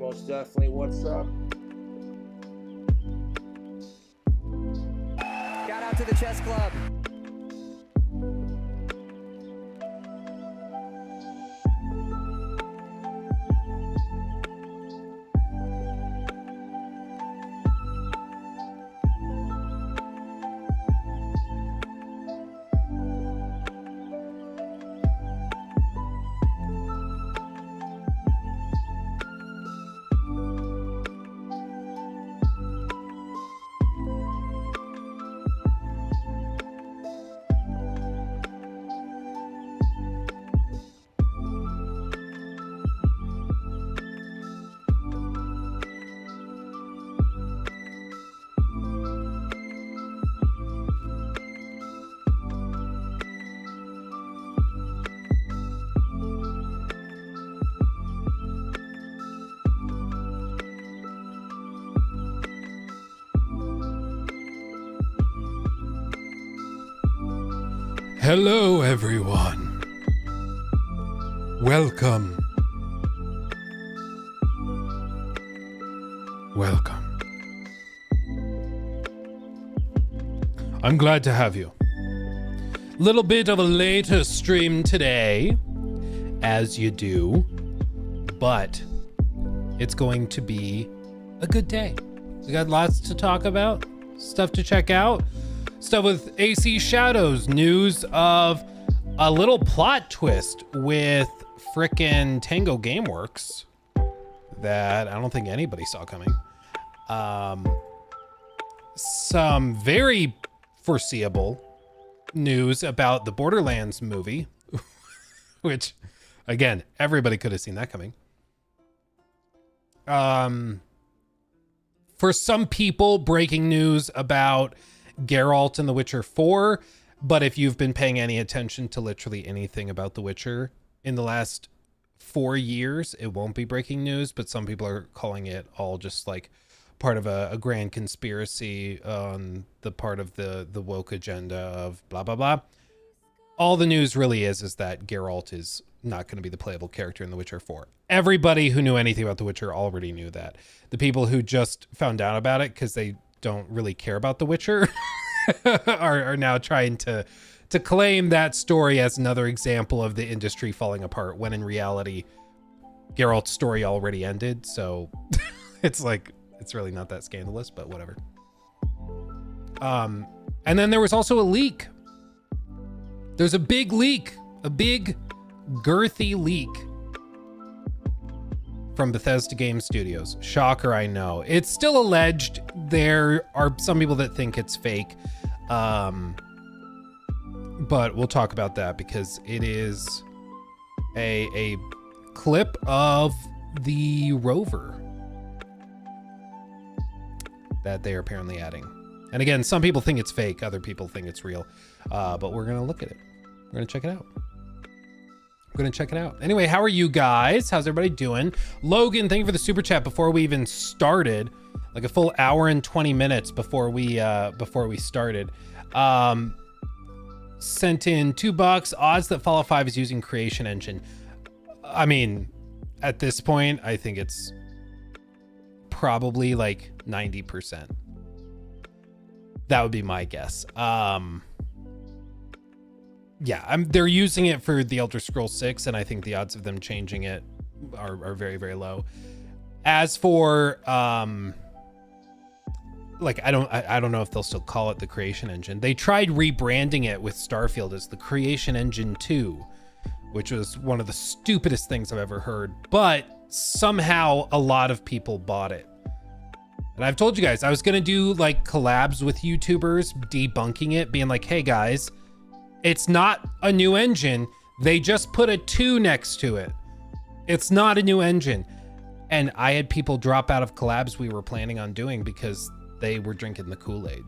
most definitely. What's up? Shout out to the chess club. Hello, everyone. Welcome. Welcome. I'm glad to have you. Little bit of a later stream today, as you do, but it's going to be a good day. We got lots to talk about, stuff to check out. Stuff with AC Shadows, news of a little plot twist with frickin' Tango Gameworks that I don't think anybody saw coming. Some very foreseeable news about the Borderlands movie, which, again, everybody could have seen that coming. For some people, breaking news about Geralt in The Witcher 4, but if you've been paying any attention to literally anything about The Witcher in the last 4 years, it won't be breaking news, but some people are calling it all just like part of a grand conspiracy on the part of the woke agenda of blah, blah, blah. All the news really is that Geralt is not going to be the playable character in The Witcher 4. Everybody who knew anything about The Witcher already knew that. The people who just found out about it because they don't really care about The Witcher are now trying to claim that story as another example of the industry falling apart, when in reality Geralt's story already ended. So it's like, it's really not that scandalous, but whatever. And then there was also a leak. There's a big leak, a big girthy leak from Bethesda Game Studios. Shocker, I know. It's still alleged. There are some people that think it's fake. But we'll talk about that because it is a clip of the rover that they are apparently adding. And again, some people think it's fake. Other people think it's real. But we're going to look at it. We're going to check it out. Anyway, how are you guys? How's everybody doing? Logan, thank you for the super chat before we even started. Like a full hour and 20 minutes before we started. Sent in $2. Odds that Fallout 5 is using Creation Engine. I mean, at this point, I think it's probably like 90%. That would be my guess. Yeah, they're using it for the Elder Scrolls 6, and I think the odds of them changing it are very, very low. As for like, I don't know if they'll still call it the Creation Engine. They tried rebranding it with Starfield as the Creation Engine 2, which was one of the stupidest things I've ever heard, but somehow a lot of people bought it. And I've told you guys, I was gonna do like collabs with YouTubers debunking it, being like, hey guys, it's not a new engine. They just put a 2 next to it. It's not a new engine. And I had people drop out of collabs we were planning on doing because they were drinking the Kool-Aid.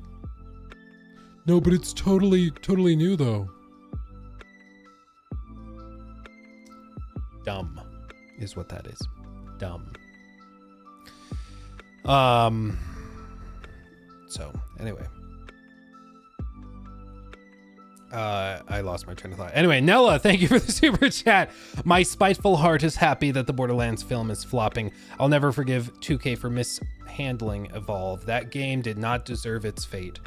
No, but it's totally new though. Dumb is what that is. Dumb. So anyway. I lost my train of thought. Anyway, Nella, thank you for the super chat. My spiteful heart is happy that the Borderlands film is flopping. I'll never forgive 2K for mishandling Evolve. That game did not deserve its fate.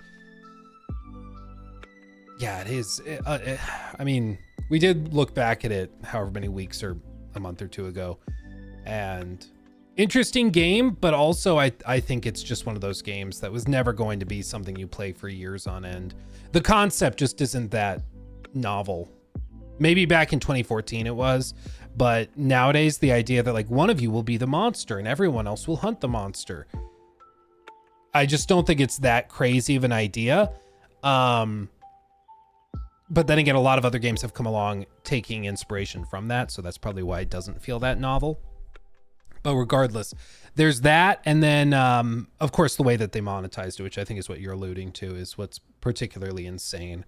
Yeah, it is. I mean, we did look back at it however many weeks or a month or two ago, and interesting game, but also I think it's just one of those games that was never going to be something you play for years on end. The concept just isn't that novel. Maybe back in 2014 it was, but nowadays the idea that like one of you will be the monster and everyone else will hunt the monster, I just don't think it's that crazy of an idea. But then again, a lot of other games have come along taking inspiration from that, so that's probably why it doesn't feel that novel. But regardless, there's that. And then, of course, the way that they monetized it, which I think is what you're alluding to, is what's particularly insane.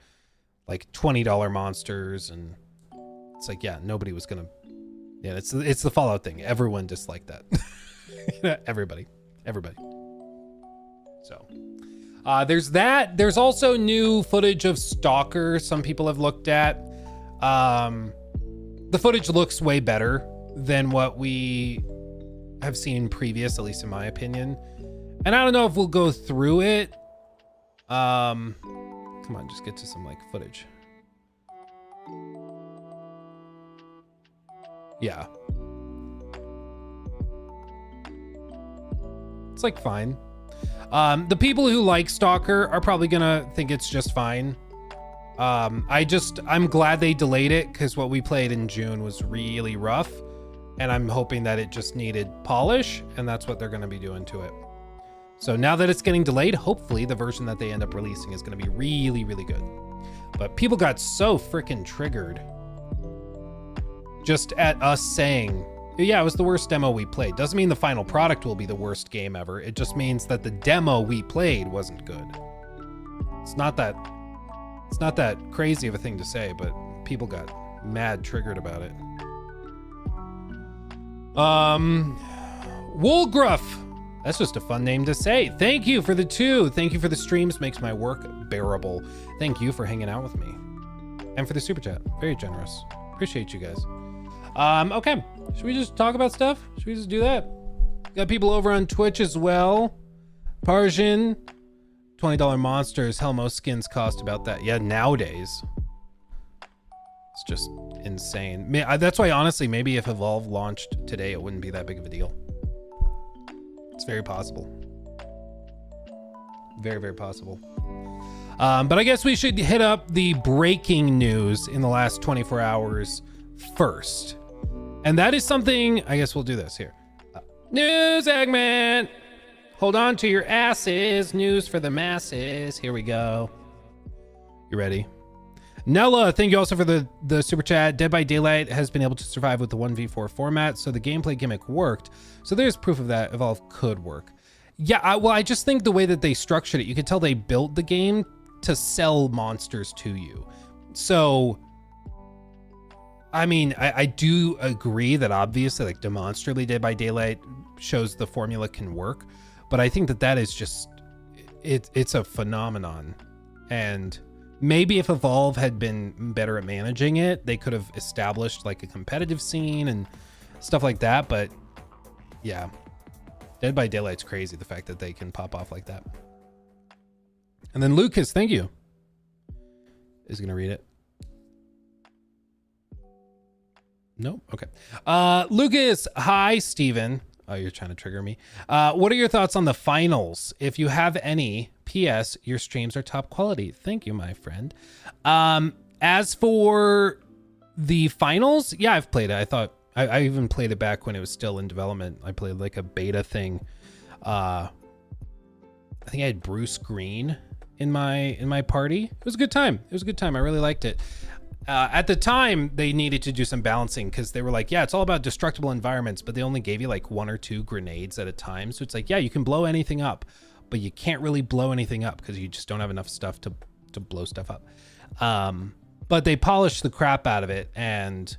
Like $20 monsters. And it's like, yeah, nobody was going to. Yeah, it's the Fallout thing. Everyone disliked that. Everybody. So there's that. There's also new footage of Stalker some people have looked at. The footage looks way better than what we have seen previous, at least in my opinion. And I don't know if we'll go through it. Come on, just get to some like footage. Yeah. It's like fine. The people who like Stalker are probably gonna think it's just fine. I'm glad they delayed it because what we played in June was really rough. And I'm hoping that it just needed polish, and that's what they're going to be doing to it. So now that it's getting delayed, hopefully the version that they end up releasing is going to be really, really good. But people got so freaking triggered just at us saying, yeah, it was the worst demo we played. Doesn't mean the final product will be the worst game ever. It just means that the demo we played wasn't good. It's not that crazy of a thing to say, but people got mad triggered about it. Woolgruff, that's just a fun name to say. Thank you for the 2. Thank you for the streams, makes my work bearable. Thank you for hanging out with me and for the super chat. Very generous. Appreciate you guys. Okay, should we just talk about stuff? Should we just do that? Got people over on Twitch as well. Parsian, $20 monsters. Hell, most skins cost about that. Yeah, nowadays it's just insane. That's why, honestly, maybe if Evolve launched today, it wouldn't be that big of a deal. It's very possible. Very, very possible. But I guess we should hit up the breaking news in the last 24 hours first. And that is something, I guess we'll do this here. News segment. Hold on to your asses. News for the masses. Here we go. You ready? Nella, thank you also for the super chat. Dead by Daylight has been able to survive with the 1v4 format, so the gameplay gimmick worked. So there's proof of that. Evolve could work. Yeah, I just think the way that they structured it, you could tell they built the game to sell monsters to you. So, I mean, I do agree that obviously, like, demonstrably Dead by Daylight shows the formula can work, but I think that is just, it's a phenomenon. And maybe if Evolve had been better at managing it, they could have established like a competitive scene and stuff like that. But yeah, Dead by Daylight's crazy, the fact that they can pop off like that. And then Lucas, thank you, is gonna read it. Nope. Okay. Lucas, hi, Steven. Oh, you're trying to trigger me. What are your thoughts on the finals? If you have any, P.S. your streams are top quality. Thank you, my friend. As for the finals, yeah, I've played it. I thought I even played it back when it was still in development. I played like a beta thing. I think I had Bruce Green in my party. It was a good time. It was a good time. I really liked it. At the time, they needed to do some balancing because they were like, yeah, it's all about destructible environments, but they only gave you like 1 or 2 grenades at a time. So it's like, yeah, you can blow anything up, but you can't really blow anything up because you just don't have enough stuff to blow stuff up. But they polished the crap out of it, and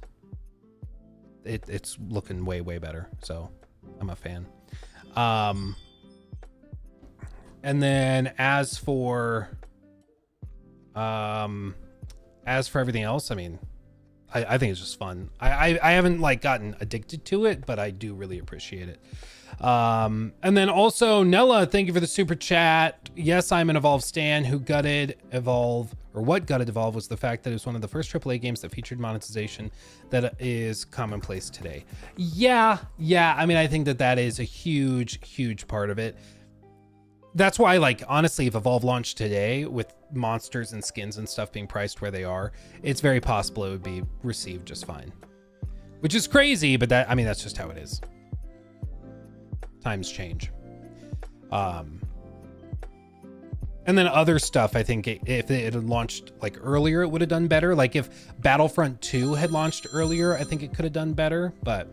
it's looking way, way better. So I'm a fan. And then as for as for everything else, I mean, I think it's just fun. I haven't like gotten addicted to it, but I do really appreciate it. And then also Nella, thank you for the super chat. Yes, I'm an Evolve stan. Who gutted Evolve, or what gutted Evolve, was the fact that it was one of the first AAA games that featured monetization that is commonplace today. Yeah. I mean, I think that is a huge part of it. That's why, like, honestly, if Evolve launched today with monsters and skins and stuff being priced where they are, it's very possible it would be received just fine. Which is crazy, but that, I mean, that's just how it is. Times change. And then other stuff, I think if it had launched like earlier, it would have done better. Like if Battlefront 2 had launched earlier, I think it could have done better, but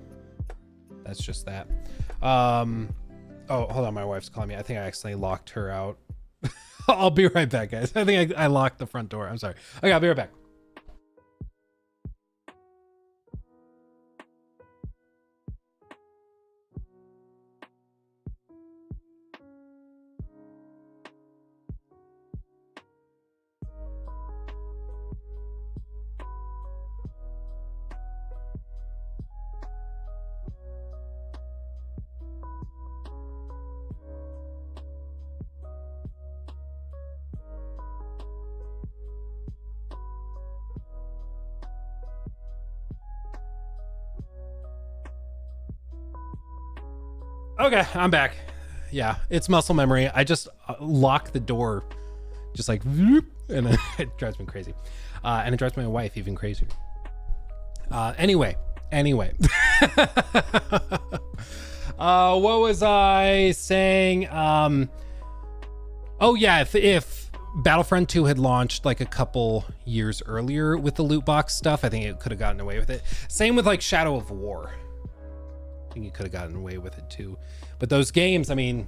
that's just that. Oh, hold on. My wife's calling me. I think I accidentally locked her out. I'll be right back, guys. I think I locked the front door. I'm sorry. Okay, I'll be right back. Okay, I'm back. Yeah, it's muscle memory. I just lock the door, just like, and it drives me crazy. And it drives my wife even crazier. Anyway. What was I saying? Oh yeah, if Battlefront 2 had launched like a couple years earlier with the loot box stuff, I think it could have gotten away with it. Same with like Shadow of War. I think you could have gotten away with it too. But those games, I mean,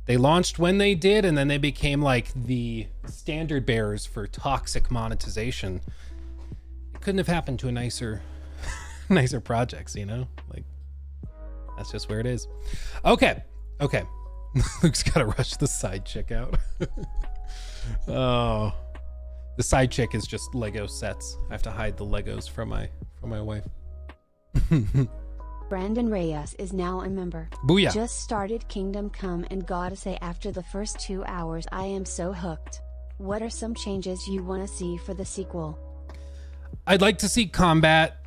they launched when they did, and then they became like the standard bearers for toxic monetization. It couldn't have happened to a nicer projects, you know? Like, that's just where it is. Okay. Luke's got to rush the side chick out. Oh, the side chick is just Lego sets. I have to hide the Legos from my wife. Brandon Reyes is now a member. Booyah. Just started Kingdom Come and gotta say after the first 2 hours I am so hooked. What are some changes you want to see for the sequel? I'd like to see combat.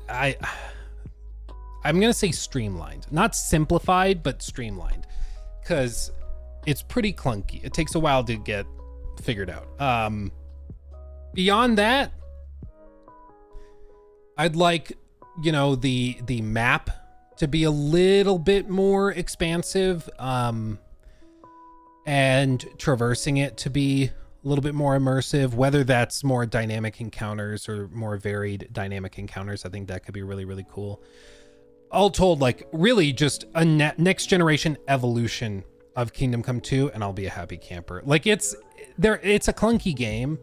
I'm gonna say streamlined, not simplified, but streamlined, because it's pretty clunky. It takes a while to get figured out. Beyond that, I'd like, you know, the map to be a little bit more expansive, and traversing it to be a little bit more immersive, whether that's more dynamic encounters or more varied dynamic encounters. I think that could be really, really cool. All told, like, really just a next generation evolution of Kingdom Come 2, and I'll be a happy camper. Like, it's a clunky game,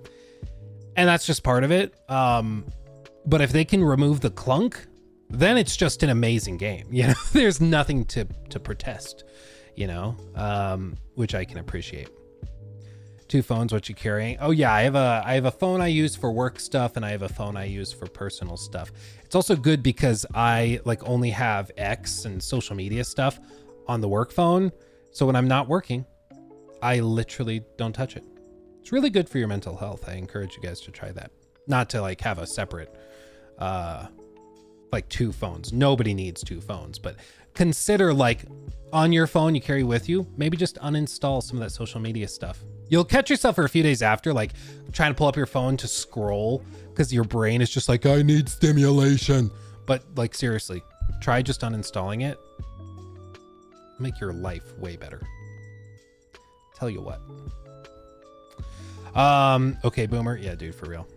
and that's just part of it. But if they can remove the clunk, then it's just an amazing game. You know, there's nothing to protest, you know, which I can appreciate. 2 phones, what you carrying? Oh yeah, I have a phone I use for work stuff, and I have a phone I use for personal stuff. It's also good because I like only have X and social media stuff on the work phone. So when I'm not working, I literally don't touch it. It's really good for your mental health. I encourage you guys to try that. Not to like have a separate like 2 phones. Nobody needs 2 phones, but consider like on your phone you carry with you, maybe just uninstall some of that social media stuff. You'll catch yourself for a few days after, like trying to pull up your phone to scroll because your brain is just like, I need stimulation. But like, seriously, try just uninstalling it. Make your life way better. Tell you what. Okay, Boomer. Yeah, dude, for real.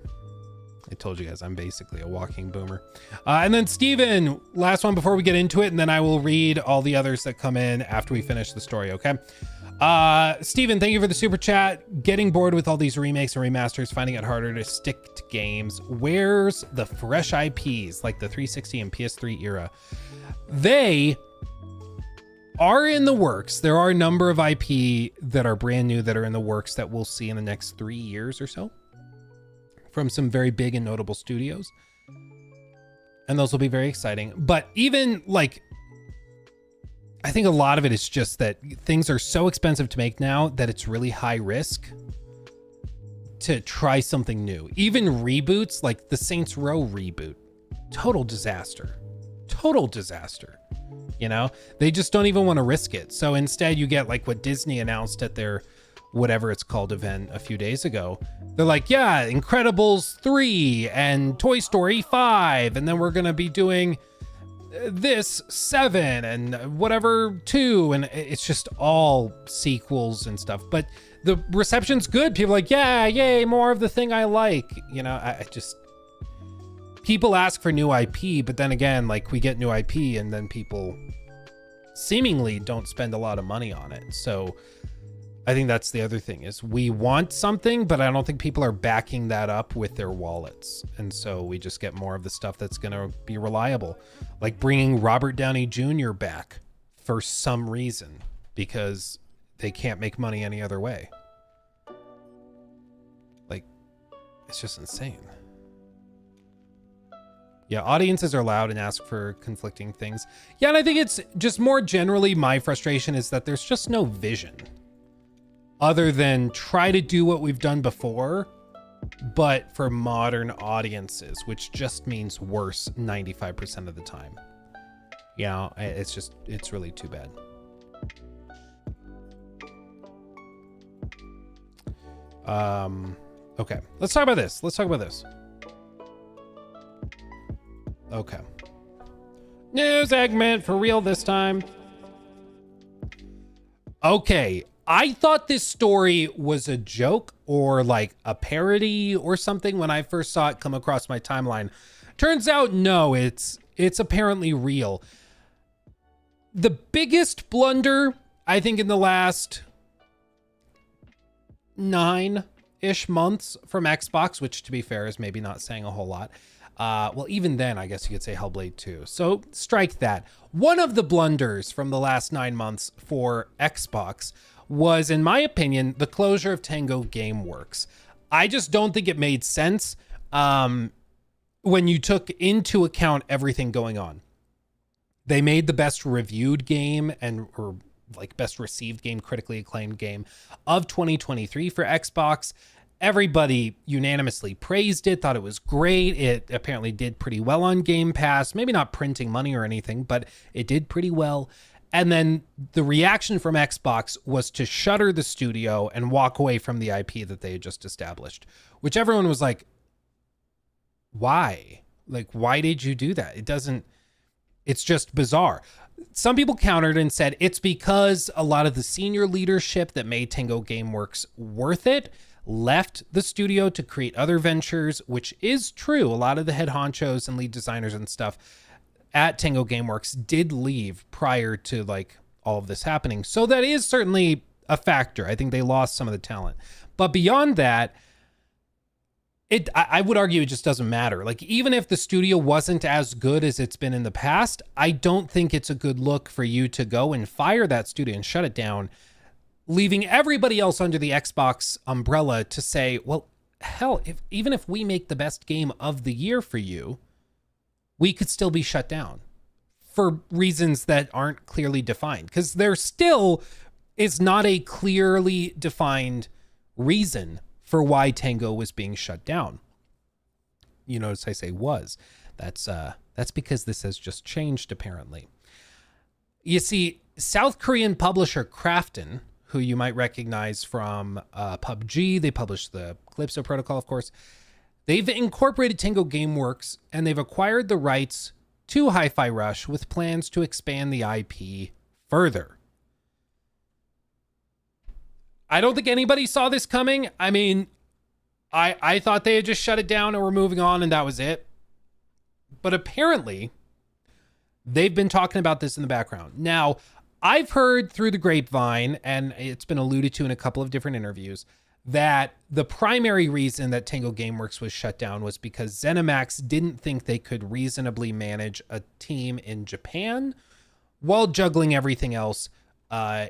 I told you guys I'm basically a walking boomer. And then Steven, last one before we get into it, and then I will read all the others that come in after we finish the story, okay? Steven, thank you for the super chat. Getting bored with all these remakes and remasters, finding it harder to stick to games. Where's the fresh IPs like the 360 and PS3 era? They are in the works. There are a number of IP that are brand new that are in the works that we'll see in the next 3 years or so from some very big and notable studios. And those will be very exciting. But even like, I think a lot of it is just that things are so expensive to make now that it's really high risk to try something new. Even reboots, like the Saints Row reboot, total disaster. You know, they just don't even want to risk it. So instead you get like what Disney announced at their whatever it's called event a few days ago. They're like, yeah, Incredibles 3 and Toy Story 5. And then we're going to be doing this 7 and whatever 2. And it's just all sequels and stuff. But the reception's good. People are like, yeah, yay, more of the thing I like. You know, I just... People ask for new IP, but then again, like we get new IP and then people seemingly don't spend a lot of money on it. So I think that's the other thing is we want something, but I don't think people are backing that up with their wallets. And so we just get more of the stuff that's going to be reliable, like bringing Robert Downey Jr. back for some reason because they can't make money any other way. Like, it's just insane. Yeah, audiences are loud and ask for conflicting things. Yeah, and I think it's just more generally my frustration is that there's just no vision other than try to do what we've done before, but for modern audiences, which just means worse 95% of the time. You know, it's really too bad. Okay, let's talk about this. Okay. News segment for real this time. Okay. I thought this story was a joke or like a parody or something when I first saw it come across my timeline. Turns out, no, it's apparently real. The biggest blunder, I think, in the last 9-ish months from Xbox, which to be fair is maybe not saying a whole lot. Well, even then, I guess you could say Hellblade 2. So strike that. One of the blunders from the last 9 months for Xbox was, in my opinion, the closure of Tango Gameworks. I just don't think it made sense when you took into account everything going on. They made the best reviewed game or like best received game, critically acclaimed game of 2023 for Xbox. Everybody unanimously praised it, thought it was great. It apparently did pretty well on Game Pass. Maybe not printing money or anything, but it did pretty well. And then the reaction from Xbox was to shutter the studio and walk away from the IP that they had just established, which everyone was like, why? Like, why did you do that? It's just bizarre. Some people countered and said it's because a lot of the senior leadership that made Tango Gameworks worth it left the studio to create other ventures, which is true. A lot of the head honchos and lead designers and stuff at Tango Gameworks did leave prior to like all of this happening. So that is certainly a factor. I think they lost some of the talent. But beyond that, I would argue it just doesn't matter. Like, even if the studio wasn't as good as it's been in the past, I don't think it's a good look for you to go and fire that studio and shut it down, leaving everybody else under the Xbox umbrella to say, well, hell, even if we make the best game of the year for you, we could still be shut down for reasons that aren't clearly defined. Because there still is not a clearly defined reason for why Tango was being shut down. You notice I say was. That's because this has just changed, apparently. You see, South Korean publisher Krafton, who you might recognize from PUBG. They published the Calypso Protocol, of course. They've incorporated Tango Gameworks, and they've acquired the rights to Hi-Fi Rush with plans to expand the IP further. I don't think anybody saw this coming. I mean, I thought they had just shut it down and were moving on and that was it. But apparently, they've been talking about this in the background. Now, I've heard through the grapevine, and it's been alluded to in a couple of different interviews, that the primary reason that Tango Gameworks was shut down was because ZeniMax didn't think they could reasonably manage a team in Japan while juggling everything else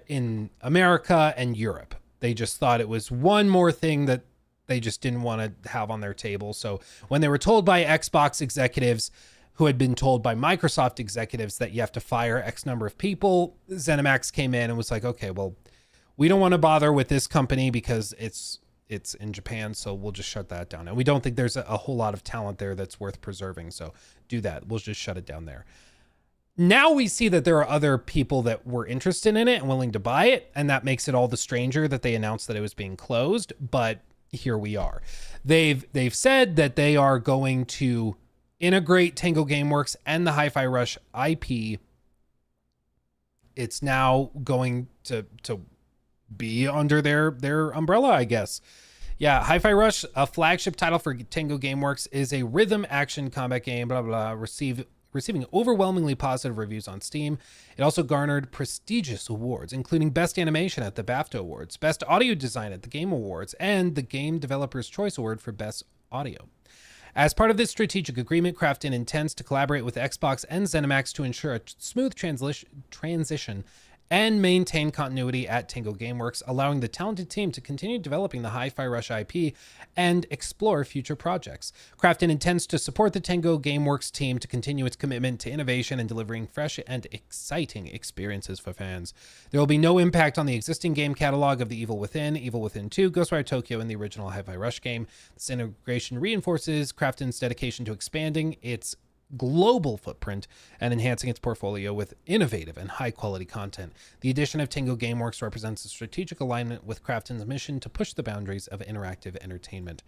in America and Europe. They just thought it was one more thing that they just didn't want to have on their table. So when they were told by Xbox executives who had been told by Microsoft executives that you have to fire X number of people, ZeniMax came in and was like, okay, well, we don't want to bother with this company because it's in Japan, so we'll just shut that down. And we don't think there's a whole lot of talent there that's worth preserving, so do that. We'll just shut it down there. Now we see that there are other people that were interested in it and willing to buy it, and that makes it all the stranger that they announced that it was being closed, but here we are. They've said that they are going to integrate Tango Gameworks and the Hi-Fi Rush IP. It's now going to be under their umbrella, I guess. Yeah, Hi-Fi Rush, a flagship title for Tango Gameworks, is a rhythm action combat game, blah, blah, blah, receiving overwhelmingly positive reviews on Steam. It also garnered prestigious awards, including Best Animation at the BAFTA Awards, Best Audio Design at the Game Awards, and the Game Developer's Choice Award for Best Audio. As part of this strategic agreement, Krafton intends to collaborate with Xbox and ZeniMax to ensure a smooth transition and maintain continuity at Tango Gameworks, allowing the talented team to continue developing the Hi-Fi Rush IP and explore future projects. Krafton intends to support the Tango Gameworks team to continue its commitment to innovation and delivering fresh and exciting experiences for fans. There will be no impact on the existing game catalog of The Evil Within, Evil Within 2, Ghostwire Tokyo, and the original Hi-Fi Rush game. This integration reinforces Krafton's dedication to expanding its global footprint and enhancing its portfolio with innovative and high quality content. The addition of Tango Gameworks represents a strategic alignment with Krafton's mission to push the boundaries of interactive entertainment.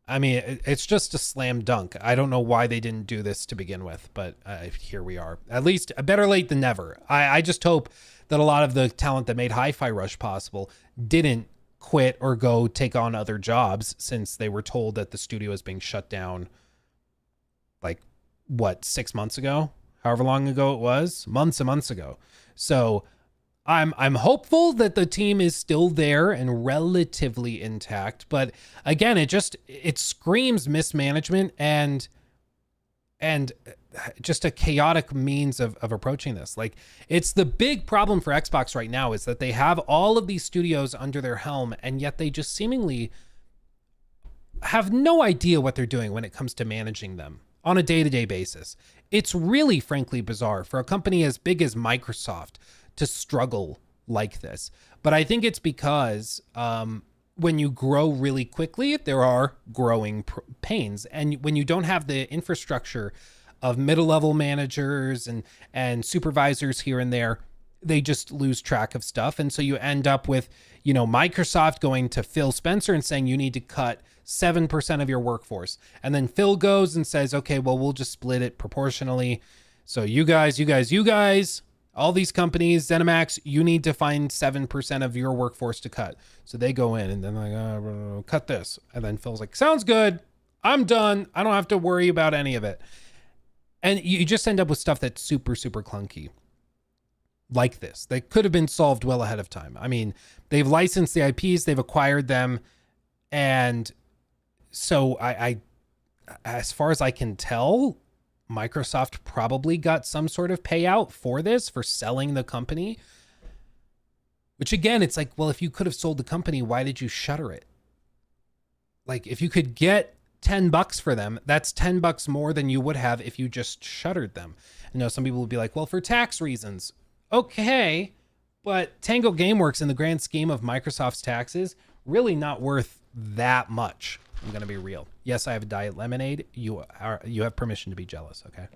I mean, it's just a slam dunk. I don't know why they didn't do this to begin with, but here we are. At least better late than never. I just hope that a lot of the talent that made Hi-Fi Rush possible didn't quit or go take on other jobs, since they were told that the studio is being shut down like, what, 6 months ago? However long ago it was? Months and months ago. So I'm hopeful that the team is still there and relatively intact. But again, it screams mismanagement and just a chaotic means of approaching this. Like, it's the big problem for Xbox right now is that they have all of these studios under their helm, and yet they just seemingly have no idea what they're doing when it comes to managing them on a day-to-day basis. It's really, frankly, bizarre for a company as big as Microsoft to struggle like this. But I think it's because when you grow really quickly, there are growing pains. And when you don't have the infrastructure of middle-level managers and supervisors here and there, they just lose track of stuff. And so you end up with, Microsoft going to Phil Spencer and saying you need to cut 7% of your workforce. And then Phil goes and says, okay, well, we'll just split it proportionally. So you guys, all these companies, ZeniMax, you need to find 7% of your workforce to cut. So they go in and then like, cut this. And then Phil's like, sounds good. I'm done. I don't have to worry about any of it. And you just end up with stuff that's super, super clunky. Like this. They could have been solved well ahead of time. I mean, they've licensed the IPs, they've acquired them, and so I as far as I can tell, Microsoft probably got some sort of payout for this, for selling the company. Which again, it's like, well, if you could have sold the company, why did you shutter it? Like, if you could get $10 for them, that's $10 more than you would have if you just shuttered them. Some people would be like, well, for tax reasons. Okay, but Tango Gameworks, in the grand scheme of Microsoft's taxes, really not worth that much. I'm going to be real. Yes, I have a diet lemonade. You have permission to be jealous, okay?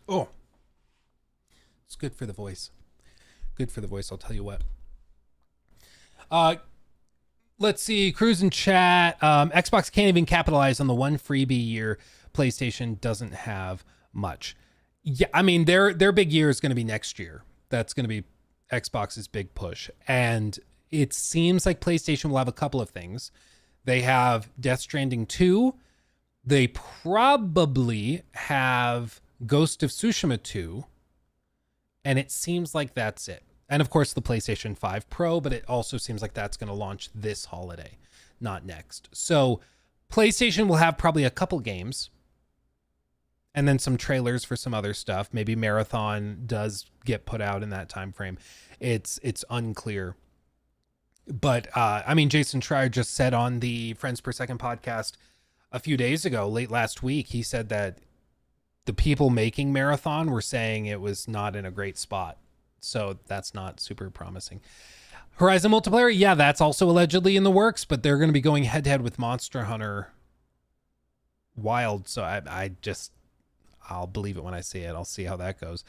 Oh, it's good for the voice. Good for the voice, I'll tell you what. Let's see, cruise and chat. Xbox can't even capitalize on the one freebie year. PlayStation doesn't have much. Yeah, I mean, their big year is going to be next year. That's going to be Xbox's big push. And it seems like PlayStation will have a couple of things. They have Death Stranding 2. They probably have Ghost of Tsushima 2. And it seems like that's it. And of course, the PlayStation 5 Pro, but it also seems like that's going to launch this holiday, not next. So PlayStation will have probably a couple games. and then some trailers for some other stuff. Maybe Marathon does get put out in that time frame. It's unclear. But I mean, Jason Schreier just said on the Friends Per Second podcast a few days ago, late last week, he said that the people making Marathon were saying it was not in a great spot. So that's not super promising. Horizon multiplayer, yeah, that's also allegedly in the works, but they're going to be going head to head with Monster Hunter Wild. So I'll believe it when I see it. I'll see how that goes.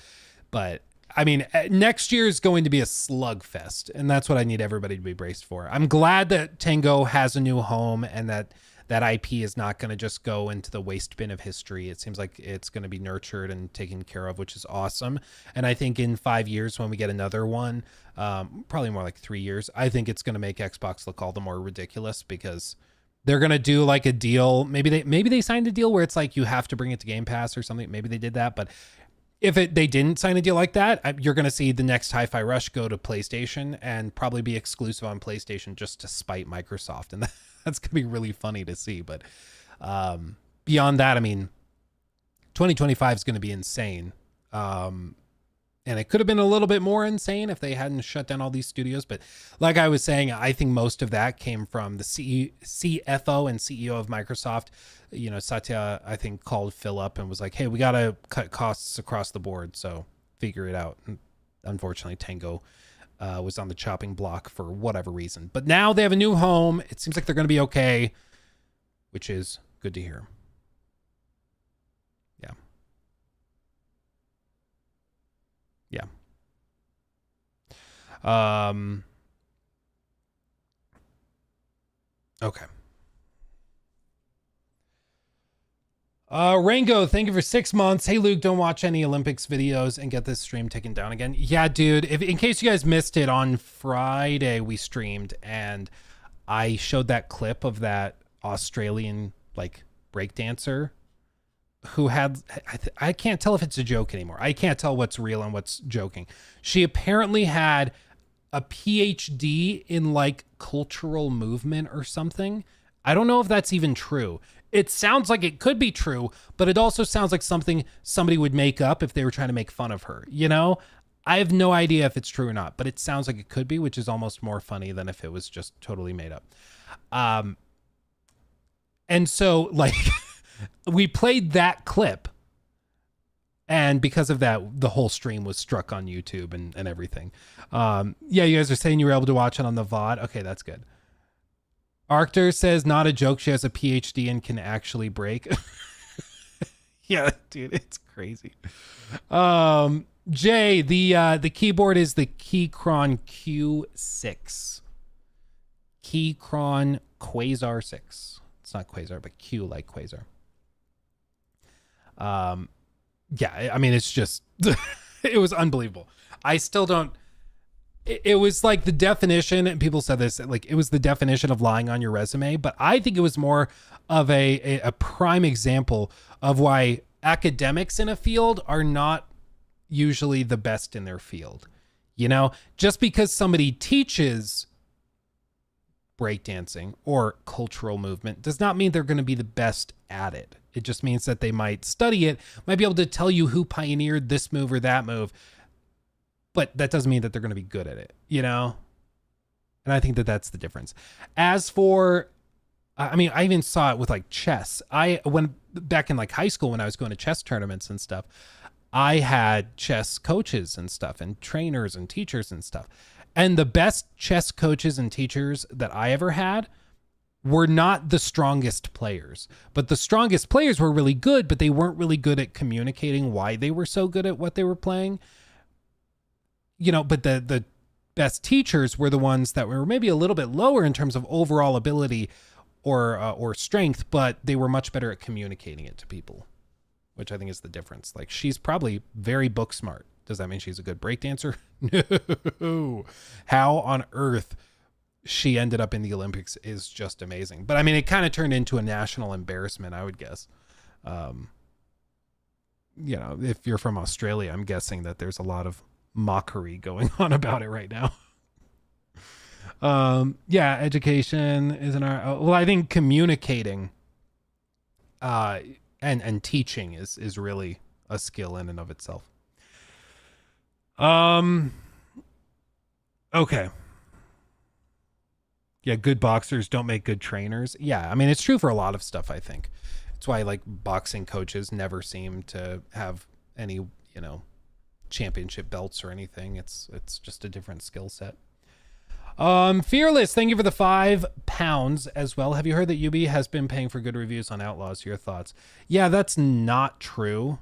But I mean, next year is going to be a slugfest, and that's what I need everybody to be braced for. I'm glad that Tango has a new home and that IP is not going to just go into the waste bin of history. It seems like it's going to be nurtured and taken care of, which is awesome. And I think in 5 years, when we get another one, probably more like 3 years, I think it's going to make Xbox look all the more ridiculous, because they're going to do like a deal. Maybe they signed a deal where it's like you have to bring it to Game Pass or something. Maybe they did that, but if they didn't sign a deal like that, you're going to see the next Hi-Fi Rush go to PlayStation and probably be exclusive on PlayStation just to spite Microsoft. And that's going to be really funny to see. But beyond that, I mean, 2025 is going to be insane. And it could have been a little bit more insane if they hadn't shut down all these studios. But like I was saying, I think most of that came from the CFO and CEO of Microsoft. You know, Satya, I think, called Phil up and was like, hey, we got to cut costs across the board. So figure it out. And unfortunately, Tango was on the chopping block for whatever reason. But now they have a new home. It seems like they're going to be okay, which is good to hear. Yeah. Okay. Rango, thank you for 6 months. Hey, Luke, don't watch any Olympics videos and get this stream taken down again. Yeah, dude, in case you guys missed it, on Friday we streamed and I showed that clip of that Australian like breakdancer who had, I can't tell if it's a joke anymore. I can't tell what's real and what's joking. She apparently had a PhD in like cultural movement or something. I don't know if that's even true. It sounds like it could be true, but it also sounds like something somebody would make up if they were trying to make fun of her. You know, I have no idea if it's true or not, but it sounds like it could be, which is almost more funny than if it was just totally made up. And so like we played that clip, and because of that, the whole stream was struck on YouTube and everything. Yeah, you guys are saying you were able to watch it on the VOD. Okay, that's good. Arctur says, not a joke, she has a PhD and can actually break. Yeah, dude, it's crazy. Jay, the keyboard is the Keychron Q6. Keychron Quasar 6. It's not Quasar, but Q like Quasar. Yeah, I mean, it's just, it was unbelievable. I still don't, it was like the definition, and people said this, like it was the definition of lying on your resume, but I think it was more of a prime example of why academics in a field are not usually the best in their field. You know, just because somebody teaches breakdancing or cultural movement does not mean they're going to be the best at it. It just means that they might study it, might be able to tell you who pioneered this move or that move, but that doesn't mean that they're going to be good at it, you know? And I think that that's the difference. As for, I mean, I even saw it with like chess. When back in like high school, when I was going to chess tournaments and stuff, I had chess coaches and stuff and trainers and teachers and stuff. And the best chess coaches and teachers that I ever had were not the strongest players, but the strongest players were really good, but they weren't really good at communicating why they were so good at what they were playing. You know, but the best teachers were the ones that were maybe a little bit lower in terms of overall ability or strength, but they were much better at communicating it to people, which I think is the difference. Like, she's probably very book smart. Does that mean she's a good breakdancer? No. How on earth she ended up in the Olympics is just amazing. But I mean, it kind of turned into a national embarrassment, I would guess. You know, if you're from Australia, I'm guessing that there's a lot of mockery going on about it right now. Yeah, education isn't our, well, I think communicating and teaching is really a skill in and of itself. Okay. Yeah, good boxers don't make good trainers. Yeah, I mean, it's true for a lot of stuff, I think. It's why, like, boxing coaches never seem to have any, championship belts or anything. It's just a different skill set. Fearless, thank you for the £5 as well. Have you heard that Ubi has been paying for good reviews on Outlaws? Your thoughts? Yeah, that's not true.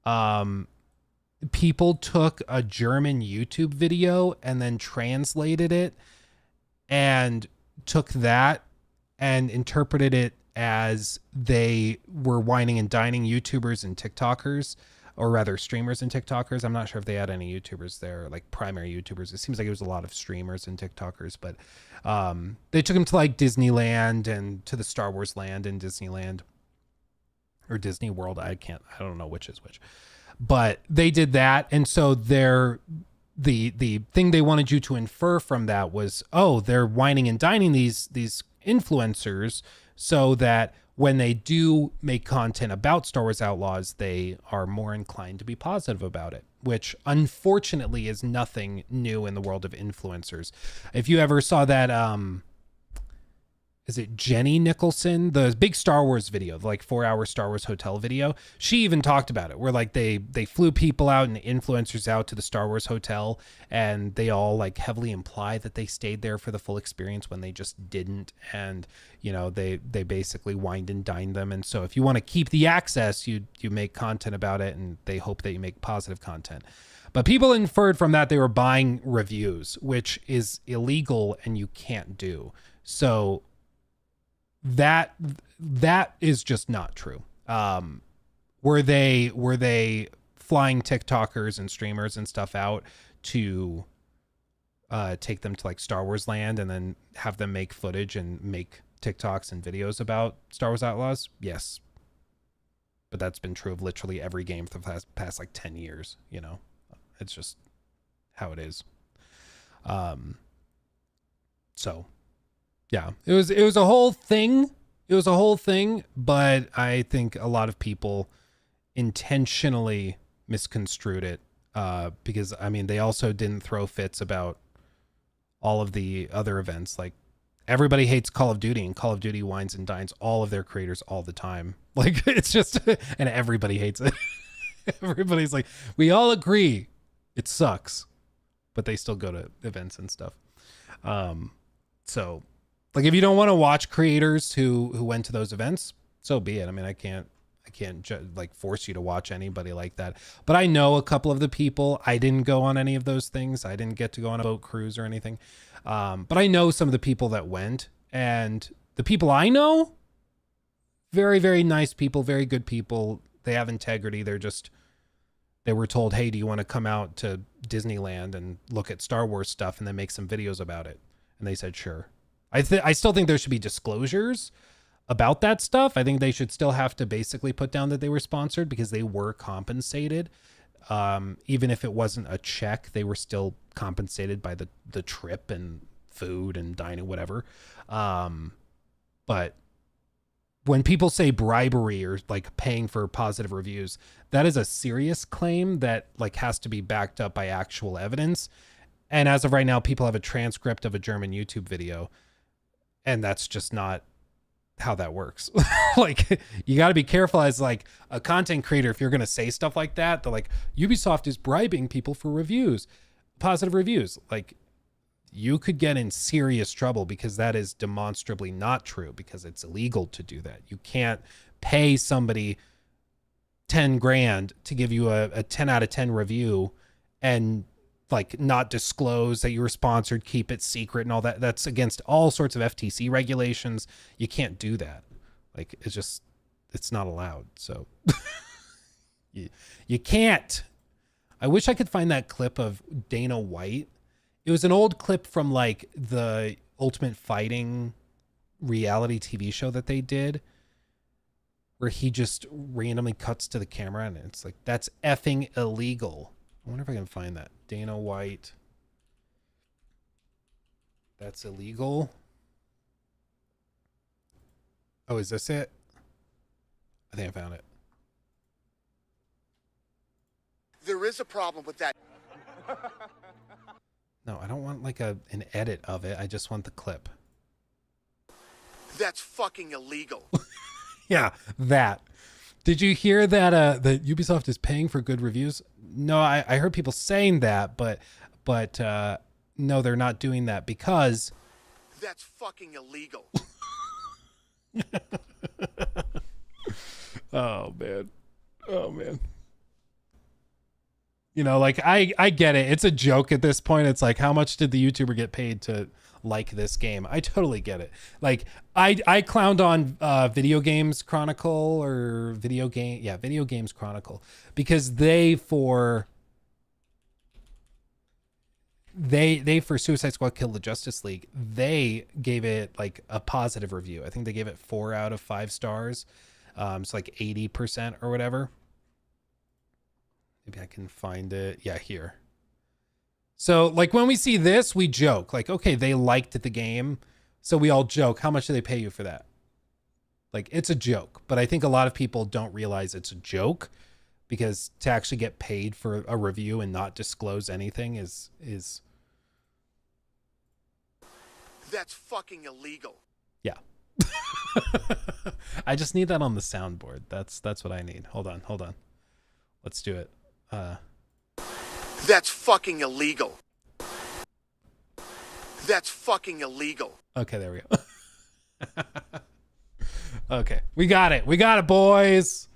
People took a German YouTube video and then translated it and took that and interpreted it as they were whining and dining YouTubers and TikTokers, or rather streamers and TikTokers. I'm not sure if they had any YouTubers there, like primary YouTubers. It seems like it was a lot of streamers and TikTokers, but they took them to like Disneyland and to the Star Wars land in Disneyland or Disney World. I don't know which is which, but they did that. And so the thing they wanted you to infer from that was, oh, they're whining and dining these influencers so that when they do make content about Star Wars Outlaws, they are more inclined to be positive about it, which unfortunately is nothing new in the world of influencers. If you ever saw that, is it Jenny Nicholson, the big Star Wars video, the like 4-hour Star Wars hotel video? She even talked about it, where like they flew people out and influencers out to the Star Wars hotel, and they all like heavily imply that they stayed there for the full experience when they just didn't. And they basically wined and dined them. And so if you want to keep the access, you make content about it, and they hope that you make positive content. But people inferred from that they were buying reviews, which is illegal and you can't do. So that is just not true. Were they flying TikTokers and streamers and stuff out to take them to like Star Wars land and then have them make footage and make TikToks and videos about Star Wars Outlaws? Yes. But that's been true of literally every game for the past like 10 years, It's just how it is. So yeah, it was a whole thing. It was a whole thing, but I think a lot of people intentionally misconstrued it because, I mean, they also didn't throw fits about all of the other events. Like, everybody hates Call of Duty, and Call of Duty wines and dines all of their creators all the time. Like, it's just, and everybody hates it. Everybody's like, we all agree it sucks, but they still go to events and stuff. So, like, if you don't want to watch creators who went to those events, so be it. I mean, I can't like force you to watch anybody like that. But I know a couple of the people. I didn't go on any of those things. I didn't get to go on a boat cruise or anything. But I know some of the people that went, and the people I know, very, very nice people, very good people. They have integrity. They were told, hey, do you want to come out to Disneyland and look at Star Wars stuff and then make some videos about it? And they said, sure. I still think there should be disclosures about that stuff. I think they should still have to basically put down that they were sponsored, because they were compensated. Even if it wasn't a check, they were still compensated by the trip and food and dining, whatever. But when people say bribery or like paying for positive reviews, that is a serious claim that like has to be backed up by actual evidence. And as of right now, people have a transcript of a German YouTube video, and that's just not how that works. Like, you got to be careful as like a content creator. If you're going to say stuff like that, they're like, Ubisoft is bribing people for reviews, positive reviews. Like, you could get in serious trouble, because that is demonstrably not true, because it's illegal to do that. You can't pay somebody 10 grand to give you a 10 out of 10 review and like not disclose that you were sponsored, keep it secret and all that. That's against all sorts of FTC regulations. You can't do that. Like, it's not allowed. So you can't. I wish I could find that clip of Dana White. It was an old clip from like the Ultimate Fighting reality TV show that they did, where he just randomly cuts to the camera, and it's like, that's effing illegal. I wonder if I can find that. Dana White. That's illegal. Oh, is this it? I think I found it. There is a problem with that. No, I don't want like an edit of it. I just want the clip. That's fucking illegal. Yeah, that. Did you hear that that Ubisoft is paying for good reviews? No, I heard people saying that, but no, they're not doing that because that's fucking illegal. Oh man. You know, like I get it. It's a joke at this point. It's like, how much did the YouTuber get paid to like this game? I totally get it. Like I clowned on Video Games Chronicle Video Games Chronicle because they for Suicide Squad Kill the Justice League, they gave it like a positive review. I think they gave it 4 out of 5 stars. It's like 80% or whatever. Maybe I can find it. Yeah, here. So like when we see this, we joke like, okay, they liked the game. So we all joke, how much do they pay you for that? Like it's a joke, but I think a lot of people don't realize it's a joke because to actually get paid for a review and not disclose anything is that's fucking illegal. Yeah. I just need that on the soundboard. That's what I need. Hold on. Let's do it. That's fucking illegal. That's fucking illegal. Okay, there we go. Okay, we got it, boys.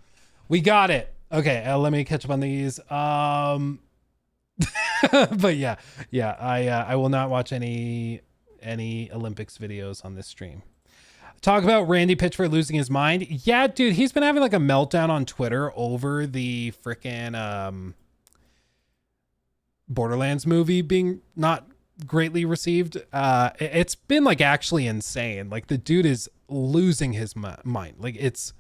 We got it. Okay, let me catch up on these. But yeah, I will not watch any Olympics videos on this stream. Talk about Randy Pitchford losing his mind. Yeah, dude, he's been having like a meltdown on Twitter over the freaking Borderlands movie being not greatly received. It's been like actually insane. Like the dude is losing his mind. Like it's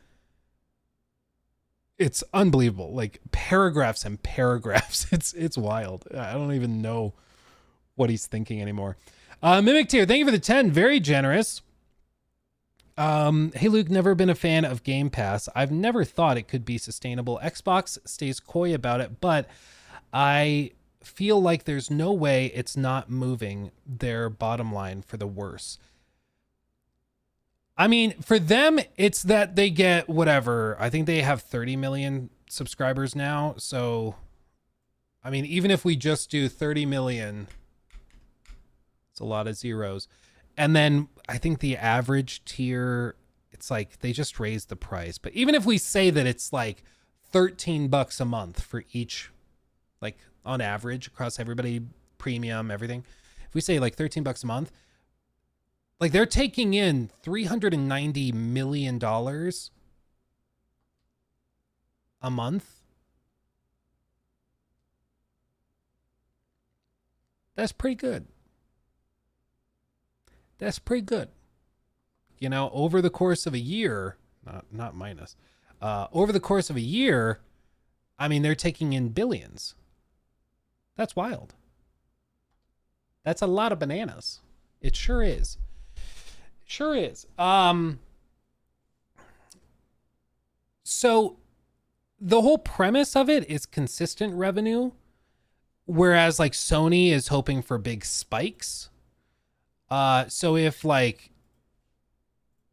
unbelievable. Like paragraphs and paragraphs. It's wild. I don't even know what he's thinking anymore. Mimic Tier, thank you for the 10. Very generous. Hey Luke, never been a fan of Game Pass. I've never thought it could be sustainable. Xbox stays coy about it, but I feel like there's no way it's not moving their bottom line for the worse. I mean, for them, it's that they get whatever. I think they have 30 million subscribers now. So, I mean, even if we just do 30 million, it's a lot of zeros. And then I think the average tier, it's like they just raised the price. But even if we say that it's like $13 a month for each, like on average across everybody, premium, everything. If we say like $13 a month, like they're taking in $390 million a month. That's pretty good. That's pretty good. You know, over the course of a year, not minus, over the course of a year, I mean, they're taking in billions. That's wild. That's a lot of bananas. It sure is. Sure is. So the whole premise of it is consistent revenue, whereas like Sony is hoping for big spikes. So if like,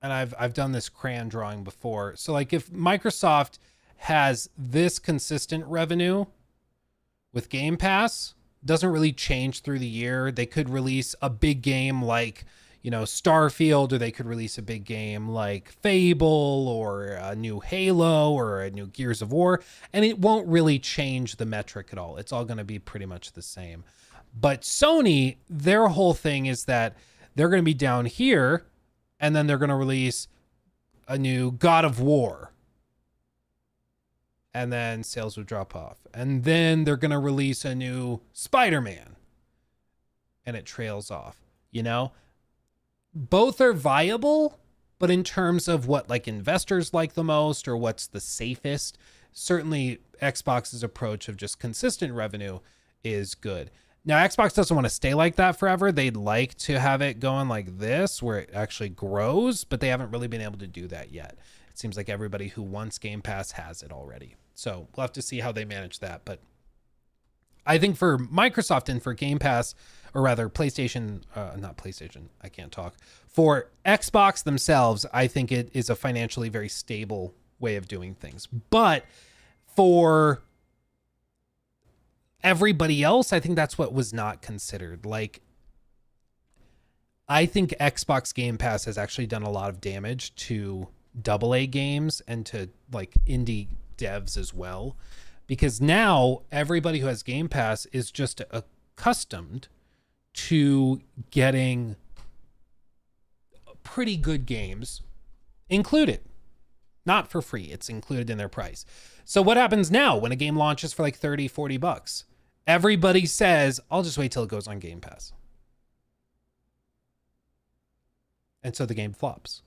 and I've done this crayon drawing before. So like if Microsoft has this consistent revenue with Game Pass, doesn't really change through the year. They could release a big game like, you know, Starfield, or they could release a big game like Fable or a new Halo or a new Gears of War, and it won't really change the metric at all. It's all going to be pretty much the same. But Sony, their whole thing is that they're going to be down here, and then they're going to release a new God of War, and then sales would drop off. And then they're going to release a new Spider-Man, and it trails off. You know, both are viable, but in terms of what like investors like the most or what's the safest, certainly Xbox's approach of just consistent revenue is good. Now, Xbox doesn't want to stay like that forever. They'd like to have it going like this, where it actually grows, but they haven't really been able to do that yet. It seems like everybody who wants Game Pass has it already. So we'll have to see how they manage that. But I think for Microsoft and for Game Pass, or rather PlayStation, not PlayStation, I can't talk. For Xbox themselves, I think it is a financially very stable way of doing things. But for everybody else, I think that's what was not considered. Like, I think Xbox Game Pass has actually done a lot of damage to AA games and to like indie devs as well, because now everybody who has Game Pass is just accustomed to getting pretty good games included, not for free. It's included in their price. So what happens now when a game launches for like 30, 40 bucks? Everybody says, I'll just wait till it goes on Game Pass. And so the game flops.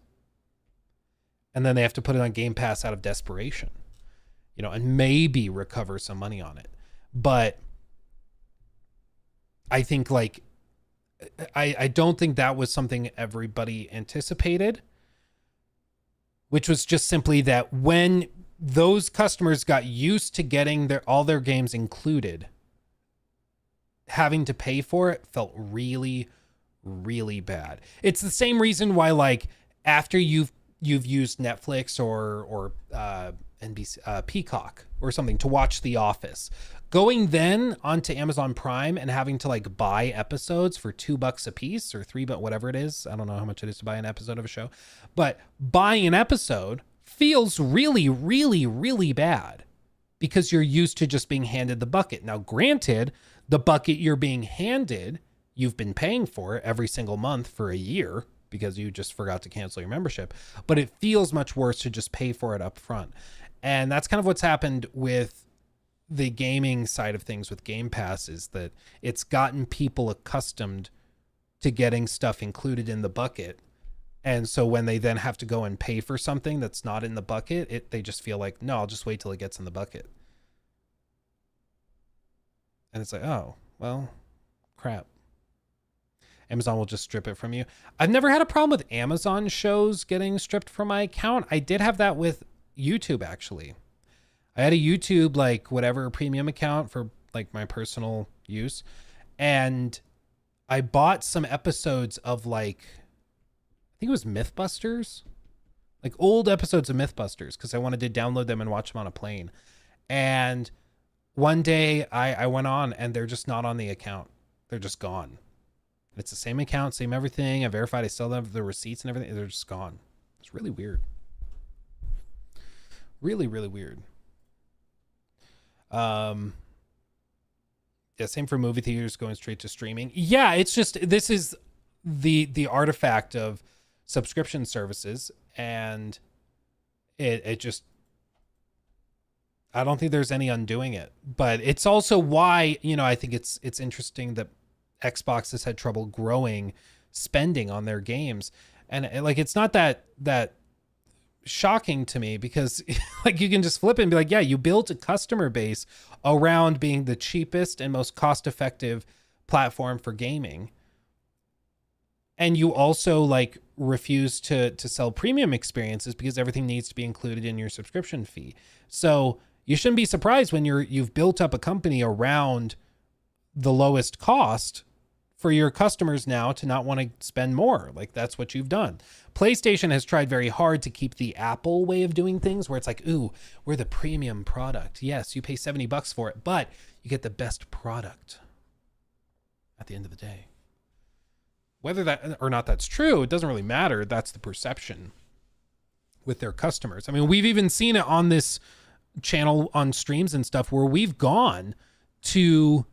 And then they have to put it on Game Pass out of desperation, you know, and maybe recover some money on it. But I think like, I don't think that was something everybody anticipated, which was just simply that when those customers got used to getting all their games included, having to pay for it felt really, really bad. It's the same reason why, like, after you've used Netflix or NBC, Peacock or something to watch The Office, going then onto Amazon Prime and having to like buy episodes for $2 a piece or $3, whatever it is. I don't know how much it is to buy an episode of a show, but buying an episode feels really, really, really bad because you're used to just being handed the bucket. Now, granted, the bucket you're being handed, you've been paying for every single month for a year because you just forgot to cancel your membership, but it feels much worse to just pay for it up front. And that's kind of what's happened with the gaming side of things with Game Pass, is that it's gotten people accustomed to getting stuff included in the bucket. And so when they then have to go and pay for something that's not in the bucket, they just feel like, no, I'll just wait till it gets in the bucket. And it's like, oh, well, crap. Amazon will just strip it from you. I've never had a problem with Amazon shows getting stripped from my account. I did have that with YouTube, actually. I had a YouTube, like, whatever, premium account for, like, my personal use. And I bought some episodes of, like, I think it was Mythbusters. Like, old episodes of Mythbusters, because I wanted to download them and watch them on a plane. And one day I went on, and they're just not on the account. They're just gone. It's the same account, same everything. I verified I still have the receipts and everything. They're just gone. It's really weird. Really, really weird. Yeah, same for movie theaters going straight to streaming. Yeah, it's just, this is the artifact of subscription services, and it just, I don't think there's any undoing it. But it's also why, you know, I think it's interesting that Xbox has had trouble growing spending on their games. And like, it's not that shocking to me, because like, you can just flip it and be like, yeah, you built a customer base around being the cheapest and most cost-effective platform for gaming, and you also like refuse to sell premium experiences because everything needs to be included in your subscription fee. So you shouldn't be surprised when you've built up a company around the lowest cost for your customers now to not want to spend more. Like, that's what you've done. PlayStation has tried very hard to keep the Apple way of doing things, where it's like, ooh, we're the premium product. Yes, you pay $70 for it, but you get the best product at the end of the day. Whether that or not that's true, it doesn't really matter. That's the perception with their customers. I mean, we've even seen it on this channel on streams and stuff, where we've gone to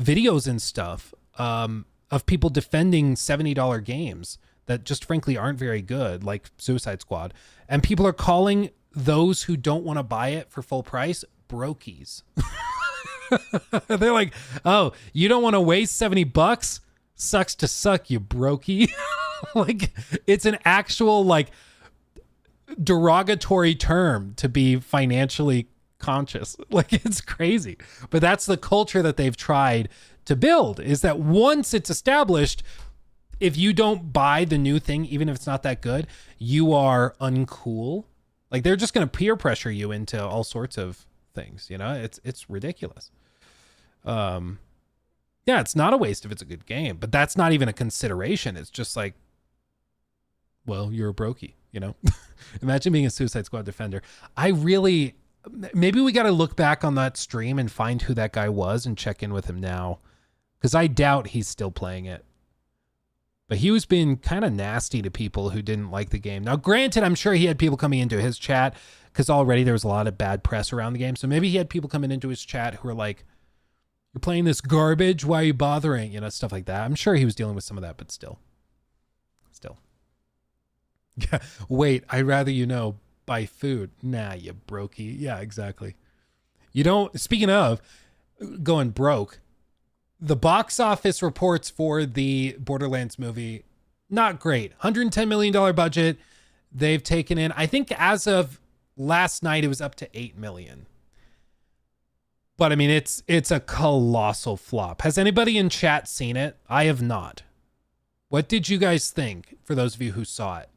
videos and stuff of people defending $70 games that just frankly aren't very good, like Suicide Squad. And people are calling those who don't want to buy it for full price brokies. They're like, oh, you don't want to waste $70? Sucks to suck, you brokey. Like, it's an actual like derogatory term to be financially conscious. Like, it's crazy. But that's the culture that they've tried to build, is that once it's established, if you don't buy the new thing, even if it's not that good, you are uncool. Like, they're just going to peer pressure you into all sorts of things, you know? It's ridiculous. Yeah, it's not a waste if it's a good game, but that's not even a consideration. It's just like, well, you're a brokey, you know? Imagine being a Suicide Squad defender. Maybe we got to look back on that stream and find who that guy was and check in with him now. Because I doubt he's still playing it. But he was being kind of nasty to people who didn't like the game. Now, granted, I'm sure he had people coming into his chat because already there was a lot of bad press around the game. So maybe he had people coming into his chat who were like, you're playing this garbage, why are you bothering? You know, stuff like that. I'm sure he was dealing with some of that, but still. Yeah, wait, I'd rather buy food. Nah, you brokey. Yeah, exactly. Speaking of going broke, the box office reports for the Borderlands movie, not great. $110 million budget. They've taken in, I think as of last night, it was up to $8 million. But I mean, it's a colossal flop. Has anybody in chat seen it? I have not. What did you guys think, for those of you who saw it?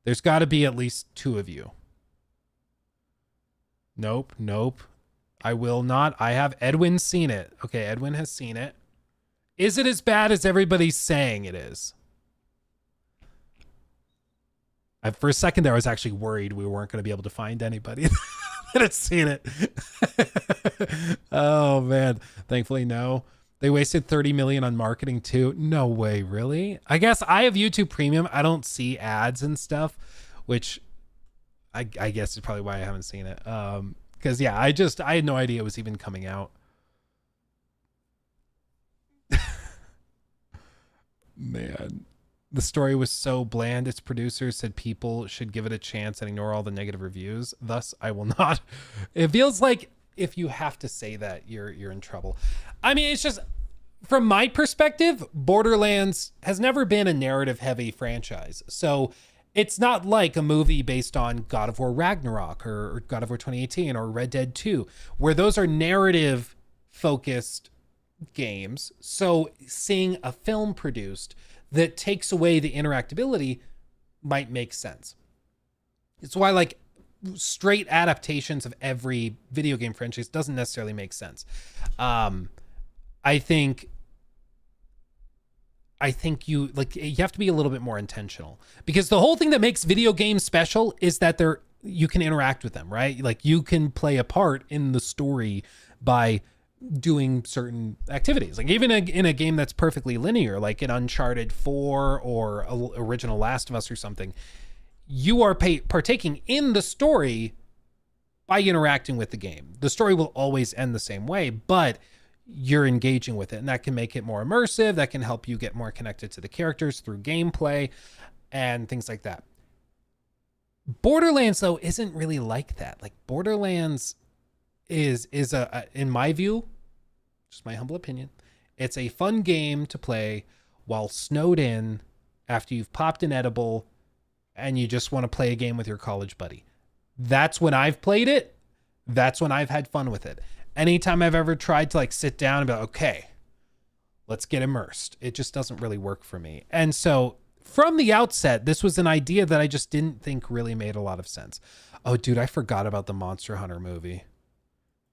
There's got to be at least 2 of you. Nope. I will not. I have Edwin seen it. Okay, Edwin has seen it. Is it as bad as everybody's saying it is? For a second there, I was actually worried we weren't going to be able to find anybody that had seen it. Oh, man. Thankfully, no. They wasted $30 million on marketing too. No way, really? I guess I have YouTube Premium. I don't see ads and stuff, which I guess is probably why I haven't seen it. Because yeah, I had no idea it was even coming out. Man, the story was so bland. Its producers said people should give it a chance and ignore all the negative reviews. Thus, I will not. It feels like if you have to say that, you're in trouble. I mean, it's just, from my perspective, Borderlands has never been a narrative-heavy franchise. So it's not like a movie based on God of War Ragnarok or God of War 2018 or Red Dead 2, where those are narrative-focused games. So seeing a film produced that takes away the interactability might make sense. It's why, like, straight adaptations of every video game franchise doesn't necessarily make sense. I think you have to be a little bit more intentional, because the whole thing that makes video games special is that you can interact with them, right? Like, you can play a part in the story by doing certain activities. Like, even in a game that's perfectly linear, like in Uncharted 4 or original Last of Us or something, you are partaking in the story by interacting with the game. The story will always end the same way, but you're engaging with it, and that can make it more immersive. That can help you get more connected to the characters through gameplay and things like that. Borderlands, though, isn't really like that. Like, Borderlands is in my view, just my humble opinion, it's a fun game to play while snowed in after you've popped an edible and you just want to play a game with your college buddy. That's when I've played it. That's when I've had fun with it. Anytime I've ever tried to, like, sit down and be like, okay, let's get immersed, it just doesn't really work for me. And so from the outset, this was an idea that I just didn't think really made a lot of sense. Oh, dude, I forgot about the Monster Hunter movie.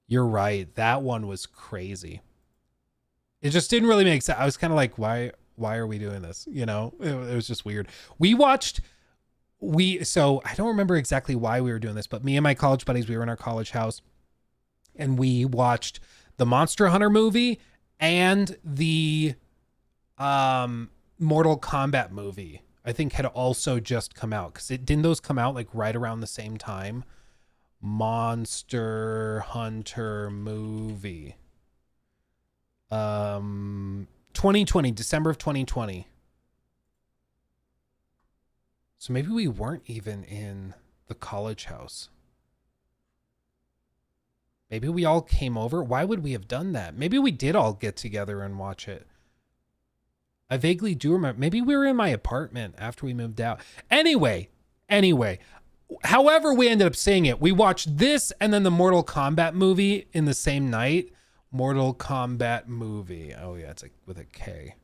You're right. That one was crazy. It just didn't really make sense. I was kind of like, why are we doing this? You know, it was just weird. So I don't remember exactly why we were doing this, but me and my college buddies, we were in our college house and we watched the Monster Hunter movie and the Mortal Kombat movie, I think, had also just come out. Because didn't those come out like right around the same time? Monster Hunter movie. 2020, December of 2020. So maybe we weren't even in the college house. Maybe we all came over. Why would we have done that? Maybe we did all get together and watch it. I vaguely do remember. Maybe we were in my apartment after we moved out. Anyway. However we ended up seeing it, we watched this and then the Mortal Kombat movie in the same night. Mortal Kombat movie. Oh yeah, it's like with a K.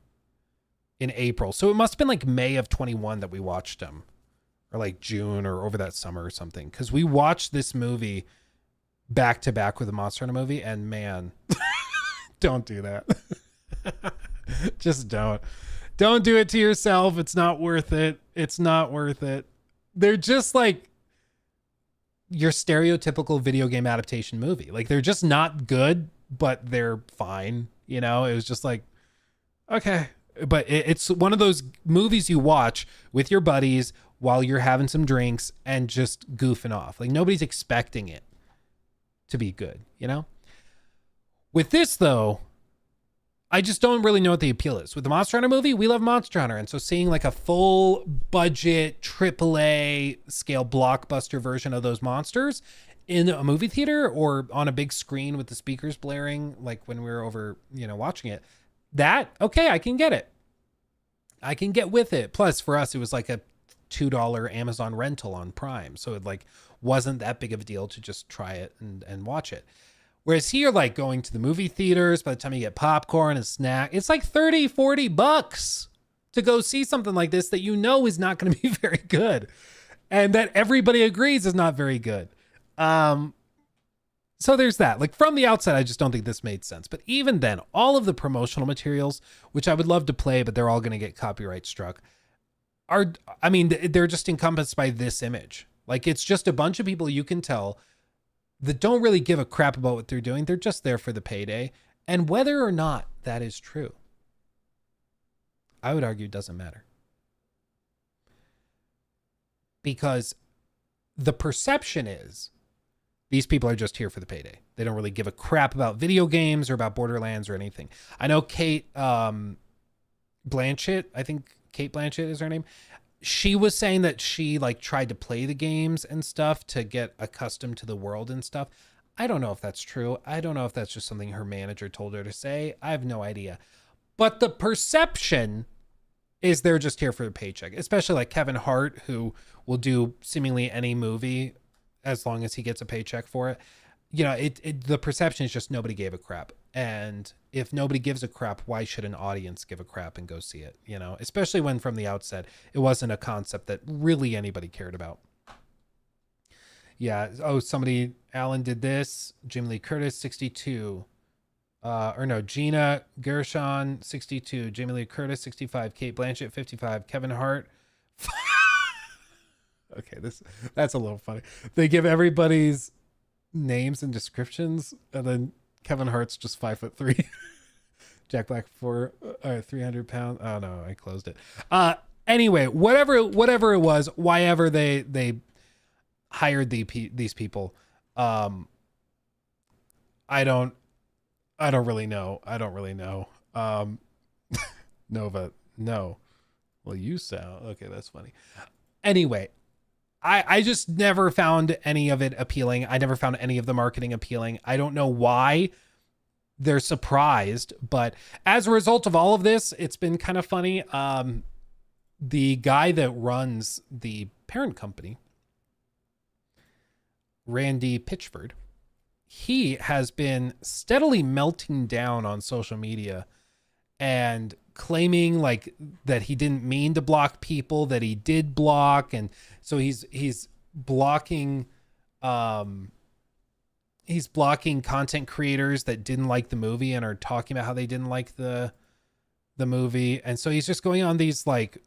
In April. So it must have been like May of 21 that we watched them. Or like June or over that summer or something. Because we watched this movie back to back with the Monster Hunter movie, and man, Don't do that. Just don't. Don't do it to yourself. It's not worth it. It's not worth it. They're just like your stereotypical video game adaptation movie. Like, they're just not good, but they're fine. You know, it was just like, okay. But it's one of those movies you watch with your buddies while you're having some drinks and just goofing off. Like, nobody's expecting it to be good, you know? With this, though, I just don't really know what the appeal is. With the Monster Hunter movie, we love Monster Hunter. And so seeing like a full budget AAA scale blockbuster version of those monsters in a movie theater or on a big screen with the speakers blaring, like when we were over, you know, watching it, okay, I can get it. I can get with it. Plus, for us, it was like a $2 Amazon rental on Prime. So it like wasn't that big of a deal to just try it and watch it. Whereas here, like going to the movie theaters, by the time you get popcorn and snack, it's like $30-$40 to go see something like this that you know is not going to be very good. And that everybody agrees is not very good. So there's that. Like, from the outset, I just don't think this made sense. But even then, all of the promotional materials, which I would love to play, but they're all going to get copyright struck, they're just encompassed by this image. Like, it's just a bunch of people you can tell that don't really give a crap about what they're doing. They're just there for the payday. And whether or not that is true, I would argue it doesn't matter. Because the perception is these people are just here for the payday. They don't really give a crap about video games or about Borderlands or anything. I know Kate Blanchett, I think Kate Blanchett is her name. She was saying that she like tried to play the games and stuff to get accustomed to the world and stuff. I don't know if that's true. I don't know if that's just something her manager told her to say. I have no idea. But the perception is they're just here for the paycheck, especially like Kevin Hart, who will do seemingly any movie as long as he gets a paycheck for it. You know, the perception is just nobody gave a crap. And if nobody gives a crap, why should an audience give a crap and go see it? You know, especially when from the outset, it wasn't a concept that really anybody cared about. Yeah. Oh, Alan did this. Jim Lee Curtis, 62. Gina Gershon, 62. Jamie Lee Curtis, 65. Kate Blanchett, 55. Kevin Hart. Okay, that's a little funny. They give everybody's names and descriptions, and then Kevin Hart's just 5'3". Jack Black 300 pounds. Oh no, I closed it. Anyway, whatever it was, why ever they hired these people, I don't really know. Nova, no. Well, you sound okay. That's funny. Anyway, I just never found any of it appealing. I never found any of the marketing appealing. I don't know why they're surprised, but as a result of all of this, it's been kind of funny. The guy that runs the parent company, Randy Pitchford, he has been steadily melting down on social media and claiming like that he didn't mean to block people, that he did block. And so he's blocking content creators that didn't like the movie and are talking about how they didn't like the movie. And so he's just going on these like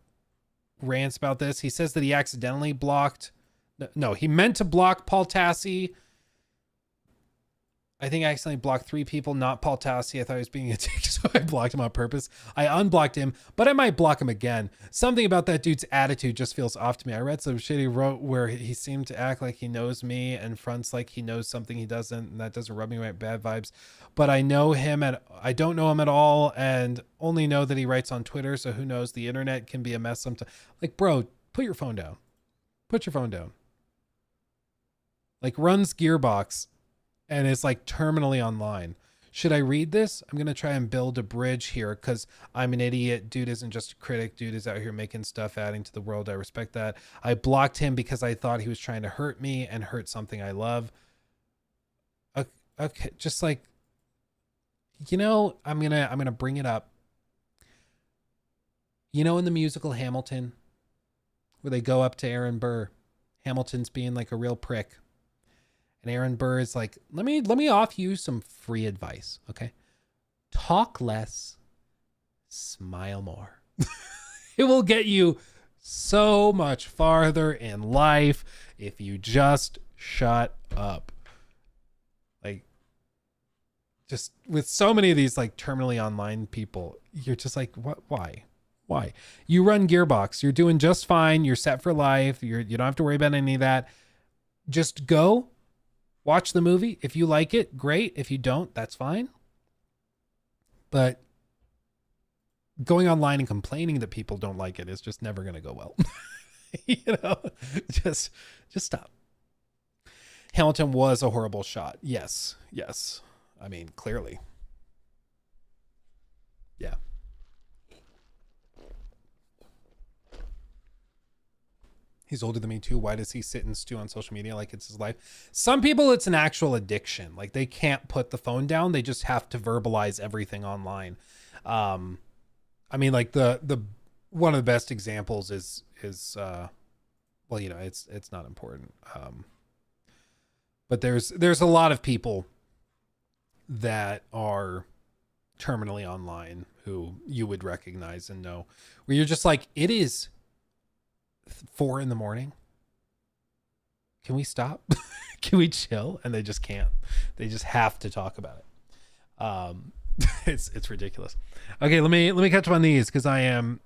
rants about this. He says that he accidentally blocked. No, he meant to block Paul Tassi. I think I accidentally blocked 3 people, not Paul Tassi. I thought he was being a dick, so I blocked him on purpose. I unblocked him, but I might block him again. Something about that dude's attitude just feels off to me. I read some shit he wrote where he seemed to act like he knows me and fronts like he knows something he doesn't, and that doesn't rub me right bad vibes. But I know him and I don't know him at all, and only know that he writes on Twitter, so who knows? The internet can be a mess sometimes. Like, bro, put your phone down. Put your phone down. Like, runs Gearbox and it's like terminally online. Should I read this? I'm going to try and build a bridge here because I'm an idiot. Dude isn't just a critic. Dude is out here making stuff, adding to the world. I respect that. I blocked him because I thought he was trying to hurt me and hurt something I love. Okay. Just like, you know, I'm going to bring it up. You know, in the musical Hamilton, where they go up to Aaron Burr, Hamilton's being like a real prick. And Aaron Burr is like, let me offer you some free advice, okay? talk less, smile more. It will get you so much farther in life if you just shut up. Like, just with so many of these like terminally online people, you're just like, what? Why? You run Gearbox, you're doing just fine, you're set for life, you don't have to worry about any of that. Just go watch the movie. If you like it, great. If you don't, that's fine. But going online and complaining that people don't like it is just never going to go well. Just stop. Hamilton was a horrible shot. Yes. I mean, clearly. Yeah. He's older than me too. Why does he sit and stew on social media like it's his life? Some people, it's an actual addiction. Like, they can't put the phone down. They just have to verbalize everything online. I mean, like the one of the best examples is well, it's not important. But there's a lot of people that are terminally online who you would recognize and know, where you're just like, it is 4 a.m. Can we stop? Can we chill? And they just can't. They just have to talk about it. It's ridiculous. Okay, let me catch up on these because I'm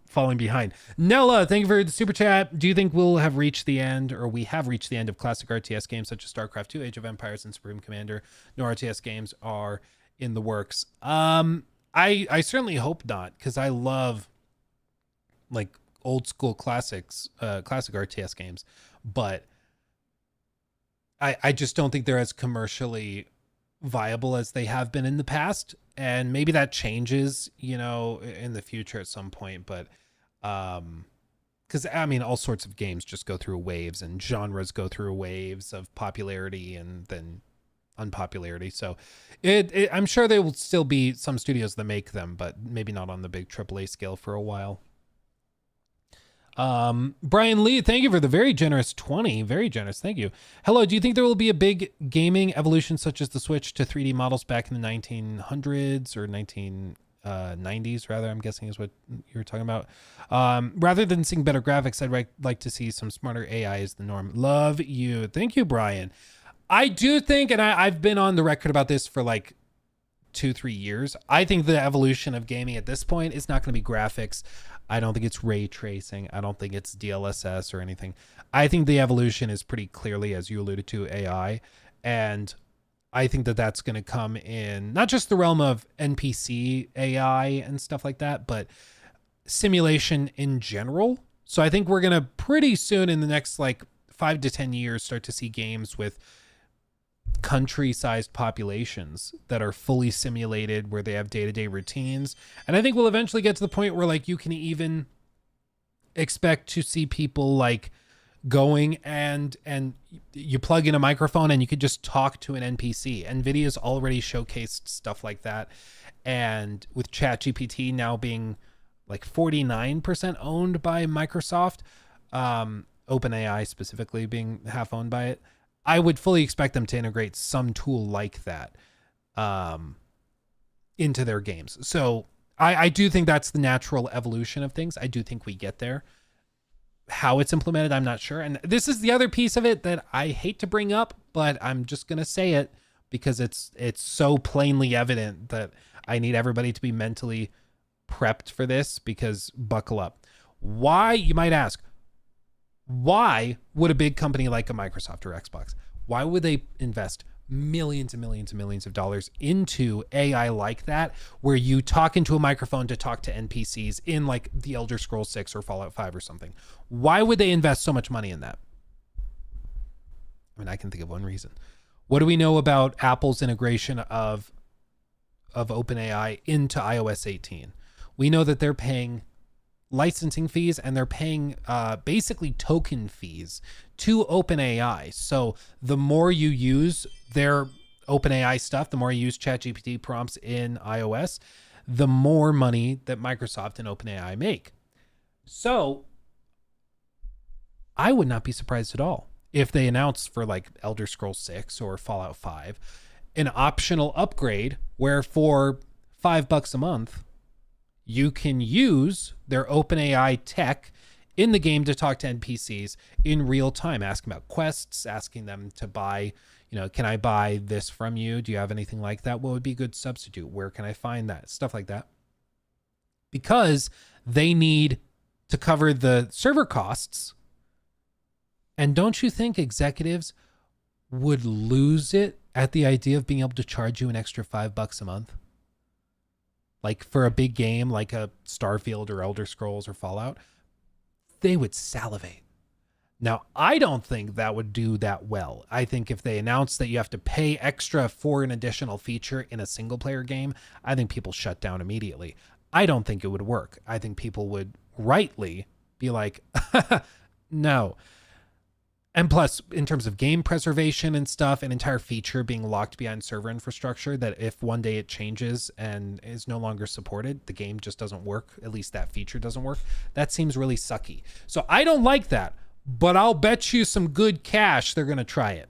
falling behind. Nella, thank you for the super chat. Do you think we have reached the end of classic RTS games such as StarCraft 2, Age of Empires, and Supreme Commander? No RTS games are in the works. I certainly hope not, because I love like old school classic RTS games, but I just don't think they're as commercially viable as they have been in the past, and maybe that changes in the future at some point, but because I mean, all sorts of games just go through waves, and genres go through waves of popularity and then unpopularity, so I'm sure there will still be some studios that make them, but maybe not on the big AAA scale for a while. Brian Lee, thank you for the very generous 20. Very generous. Thank you. Hello. Do you think there will be a big gaming evolution such as the switch to 3D models back in the 1900s or 1990s, rather, I'm guessing is what you're talking about. Rather than seeing better graphics, I'd like to see some smarter AI as the norm. Love you. Thank you, Brian. I do think, and I've been on the record about this for like 2-3 years. I think the evolution of gaming at this point is not going to be graphics. I don't think it's ray tracing. I don't think it's DLSS or anything. I think the evolution is pretty clearly, as you alluded to, AI. And I think that that's going to come in not just the realm of NPC AI and stuff like that, but simulation in general. So I think we're going to pretty soon in the next like 5 to 10 years start to see games with country-sized populations that are fully simulated, where they have day-to-day routines. And I think we'll eventually get to the point where like you can even expect to see people like going and you plug in a microphone and you could just talk to an NPC. NVIDIA's already showcased stuff like that. And with ChatGPT now being like 49% owned by Microsoft, OpenAI specifically being half owned by it, I would fully expect them to integrate some tool like that into their games. So I do think that's the natural evolution of things. I do think we get there. How it's implemented, I'm not sure. And this is the other piece of it that I hate to bring up, but I'm just going to say it because it's so plainly evident that I need everybody to be mentally prepped for this, because buckle up. Why, you might ask, why would a big company like a Microsoft or Xbox, why would they invest millions and millions and millions of dollars into AI like that, where you talk into a microphone to talk to NPCs in like the Elder Scrolls 6 or Fallout 5 or something? Why would they invest so much money in that? I mean, I can think of one reason. What do we know about Apple's integration of OpenAI into iOS 18? We know that they're paying licensing fees, and they're paying basically token fees to OpenAI. So the more you use their OpenAI stuff, the more you use ChatGPT prompts in iOS, the more money that Microsoft and OpenAI make. So I would not be surprised at all if they announce for like Elder Scrolls 6 or Fallout 5 an optional upgrade where for $5 a month, you can use their OpenAI tech in the game to talk to NPCs in real time, asking about quests, asking them to buy, can I buy this from you? Do you have anything like that? What would be a good substitute? Where can I find that? Stuff like that. Because they need to cover the server costs. And don't you think executives would lose it at the idea of being able to charge you an extra $5 a month? Like for a big game like a Starfield or Elder Scrolls or Fallout, they would salivate. Now, I don't think that would do that well. I think if they announce that you have to pay extra for an additional feature in a single player game, I think people shut down immediately. I don't think it would work. I think people would rightly be like, no. And plus, in terms of game preservation and stuff, an entire feature being locked behind server infrastructure that if one day it changes and is no longer supported, the game just doesn't work. At least that feature doesn't work. That seems really sucky. So I don't like that, but I'll bet you some good cash they're going to try it.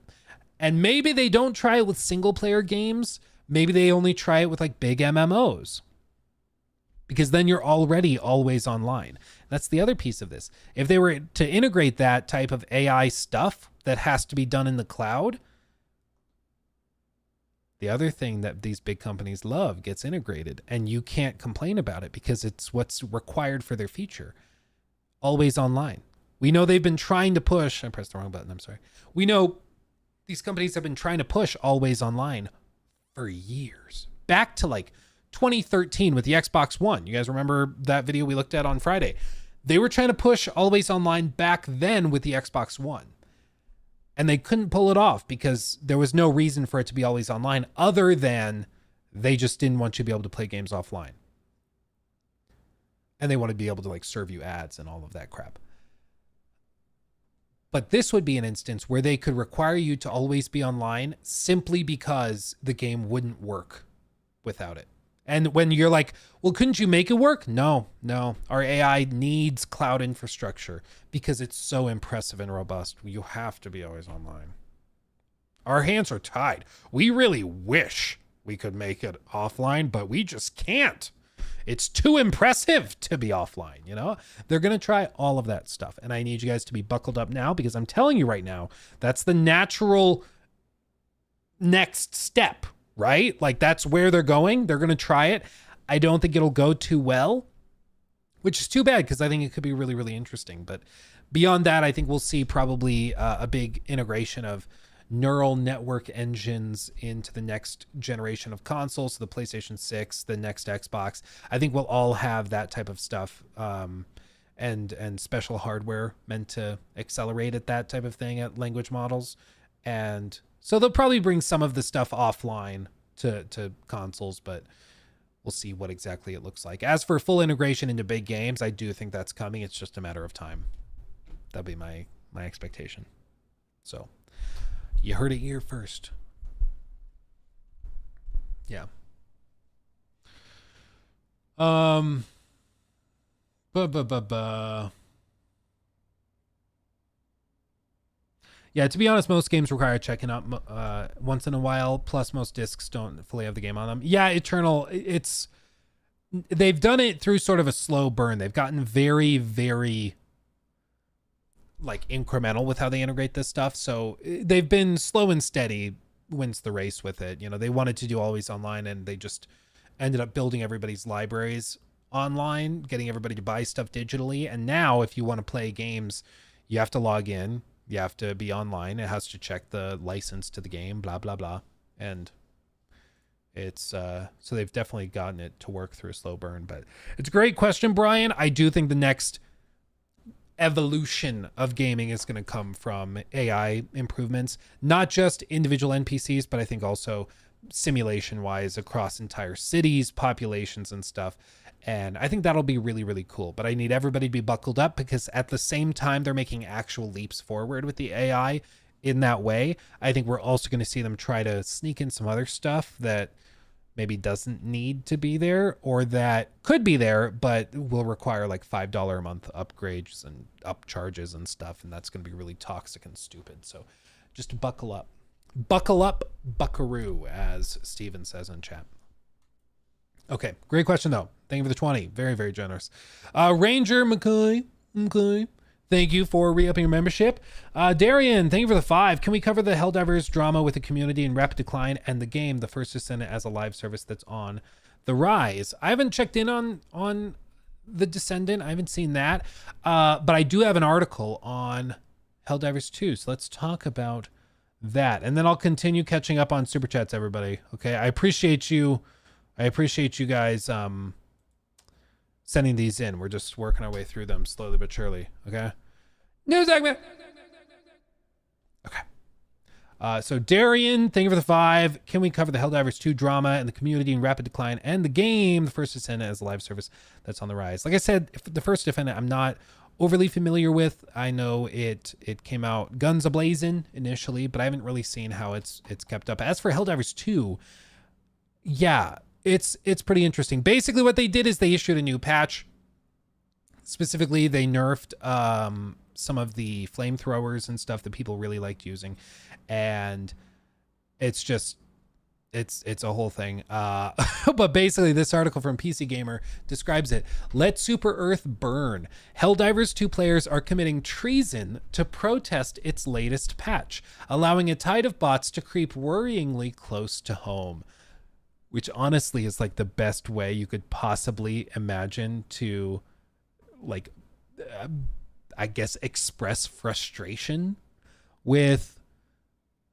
And maybe they don't try it with single player games. Maybe they only try it with like big MMOs. Because then you're already always online. That's the other piece of this. If they were to integrate that type of AI stuff that has to be done in the cloud, the other thing that these big companies love gets integrated, and you can't complain about it because it's what's required for their feature. Always online. We know they've been trying to push, I pressed the wrong button, I'm sorry. We know these companies have been trying to push always online for years. Back to like 2013 with the Xbox One. You guys remember that video we looked at on Friday? They were trying to push always online back then with the Xbox One. And they couldn't pull it off because there was no reason for it to be always online other than they just didn't want you to be able to play games offline. And they want to be able to like serve you ads and all of that crap. But this would be an instance where they could require you to always be online simply because the game wouldn't work without it. And when you're like, well, couldn't you make it work? No. Our AI needs cloud infrastructure because it's so impressive and robust. You have to be always online. Our hands are tied. We really wish we could make it offline, but we just can't. It's too impressive to be offline, They're going to try all of that stuff. And I need you guys to be buckled up now because I'm telling you right now, that's the natural next step. Right? Like that's where they're going. They're going to try it. I don't think it'll go too well, which is too bad because I think it could be really, really interesting. But beyond that, I think we'll see probably a big integration of neural network engines into the next generation of consoles, so the PlayStation 6, the next Xbox. I think we'll all have that type of stuff and special hardware meant to accelerate at that type of thing at language models. And so they'll probably bring some of the stuff offline to consoles, but we'll see what exactly it looks like. As for full integration into big games, I do think that's coming. It's just a matter of time. That'll be my expectation. So you heard it here first. Yeah. Yeah, to be honest, most games require checking out once in a while. Plus, most discs don't fully have the game on them. Yeah, Eternal, they've done it through sort of a slow burn. They've gotten very, very like incremental with how they integrate this stuff. So they've been slow and steady wins the race with it. They wanted to do always online and they just ended up building everybody's libraries online, getting everybody to buy stuff digitally. And now if you want to play games, you have to log in. You have to be online. It has to check the license to the game, blah, blah, blah. And it's, so they've definitely gotten it to work through a slow burn, but it's a great question, Brian. I do think the next evolution of gaming is going to come from AI improvements, not just individual NPCs, but I think also simulation wise across entire cities, populations and stuff. And I think that'll be really, really cool. But I need everybody to be buckled up because at the same time they're making actual leaps forward with the AI in that way. I think we're also going to see them try to sneak in some other stuff that maybe doesn't need to be there or that could be there, but will require like $5 a month upgrades and upcharges and stuff. And that's going to be really toxic and stupid. So just buckle up. Buckle up, buckaroo, as Steven says in chat. Okay, great question though. Thank you for the 20. Very, very generous. Ranger McCoy. Okay. Thank you for re-upping your membership. Darian, thank you for the 5. Can we cover the Helldivers drama with the community in rapid decline and the game, The First Descendant, as a live service that's on the rise? I haven't checked in on the Descendant. I haven't seen that. But I do have an article on Helldivers 2. So let's talk about that. And then I'll continue catching up on Super Chats, everybody. Okay. I appreciate you guys sending these in. We're just working our way through them slowly but surely. Okay. New segment. Okay. So Darian, thank you for the 5. Can we cover the Helldivers 2 drama and the community in rapid decline and the game, The First Descendant, as a live service that's on the rise? Like I said, if The First Descendant, I'm not overly familiar with. I know it came out guns a-blazing initially, but I haven't really seen how it's kept up. As for Helldivers 2, yeah, it's pretty interesting. Basically what they did is they issued a new patch. Specifically, they nerfed some of the flamethrowers and stuff that people really liked using. And it's a whole thing. But basically this article from PC Gamer describes it. Let Super Earth burn. Helldivers 2 players are committing treason to protest its latest patch, allowing a tide of bots to creep worryingly close to home. Which honestly is like the best way you could possibly imagine to, like, I guess, express frustration with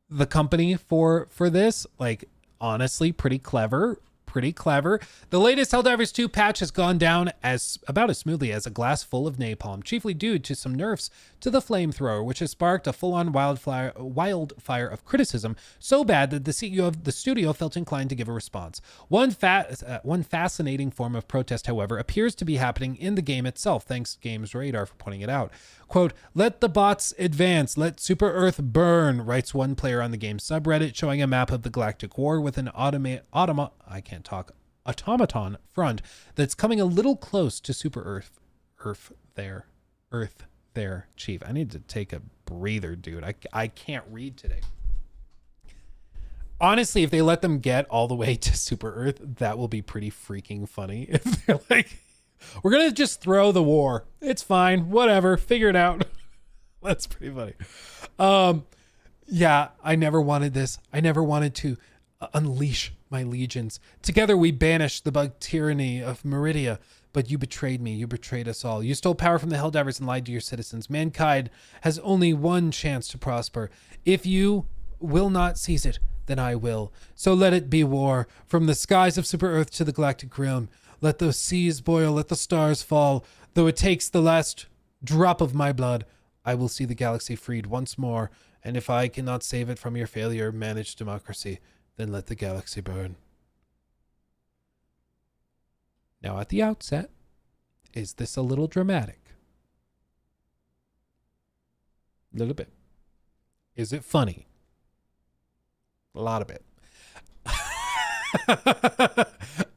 the company for this. Like, honestly, pretty clever. The latest Helldivers 2 patch has gone down about as smoothly as a glass full of napalm, chiefly due to some nerfs to the flamethrower, which has sparked a full-on wildfire of criticism so bad that the CEO of the studio felt inclined to give a response. One fascinating form of protest, however, appears to be happening in the game itself, thanks to Games Radar for pointing it out. Quote, "Let the bots advance, let Super Earth burn," writes one player on the game subreddit, showing a map of the Galactic War with an automaton front that's coming a little close to Super Earth there, Chief. I need to take a breather, dude. I can't read today. Honestly, if they let them get all the way to Super Earth, that will be pretty freaking funny. If they're like, we're going to just throw the war. It's fine. Whatever. Figure it out. That's pretty funny. Yeah, I never wanted this. I never wanted to unleash my legions. Together we banished the bug tyranny of Meridia, but you betrayed me. You betrayed us all. You stole power from the Helldivers and lied to your citizens. Mankind has only one chance to prosper. If you will not seize it, then I will. So let it be war. From the skies of Super Earth to the galactic realm. Let the seas boil, let the stars fall. Though it takes the last drop of my blood, I will see the galaxy freed once more. And if I cannot save it from your failure, manage democracy, then let the galaxy burn. Now at the outset, is this a little dramatic? A little bit. Is it funny? A lot of it.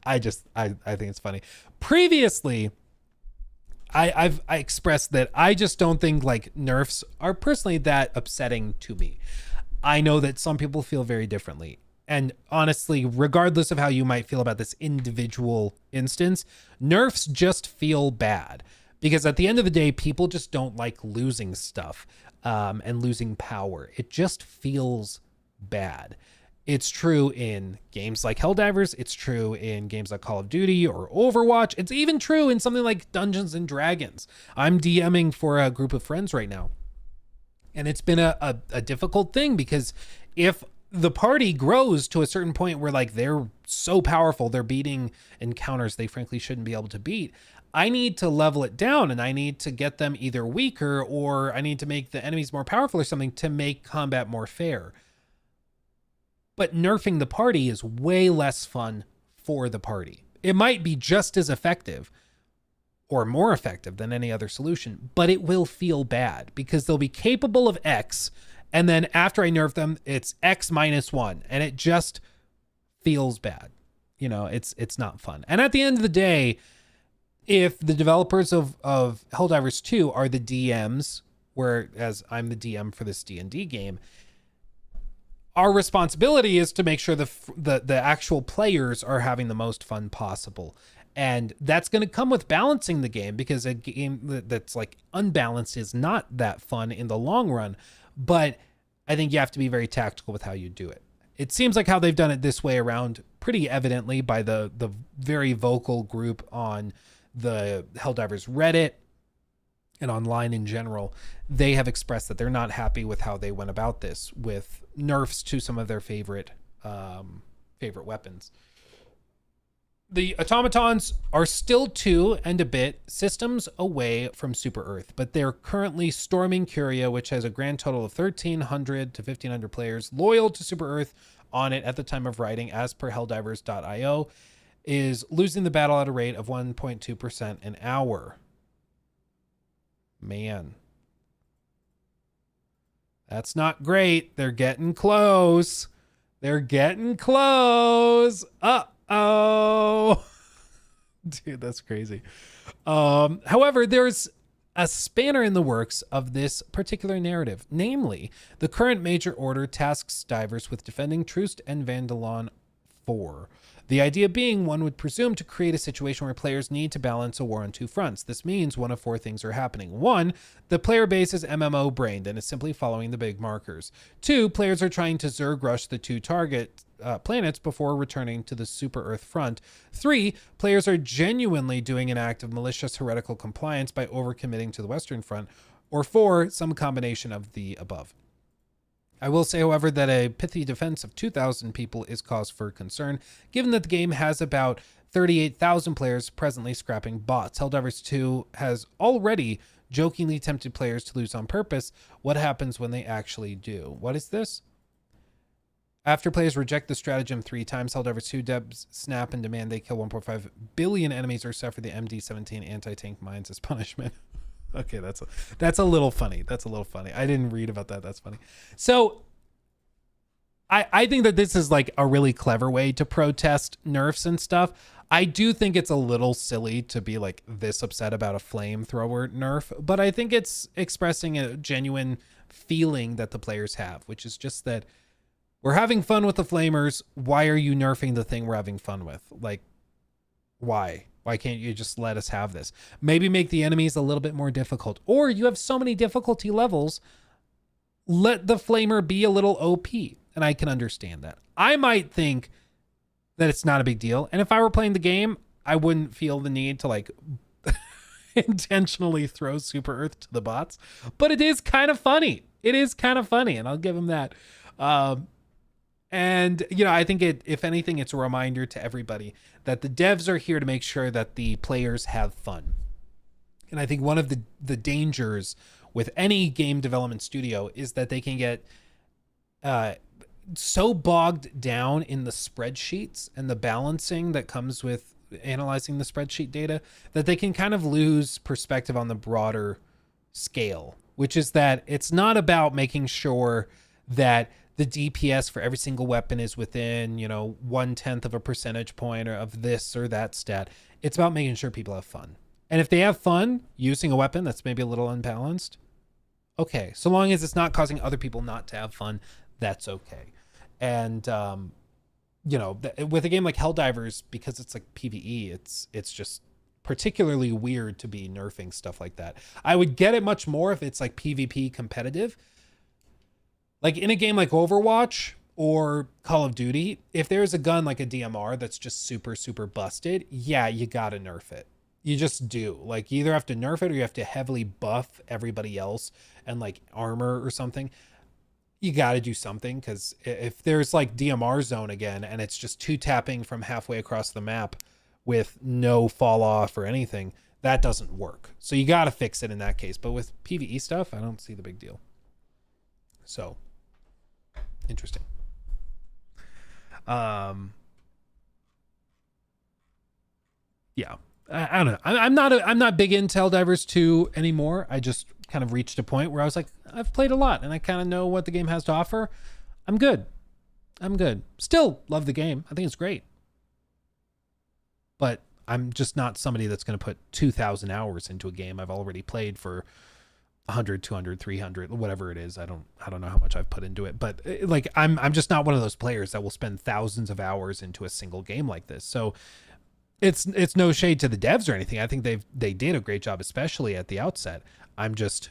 I think it's funny. Previously, I expressed that I just don't think like nerfs are personally that upsetting to me. I know that some people feel very differently. And honestly, regardless of how you might feel about this individual instance, nerfs just feel bad. Because at the end of the day, people just don't like losing stuff and losing power. It just feels bad. It's true in games like Helldivers. It's true in games like Call of Duty or Overwatch. It's even true in something like Dungeons and Dragons. I'm DMing for a group of friends right now. And it's been a difficult thing because if the party grows to a certain point where like they're so powerful, they're beating encounters they frankly shouldn't be able to beat, I need to level it down and I need to get them either weaker or I need to make the enemies more powerful or something to make combat more fair. But nerfing the party is way less fun for the party. It might be just as effective or more effective than any other solution, but it will feel bad because they'll be capable of X, and then after I nerf them, it's X -1, and it just feels bad. You know, it's not fun. And at the end of the day, if the developers of Helldivers 2 are the DMs, whereas I'm the DM for this D&D game, our responsibility is to make sure the actual players are having the most fun possible. And that's going to come with balancing the game, because a game that's like unbalanced is not that fun in the long run. But I think you have to be very tactical with how you do it. It seems like how they've done it this way around pretty evidently by the very vocal group on the Helldivers Reddit and online in general. They have expressed that they're not happy with how they went about this, with nerfs to some of their favorite weapons. The automatons are still 2 and a bit systems away from Super Earth, but they're currently storming Curia, which has a grand total of 1,300 to 1,500 players loyal to Super Earth on it at the time of writing, as per Helldivers.io, is losing the battle at a rate of 1.2% an hour. Man. That's not great. They're getting close. They're getting close. Oh, dude, that's crazy. However, there's a spanner in the works of this particular narrative. Namely, the current major order tasks divers with defending Troost and Vandalon 4. The idea being, one would presume, to create a situation where players need to balance a war on 2 fronts. This means one of 4 things are happening. 1, the player base is MMO brained and is simply following the big markers. 2, players are trying to Zerg rush the 2 target planets before returning to the Super Earth front. 3, players are genuinely doing an act of malicious heretical compliance by overcommitting to the Western front. Or 4, some combination of the above. I will say, however, that a pithy defense of 2,000 people is cause for concern, given that the game has about 38,000 players presently scrapping bots. Helldivers 2 has already jokingly tempted players to lose on purpose. What happens when they actually do? What is this? After players reject the stratagem 3 times, Helldivers 2 devs snap and demand they kill 1.5 billion enemies or suffer the MD-17 anti-tank mines as punishment. Okay, that's a little funny. That's a little funny. I didn't read about that. That's funny. So I think that this is like a really clever way to protest nerfs and stuff. I do think it's a little silly to be like this upset about a flamethrower nerf, but I think it's expressing a genuine feeling that the players have, which is just that we're having fun with the flamers. Why are you nerfing the thing we're having fun with? Like, why? Why can't you just let us have this? Maybe make the enemies a little bit more difficult. Or you have so many difficulty levels, let the flamer be a little OP. And I can understand that. I might think that it's not a big deal. And if I were playing the game, I wouldn't feel the need to like intentionally throw Super Earth to the bots. But it is kind of funny. It is kind of funny. And I'll give him that. And, you know, I think if anything, it's a reminder to everybody that the devs are here to make sure that the players have fun. And I think one of the dangers with any game development studio is that they can get so bogged down in the spreadsheets and the balancing that comes with analyzing the spreadsheet data that they can kind of lose perspective on the broader scale, which is that it's not about making sure that the DPS for every single weapon is within, 1/10 of a percentage point or of this or that stat. It's about making sure people have fun. And if they have fun using a weapon that's maybe a little unbalanced, okay. So long as it's not causing other people not to have fun, that's okay. And, with a game like Helldivers, because it's like PvE, it's just particularly weird to be nerfing stuff like that. I would get it much more if it's like PvP competitive. Like in a game like Overwatch or Call of Duty, if there's a gun like a DMR that's just super, super busted, yeah, you gotta nerf it. You just do. Like you either have to nerf it or you have to heavily buff everybody else and like armor or something. You gotta do something, because if there's like DMR zone again and it's just 2-tapping from halfway across the map with no fall off or anything, that doesn't work. So you gotta fix it in that case. But with PvE stuff, I don't see the big deal. So interesting. Yeah, I don't know. I'm not big into Helldivers 2 anymore. I just kind of reached a point where I was like, I've played a lot and I kind of know what the game has to offer. I'm good. Still love the game. I think it's great. But I'm just not somebody that's going to put 2,000 hours into a game I've already played for 100, 200, 300, whatever it is. I don't know how much I've put into it, but like I'm just not one of those players that will spend thousands of hours into a single game like this. So it's no shade to the devs or anything. I think they did a great job, especially at the outset. I'm just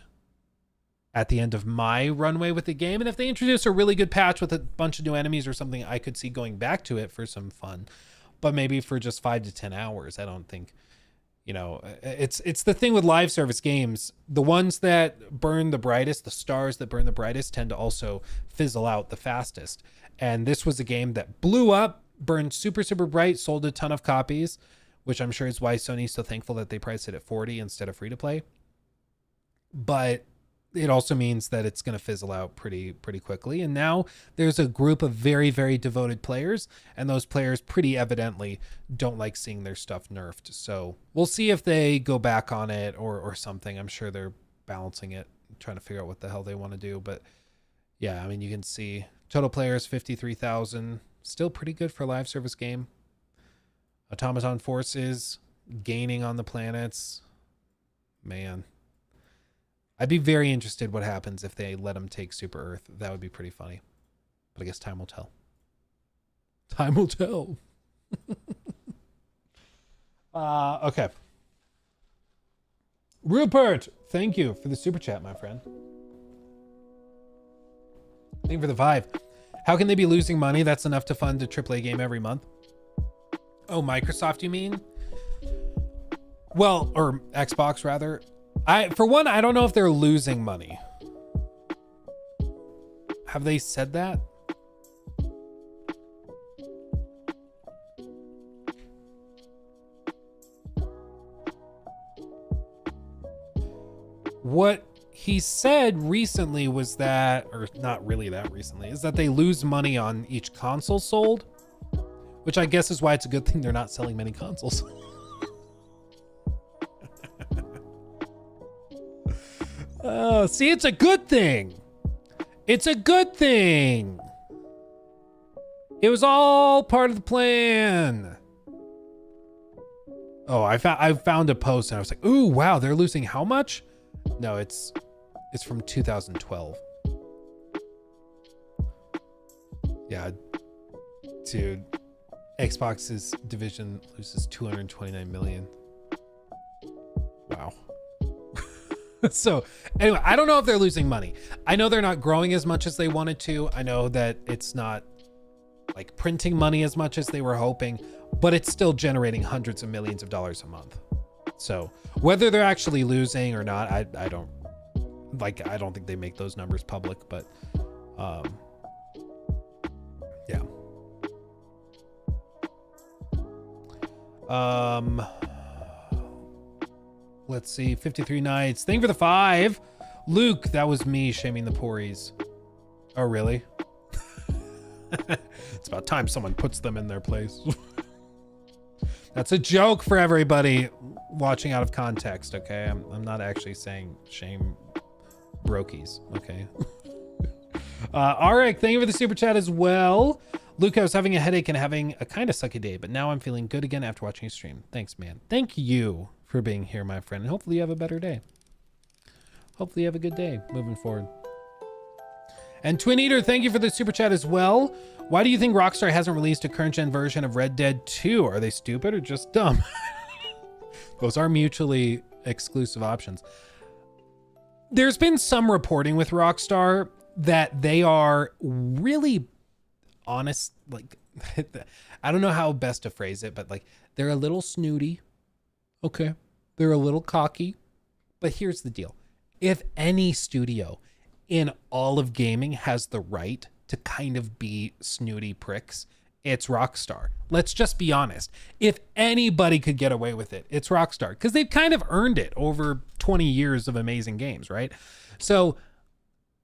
at the end of my runway with the game, and if they introduce a really good patch with a bunch of new enemies or something, I could see going back to it for some fun, but maybe for just 5 to 10 hours. I don't think, it's the thing with live service games. The ones that burn the brightest, the stars that burn the brightest, tend to also fizzle out the fastest. And this was a game that blew up, burned super, super bright, sold a ton of copies, which I'm sure is why Sony's so thankful that they priced it at $40 instead of free to play. But it also means that it's going to fizzle out pretty quickly. And now there's a group of very, very devoted players, and those players pretty evidently don't like seeing their stuff nerfed. So we'll see if they go back on it or something. I'm sure they're balancing it, trying to figure out what the hell they want to do. But yeah, I mean, you can see total players 53,000, still pretty good for a live service game. Automaton forces gaining on the planets. Man, I'd be very interested what happens if they let them take Super Earth. That would be pretty funny. But I guess time will tell. Time will tell. Okay. Rupert, thank you for the super chat, my friend. Thank you for the 5. How can they be losing money? That's enough to fund a AAA game every month. Oh, Microsoft, you mean? Well, or Xbox, rather. For one, I don't know if they're losing money. Have they said that? What he said recently was that, or not really that recently, is that they lose money on each console sold, which I guess is why it's a good thing they're not selling many consoles. Oh, see, it's a good thing. It's a good thing. It was all part of the plan. Oh, I found a post and I was like, ooh, wow, they're losing how much? No, it's from 2012. Yeah, dude. Xbox's division loses 229 million. Wow. So anyway, I don't know if they're losing money. I know they're not growing as much as they wanted to. I know that it's not like printing money as much as they were hoping, but it's still generating hundreds of millions of dollars a month. So whether they're actually losing or not, I don't think they make those numbers public, but yeah. Let's see, 53 nights. Thank you for the 5. Luke, that was me shaming the Pories. Oh, really? It's about time someone puts them in their place. That's a joke for everybody watching out of context, okay? I'm not actually saying shame brokies, okay? Arik, thank you for the super chat as well. Luke, I was having a headache and having a kind of sucky day, but now I'm feeling good again after watching you stream. Thanks, man. Thank you for being here, my friend, and hopefully you have a better day. Hopefully you have a good day moving forward. And Twin Eater, thank you for the super chat as well. Why do you think Rockstar hasn't released a current gen version of Red Dead 2? Are they stupid or just dumb? Those are mutually exclusive options. There's been some reporting with Rockstar that they are really honest, like, I don't know how best to phrase it, but like, they're a little snooty. Okay. They're a little cocky, but here's the deal. If any studio in all of gaming has the right to kind of be snooty pricks, it's Rockstar. Let's just be honest. If anybody could get away with it, it's Rockstar, because they've kind of earned it over 20 years of amazing games, right? So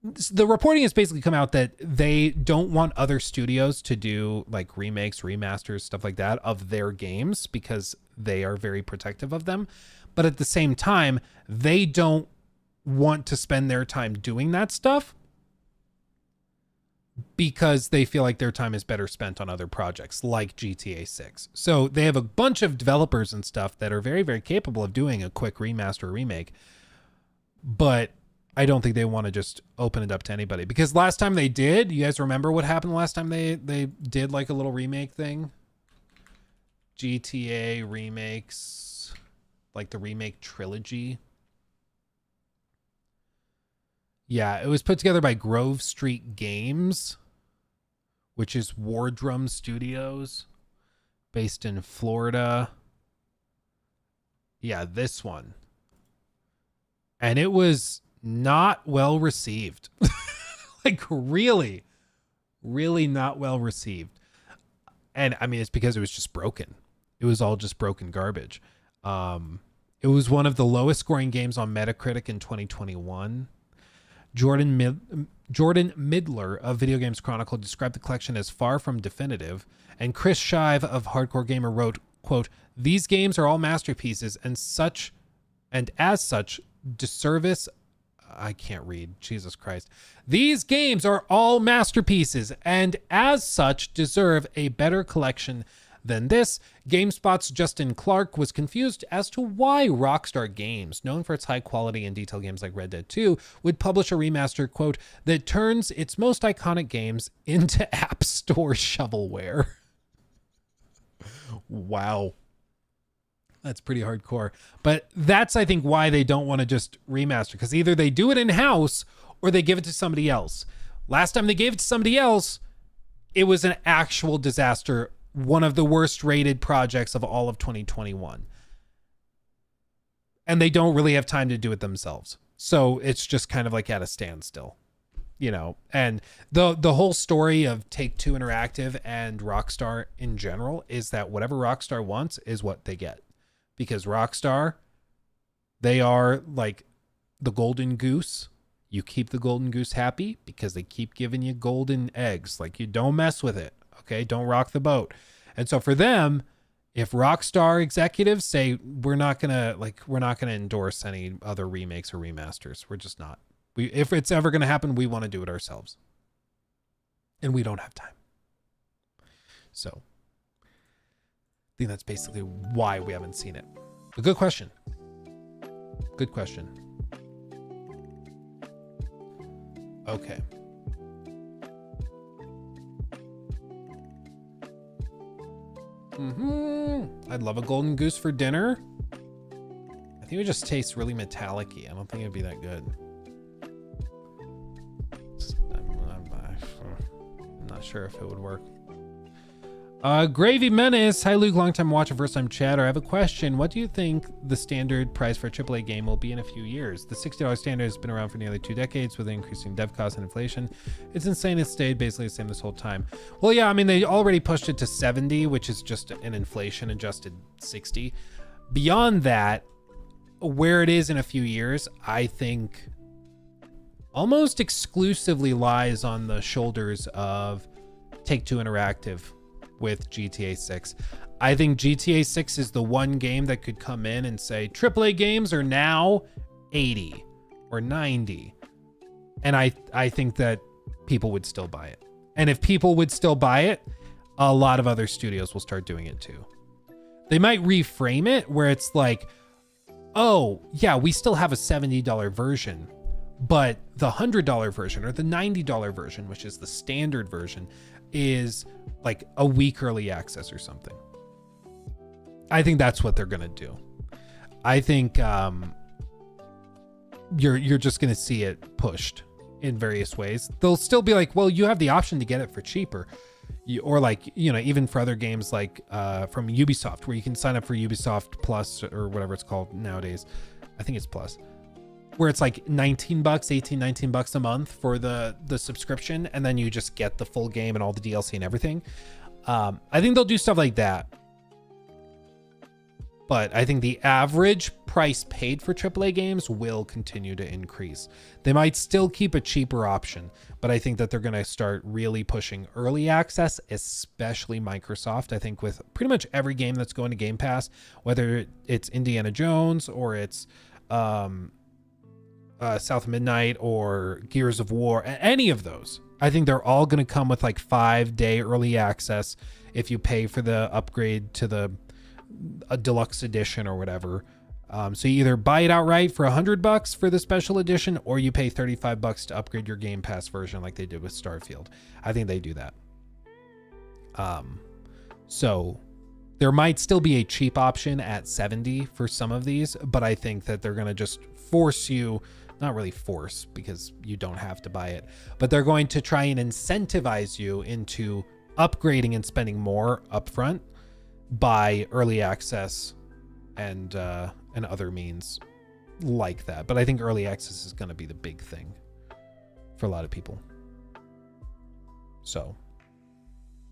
the reporting has basically come out that they don't want other studios to do like remakes, remasters, stuff like that of their games because they are very protective of them. But at the same time, they don't want to spend their time doing that stuff because they feel like their time is better spent on other projects like GTA 6. So they have a bunch of developers and stuff that are very, very capable of doing a quick remaster or remake. But I don't think they want to just open it up to anybody, because last time they did, you guys remember what happened last time they did like a little remake thing? GTA remakes, like the remake trilogy. Yeah, it was put together by Grove Street Games, which is War Drum Studios, based in Florida. Yeah, this one. And it was not well received. Like really, really not well received. And I mean, it's because it was just broken. It was all just broken garbage. It was one of the lowest scoring games on Metacritic in 2021. Jordan Midler of Video Games Chronicle described the collection as far from definitive, and Chris Shive of Hardcore Gamer wrote, quote, "These games are all masterpieces and as such disservice." I can't read. Jesus Christ. "These games are all masterpieces and as such deserve a better collection than this." GameSpot's Justin Clark was confused as to why Rockstar Games, known for its high quality and detailed games like Red Dead 2, would publish a remaster, quote, "that turns its most iconic games into App Store shovelware." Wow. That's pretty hardcore. But that's, I think, why they don't want to just remaster, because either they do it in-house or they give it to somebody else. Last time they gave it to somebody else, it was an actual disaster. One of the worst rated projects of all of 2021. And they don't really have time to do it themselves. So it's just kind of like at a standstill, you know. And the whole story of Take-Two Interactive and Rockstar in general is that whatever Rockstar wants is what they get. Because Rockstar, they are like the golden goose. You keep the golden goose happy because they keep giving you golden eggs. Like, you don't mess with it. Okay, don't rock the boat. And so for them, if Rockstar executives say we're not gonna endorse any other remakes or remasters, we're just not. If it's ever gonna happen, we want to do it ourselves, and we don't have time. So I think that's basically why we haven't seen it. But good question. Good question. Okay. I'd love a golden goose for dinner. I think it would just taste really metallic-y. I don't think it'd be that good. I'm not sure if it would work. Gravy Menace. Hi, Luke. Long-time watcher, first-time chatter. I have a question. What do you think the standard price for a AAA game will be in a few years? The $60 standard has been around for nearly 2 decades with increasing dev costs and inflation. It's insane it's stayed basically the same this whole time. Well, yeah, I mean, they already pushed it to 70, which is just an inflation-adjusted 60. Beyond that, where it is in a few years, I think almost exclusively lies on the shoulders of Take-Two Interactive with GTA 6. I think GTA 6 is the one game that could come in and say AAA games are now 80 or 90. And I think that people would still buy it. And if people would still buy it, a lot of other studios will start doing it too. They might reframe it where it's like, oh, yeah, we still have a $70 version, but the $100 version or the $90 version, which is the standard version, is like a week early access or something. I think that's what they're gonna do. I think you're just gonna see it pushed in various ways. They'll still be like, well, you have the option to get it for cheaper, or like, you know, even for other games like from Ubisoft, where you can sign up for Ubisoft Plus or whatever it's called nowadays. I think it's Plus, where it's like $19, $19 a month for the subscription, and then you just get the full game and all the DLC and everything. I think they'll do stuff like that. But I think the average price paid for AAA games will continue to increase. They might still keep a cheaper option, but I think that they're going to start really pushing early access, especially Microsoft. I think with pretty much every game that's going to Game Pass, whether it's Indiana Jones or it's South Midnight or Gears of War, any of those, I think they're all going to come with like 5-day early access if you pay for the upgrade to a deluxe edition or whatever. So you either buy it outright for $100 for the special edition, or you pay $35 to upgrade your Game Pass version like they did with Starfield. I think they do that. So there might still be a cheap option at $70 for some of these, but I think that they're going to just force you, not really force because you don't have to buy it, but they're going to try and incentivize you into upgrading and spending more upfront by early access and other means like that. But I think early access is going to be the big thing for a lot of people. So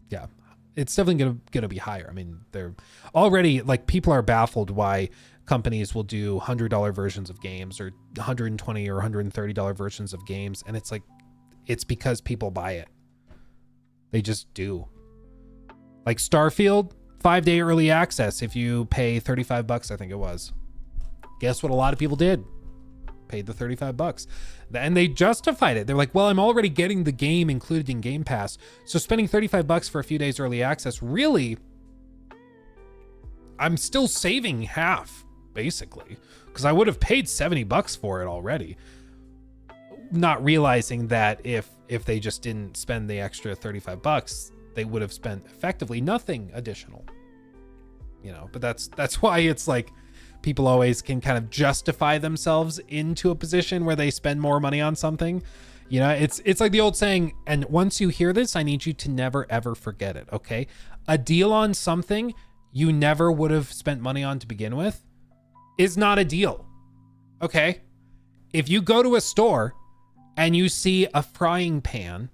yeah, it's definitely going to be higher. I mean, they're already, like, people are baffled why companies will do $100 versions of games or $120 or $130 versions of games. And it's like, it's because people buy it. They just do. Like Starfield, 5-day early access. If you pay $35, I think it was. Guess what a lot of people did? Paid the $35. And they justified it. They're like, well, I'm already getting the game included in Game Pass. So spending $35 for a few days early access, really, I'm still saving half, basically, because I would have paid $70 for it already. Not realizing that if they just didn't spend the extra $35, they would have spent effectively nothing additional. You know, but that's why it's like people always can kind of justify themselves into a position where they spend more money on something. You know, it's like the old saying, and once you hear this, I need you to never ever forget it, okay? A deal on something you never would have spent money on to begin with is not a deal. Okay? If you go to a store and you see a frying pan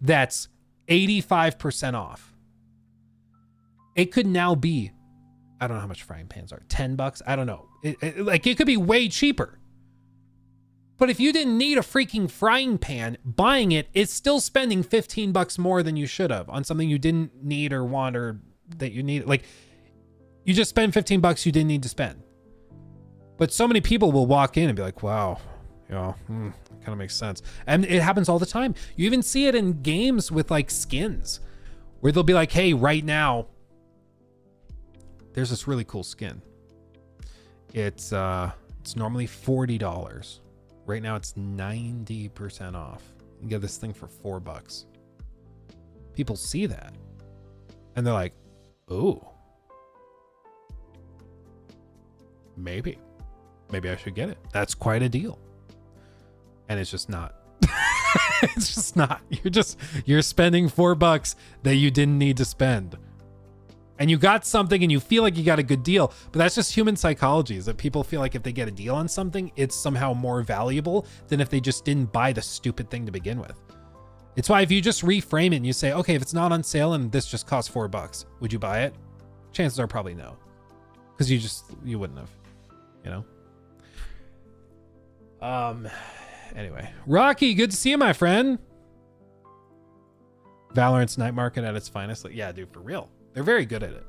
that's 85% off, it could now be, I don't know how much frying pans are, $10. I don't know. It could be way cheaper. But if you didn't need a freaking frying pan, buying it is still spending $15 more than you should have on something you didn't need or want, or that you need. Like, you just spend $15 you didn't need to spend. But so many people will walk in and be like, wow, you know, kind of makes sense. And it happens all the time. You even see it in games with like skins where they'll be like, hey, right now, there's this really cool skin. It's normally $40. Right now it's 90% off. You can get this thing for $4. People see that and they're like, ooh, maybe I should get it. That's quite a deal. And it's just not. It's just not. You're spending $4 that you didn't need to spend. And you got something and you feel like you got a good deal, but that's just human psychology, is that people feel like if they get a deal on something, it's somehow more valuable than if they just didn't buy the stupid thing to begin with. It's why if you just reframe it and you say, okay, if it's not on sale and this just costs $4, would you buy it? Chances are probably no, because you wouldn't have, you know? Anyway, Rocky, good to see you, my friend. Valorant's night market at its finest. Yeah, dude, for real. They're very good at it.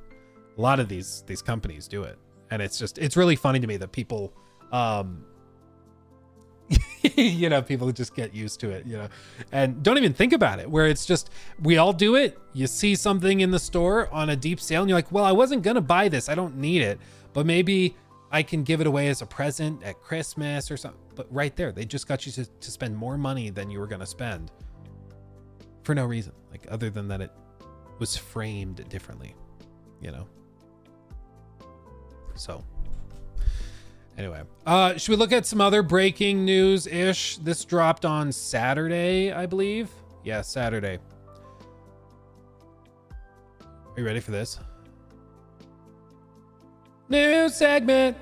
A lot of these companies do it. And it's really funny to me that people, you know, people just get used to it, you know, and don't even think about it, where it's just, we all do it. You see something in the store on a deep sale and you're like, well, I wasn't going to buy this. I don't need it, but maybe I can give it away as a present at Christmas or something. But right there, they just got you to spend more money than you were going to spend for no reason. Like, other than that it was framed differently, you know? So anyway, should we look at some other breaking news-ish? This dropped on Saturday, I believe. Yeah, Saturday. Are you ready for this? New segment.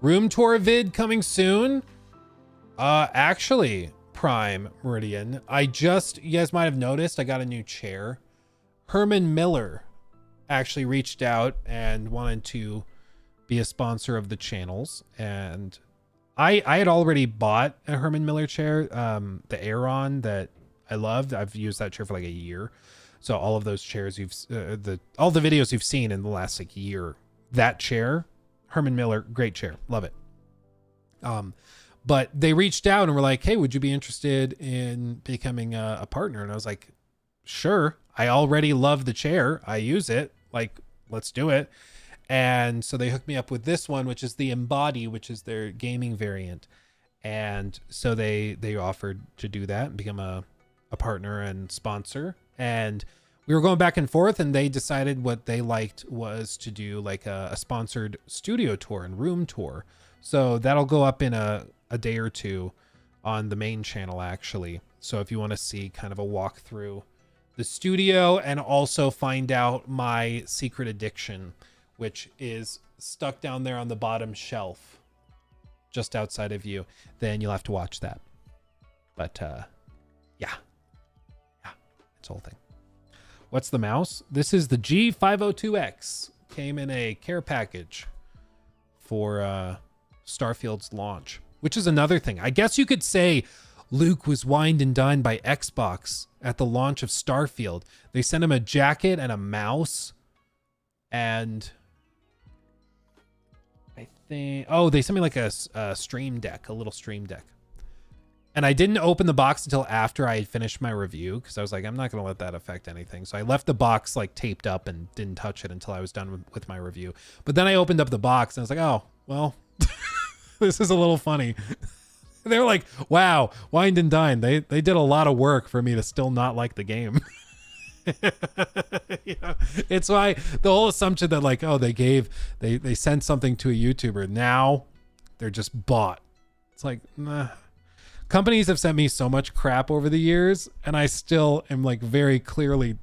Room tour vid coming soon. Actually, Prime Meridian, you guys might have noticed, I got a new chair. Herman Miller actually reached out and wanted to be a sponsor of the channels, and I had already bought a Herman Miller chair, the Aeron that I loved. I've used that chair for like a year. So all of those chairs all the videos you've seen in the last like year, that chair, Herman Miller, great chair, love it. But they reached out and were like, hey, would you be interested in becoming a partner? And I was like, sure. I already love the chair. I use it. Like, let's do it. And so they hooked me up with this one, which is the Embody, which is their gaming variant. And so they offered to do that and become a partner and sponsor. And we were going back and forth, and they decided what they liked was to do like a sponsored studio tour and room tour. So that'll go up in a day or two on the main channel, actually. So if you want to see kind of a walk through the studio and also find out my secret addiction, which is stuck down there on the bottom shelf just outside of you, then you'll have to watch that. But yeah, it's a whole thing. What's the mouse? This is the G502X. Came in a care package for Starfield's launch, which is another thing. I guess you could say Luke was wined and dined by Xbox at the launch of Starfield. They sent him a jacket and a mouse, and I think, oh, they sent me like a stream deck, a little stream deck. And I didn't open the box until after I had finished my review, because I was like, I'm not going to let that affect anything. So I left the box like taped up and didn't touch it until I was done with my review. But then I opened up the box and I was like, oh, well, this is a little funny. They were like, wow, wined and dined. They did a lot of work for me to still not like the game. Yeah. It's why the whole assumption that like, oh, they sent something to a YouTuber. Now they're just bought. It's like, nah. Companies have sent me so much crap over the years, and I still am like very clearly,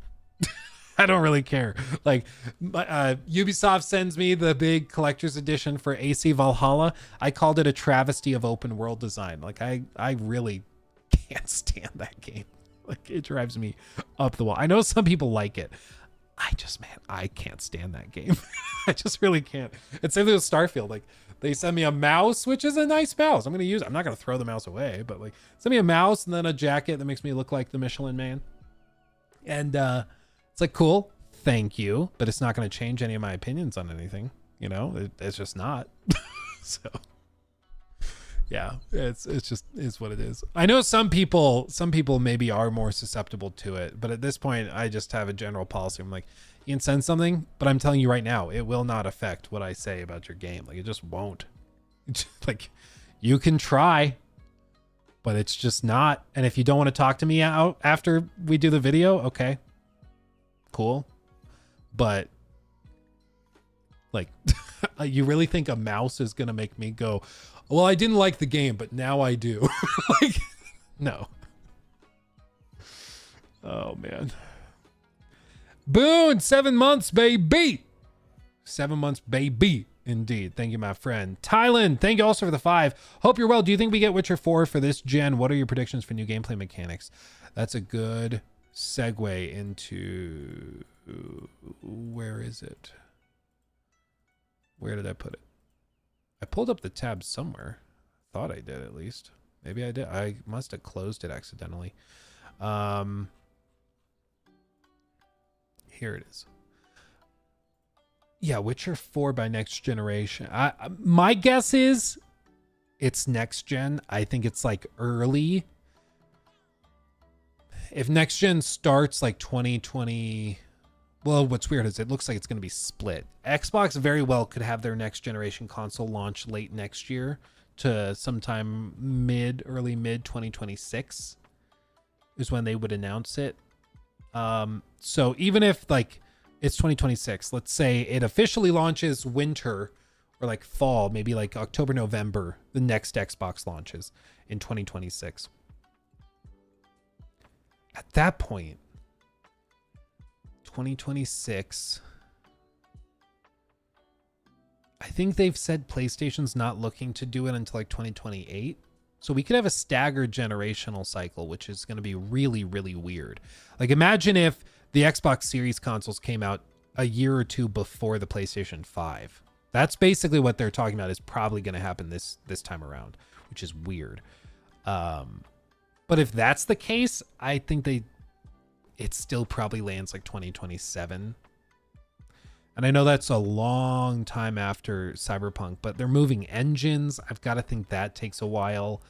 I don't really care. Like Ubisoft sends me the big collector's edition for AC Valhalla. I called it a travesty of open world design. Like I really can't stand that game. Like it drives me up the wall. I know some people like it. I can't stand that game. I just really can't. It's same thing with Starfield. Like they send me a mouse, which is a nice mouse. I'm going to use it. I'm not going to throw the mouse away, but like send me a mouse and then a jacket that makes me look like the Michelin Man. And it's like, cool. Thank you. But it's not going to change any of my opinions on anything. You know, it's just not. So yeah, it's what it is. I know some people maybe are more susceptible to it, but at this point I just have a general policy. I'm like, you can send something, but I'm telling you right now, it will not affect what I say about your game. Like it just won't. Like you can try, but it's just not. And if you don't want to talk to me out after we do the video, okay, cool. But like, you really think a mouse is going to make me go, well, I didn't like the game, but now I do. Like, no. Oh, man. Boone, 7 months, baby. 7 months, baby. Indeed. Thank you, my friend. Tylen, thank you also for the 5. Hope you're well. Do you think we get Witcher 4 for this gen? What are your predictions for new gameplay mechanics? That's a good segue into... Where is it? Where did I put it? I pulled up the tab somewhere. Thought I did, at least. Maybe I did. I must have closed it accidentally. Here it is. Yeah, Witcher 4 by next generation. My guess is it's next gen. I think it's like early. If next gen starts like 2020... Well, what's weird is it looks like it's going to be split. Xbox very well could have their next generation console launch late next year to sometime early mid 2026 is when they would announce it. So even if like it's 2026, let's say it officially launches winter or like fall, maybe like October, November, the next Xbox launches in 2026. At that point, 2026, I think they've said PlayStation's not looking to do it until like 2028. So we could have a staggered generational cycle, which is going to be really, really weird. Like imagine if the Xbox Series consoles came out a year or two before the PlayStation 5. That's basically what they're talking about is probably going to happen this time around, which is weird. But if that's the case, I think it still probably lands like 2027. And I know that's a long time after Cyberpunk, but they're moving engines. I've got to think that takes a while.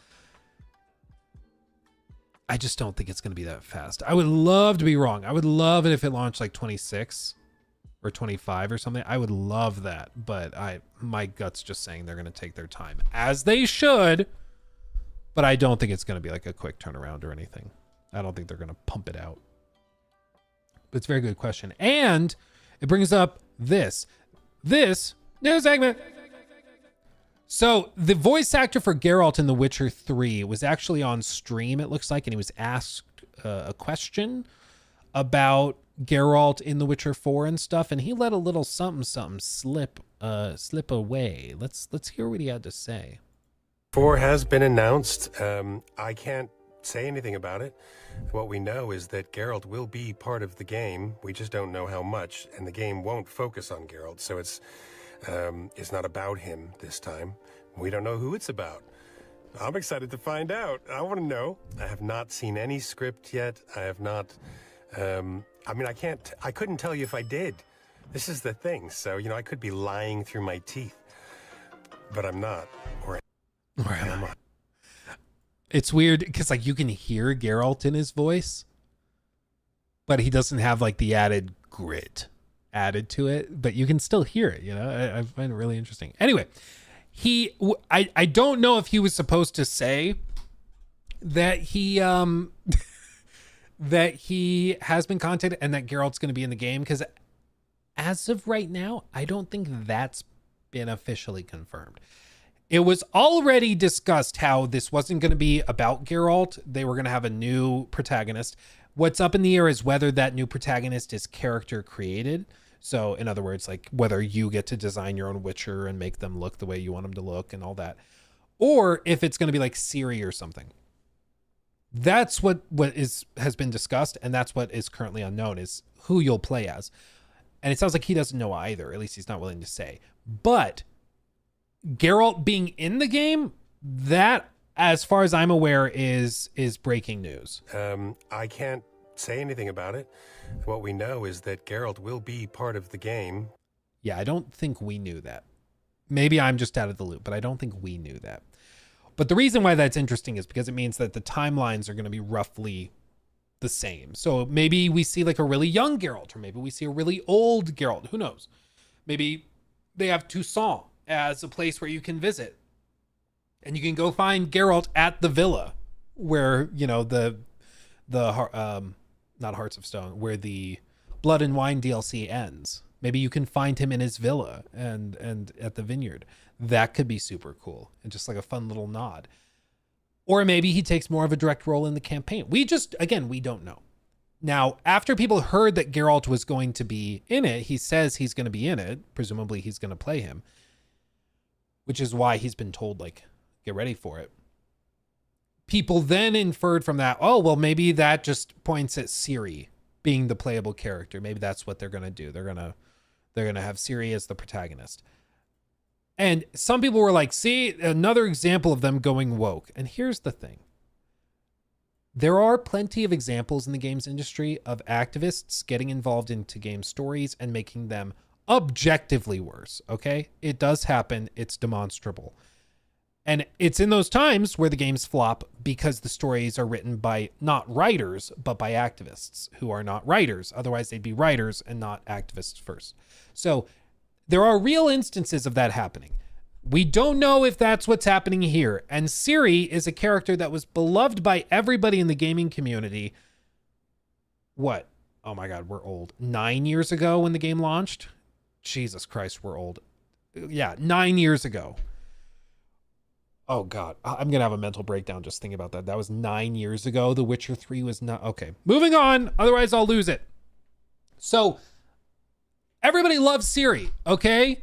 I just don't think it's going to be that fast. I would love to be wrong. I would love it if it launched like 26 or 25 or something. I would love that, but my gut's just saying they're going to take their time, as they should. But I don't think it's going to be like a quick turnaround or anything. I don't think they're going to pump it out. But it's a very good question. And it brings up this new segment. So the voice actor for Geralt in The Witcher 3 was actually on stream, it looks like, and he was asked a question about Geralt in The Witcher 4 and stuff, and he let a little something slip away. Let's hear what he had to say. 4 has been announced. I can't say anything about it. What we know is that Geralt will be part of the game. We just don't know how much, and the game won't focus on Geralt, so it's not about him this time. We don't know who it's about. I'm excited to find out. I want to know. I have not seen any script yet. I have not. I couldn't tell you if I did. This is the thing. So, I could be lying through my teeth, but I'm not. Or am I? It's weird because like you can hear Geralt in his voice, but he doesn't have like the added grit added to it, but you can still hear it. I find it really interesting. Anyway, I don't know if he was supposed to say that he that he has been contacted and that Geralt's going to be in the game, because as of right now, I don't think that's been officially confirmed. It was already discussed how this wasn't going to be about Geralt. They were going to have a new protagonist. What's up in the air is whether that new protagonist is character created. So in other words, like whether you get to design your own Witcher and make them look the way you want them to look and all that, or if it's going to be like Ciri or something. That's what has been discussed, and that's what is currently unknown, is who you'll play as. And it sounds like he doesn't know either. At least he's not willing to say. But Geralt being in the game, that, as far as I'm aware, is breaking news. I can't say anything about it. What we know is that Geralt will be part of the game. Yeah, I don't think we knew that. Maybe I'm just out of the loop, but I don't think we knew that. But the reason why that's interesting is because it means that the timelines are going to be roughly the same. So maybe we see like a really young Geralt, or maybe we see a really old Geralt. Who knows? Maybe they have Toussaint as a place where you can visit, and you can go find Geralt at the villa where, the not Hearts of Stone, where the Blood and Wine DLC ends. Maybe you can find him in his villa and at the vineyard. That could be super cool and just like a fun little nod. Or maybe he takes more of a direct role in the campaign. We don't know. Now, after people heard that Geralt was going to be in it, he says he's going to be in it. Presumably he's going to play him, which is why he's been told, like, get ready for it. People then inferred from that, oh, well, maybe that just points at Ciri being the playable character. Maybe that's what they're going to do. They're going to have Ciri as the protagonist. And some people were like, see, another example of them going woke. And here's the thing. There are plenty of examples in the games industry of activists getting involved into game stories and making them objectively worse. Okay? It does happen. It's demonstrable. And it's in those times where the games flop because the stories are written by not writers, but by activists who are not writers. Otherwise, they'd be writers and not activists first. So there are real instances of that happening. We don't know if that's what's happening here. And Ciri is a character that was beloved by everybody in the gaming community. What? Oh my God, we're old. 9 years ago when the game launched? Jesus Christ, we're old. Yeah, 9 years ago. Oh God, I'm going to have a mental breakdown just thinking about that. That was 9 years ago. The Witcher 3 was not... Okay, moving on. Otherwise, I'll lose it. So, everybody loves Ciri, okay?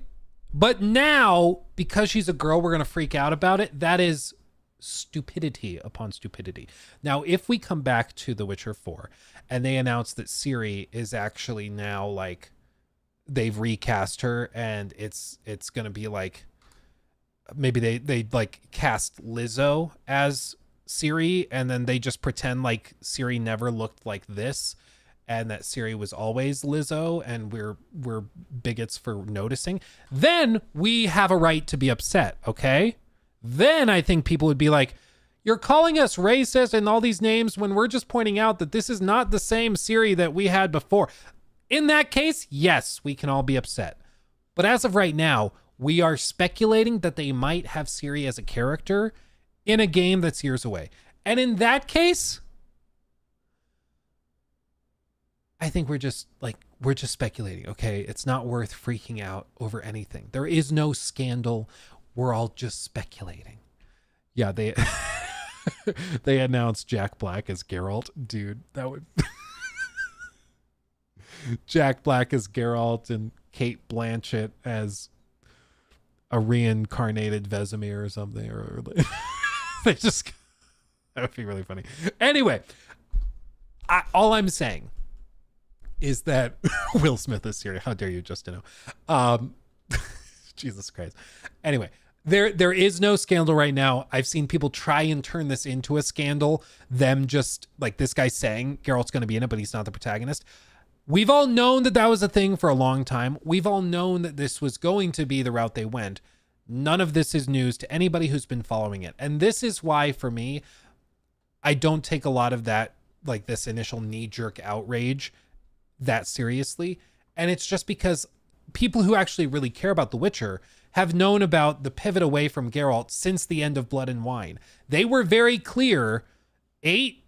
But now, because she's a girl, we're going to freak out about it. That is stupidity upon stupidity. Now, if we come back to The Witcher 4, and they announce that Ciri is actually now, like, they've recast her, and it's going to be like... Maybe they like cast Lizzo as Ciri, and then they just pretend like Ciri never looked like this, and that Ciri was always Lizzo, and we're bigots for noticing. Then we have a right to be upset, okay? Then I think people would be like, you're calling us racist and all these names when we're just pointing out that this is not the same Ciri that we had before. In that case, yes, we can all be upset. But as of right now, we are speculating that they might have Ciri as a character in a game that's years away. And in that case, I think we're just speculating, okay? It's not worth freaking out over anything. There is no scandal. We're all just speculating. Yeah, they they announced Jack Black as Geralt. Dude, that would Jack Black as Geralt and Kate Blanchett as a reincarnated Vesemir or something, or they just, that would be really funny. Anyway, all I'm saying is that Will Smith is here. How dare you, Justino? Jesus Christ. Anyway, there is no scandal right now. I've seen people try and turn this into a scandal. Them just like this guy saying Geralt's going to be in it, but he's not the protagonist. We've all known that was a thing for a long time. We've all known that this was going to be the route they went. None of this is news to anybody who's been following it. And this is why, for me, I don't take a lot of that, like this initial knee-jerk outrage that seriously. And it's just because people who actually really care about The Witcher have known about the pivot away from Geralt since the end of Blood and Wine. They were very clear 8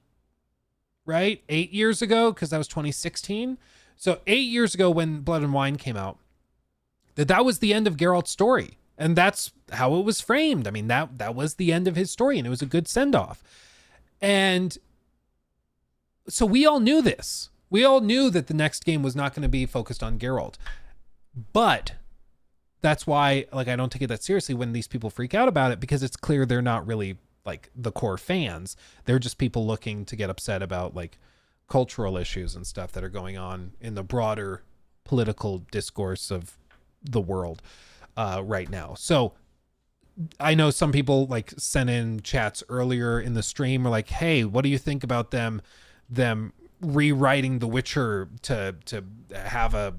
years ago, because that was 2016. So 8 years ago when Blood and Wine came out, that was the end of Geralt's story. And that's how it was framed. I mean, that was the end of his story, and it was a good send-off. And so we all knew this. We all knew that the next game was not going to be focused on Geralt. But that's why, like, I don't take it that seriously when these people freak out about it, because it's clear they're not really like the core fans. They're just people looking to get upset about like cultural issues and stuff that are going on in the broader political discourse of the world right now. So I know some people like sent in chats earlier in the stream were like, hey, what do you think about them rewriting The Witcher to have a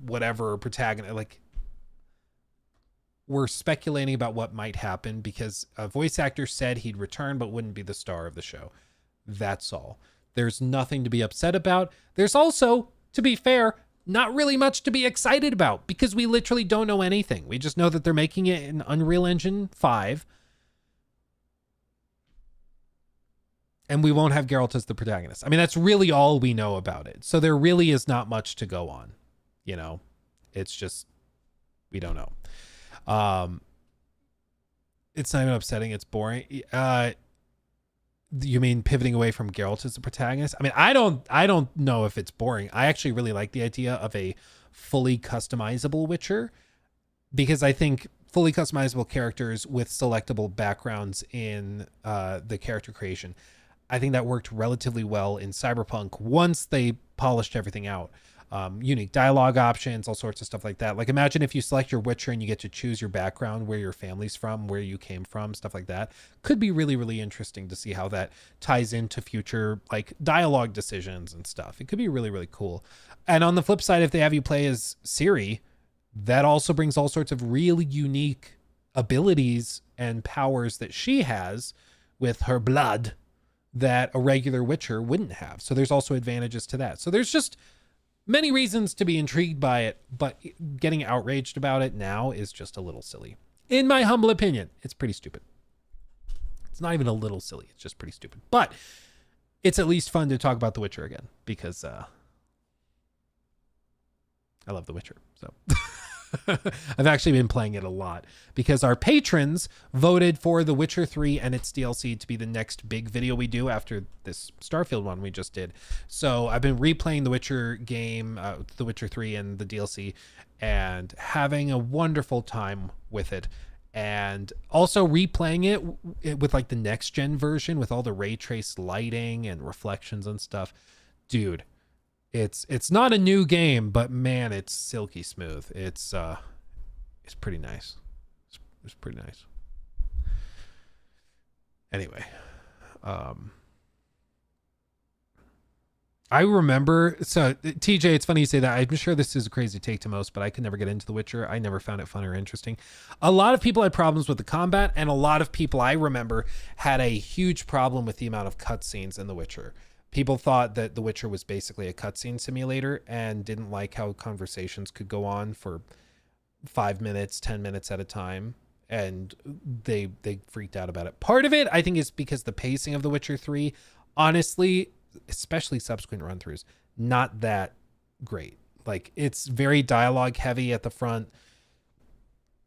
whatever protagonist? Like, we're speculating about what might happen because a voice actor said he'd return but wouldn't be the star of the show. That's all. There's nothing to be upset about. There's also, to be fair, not really much to be excited about because we literally don't know anything. We just know that they're making it in Unreal Engine 5. And we won't have Geralt as the protagonist. I mean, that's really all we know about it. So there really is not much to go on. You know, it's just, we don't know. It's not even upsetting. It's boring. You mean pivoting away from Geralt as the protagonist? I mean, I don't know if it's boring. I actually really like the idea of a fully customizable Witcher, because I think fully customizable characters with selectable backgrounds in the character creation, I think that worked relatively well in Cyberpunk once they polished everything out. Unique dialogue options, all sorts of stuff like that. Like, imagine if you select your Witcher and you get to choose your background, where your family's from, where you came from, stuff like that. Could be really, really interesting to see how that ties into future like dialogue decisions and stuff. It could be really, really cool. And on the flip side, if they have you play as Ciri, that also brings all sorts of really unique abilities and powers that she has with her blood that a regular Witcher wouldn't have. So there's also advantages to that. So there's just many reasons to be intrigued by it, but getting outraged about it now is just a little silly. In my humble opinion, it's pretty stupid. It's not even a little silly. It's just pretty stupid. But it's at least fun to talk about The Witcher again, because I love The Witcher. So I've actually been playing it a lot because our patrons voted for The Witcher 3 and its DLC to be the next big video we do after this Starfield one we just did. So I've been replaying The Witcher game, The Witcher 3 and the DLC, and having a wonderful time with it. And also replaying it with like the next gen version with all the ray trace lighting and reflections and stuff. Dude, it's not a new game, but man, it's silky smooth. It's pretty nice. It's pretty nice. Anyway, I remember, so TJ, it's funny you say that. I'm sure this is a crazy take to most, but I could never get into The Witcher. I never found it fun or interesting. A lot of people had problems with the combat, and a lot of people I remember had a huge problem with the amount of cutscenes in The Witcher. people thought that The Witcher was basically a cutscene simulator and didn't like how conversations could go on for 5 minutes, 10 minutes at a time. And they freaked out about it. Part of it, I think, is because the pacing of The Witcher 3, honestly, especially subsequent run-throughs, not that great. Like, it's very dialogue heavy at the front,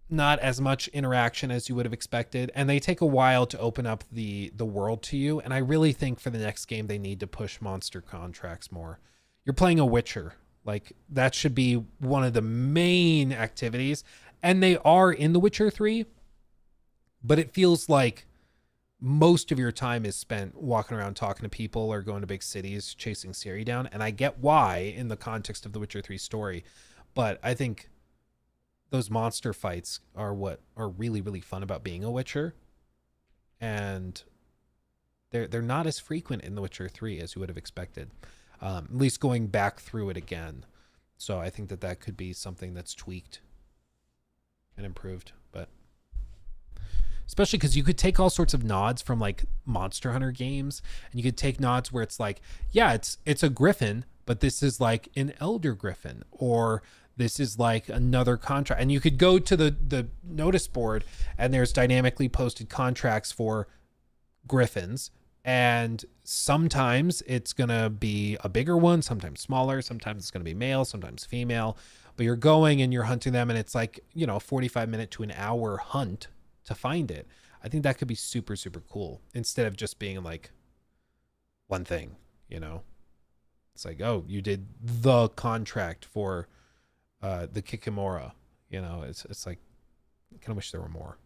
not as much interaction as you would have expected, and they take a while to open up the world to you. And I really think for the next game they need to push monster contracts more. You're playing a Witcher, like that should be one of the main activities, and they are in The Witcher 3, but it feels like most of your time is spent walking around talking to people or going to big cities chasing Ciri down. And I get why in the context of the Witcher 3 story, but I think those monster fights are what are really, really fun about being a Witcher. And they're not as frequent in The Witcher 3 as you would have expected, at least going back through it again. So I think that could be something that's tweaked and improved, but especially because you could take all sorts of nods from like Monster Hunter games, and you could take nods where it's like, yeah, it's a griffin, but this is like an elder griffin, or this is like another contract. And you could go to the notice board and there's dynamically posted contracts for griffins, and sometimes it's gonna be a bigger one, sometimes smaller, sometimes it's gonna be male, sometimes female, but you're going and you're hunting them, and it's like, you know, a 45-minute to an hour hunt to find it. I think that could be super, super cool, instead of just being like one thing, you know. It's like, oh, you did the contract for the Kikimora, you know. It's like, I kind of wish there were more.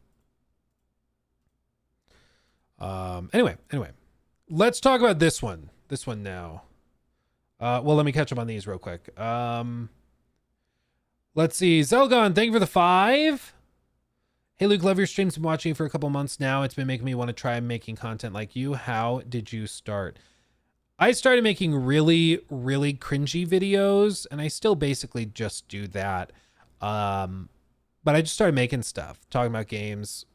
Anyway, let's talk about this one now. Well, let me catch up on these real quick. Let's see. Zelgon, thank you for the 5. Hey Luke, love your streams. Been watching for a couple months now. It's been making me want to try making content like you. How did you start? I started making really, really cringy videos, and I still basically just do that. But I just started making stuff, talking about games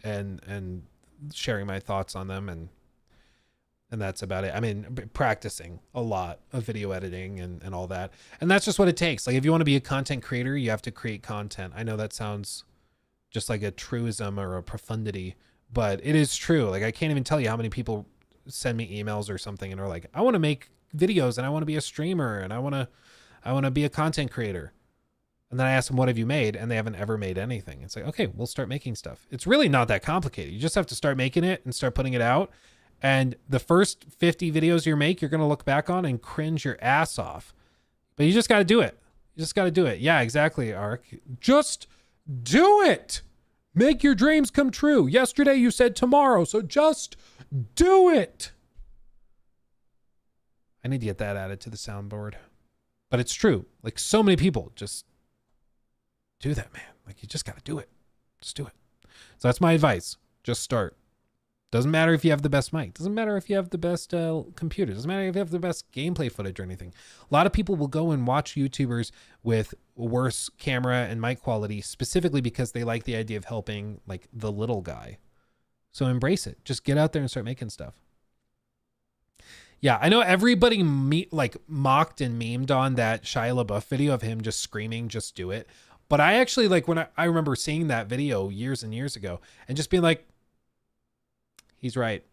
and sharing my thoughts on them, and that's about it. I mean, practicing a lot of video editing and all that. And that's just what it takes. Like, if you want to be a content creator, you have to create content. I know that sounds just like a truism or a profundity, but it is true. Like, I can't even tell you how many people send me emails or something and are like, I want to make videos and I want to be a streamer and I want to be a content creator. And then I ask them, what have you made? And they haven't ever made anything. It's like, okay, we'll start making stuff. It's really not that complicated. You just have to start making it and start putting it out. And the first 50 videos you make, you're going to look back on and cringe your ass off. But you just got to do it. You just got to do it. Yeah, exactly, Ark. Just do it. Make your dreams come true. Yesterday you said tomorrow, so just do it. I need to get that added to the soundboard. But it's true. Like, so many people just do that, man. Like, you just got to do it. Just do it. So that's my advice. Just start. Doesn't matter if you have the best mic. Doesn't matter if you have the best computer. Doesn't matter if you have the best gameplay footage or anything. A lot of people will go and watch YouTubers with worse camera and mic quality specifically because they like the idea of helping, like, the little guy. So embrace it. Just get out there and start making stuff. Yeah, I know everybody mocked and memed on that Shia LaBeouf video of him just screaming, just do it. But I actually, like, when I remember seeing that video years and years ago and just being like, he's right.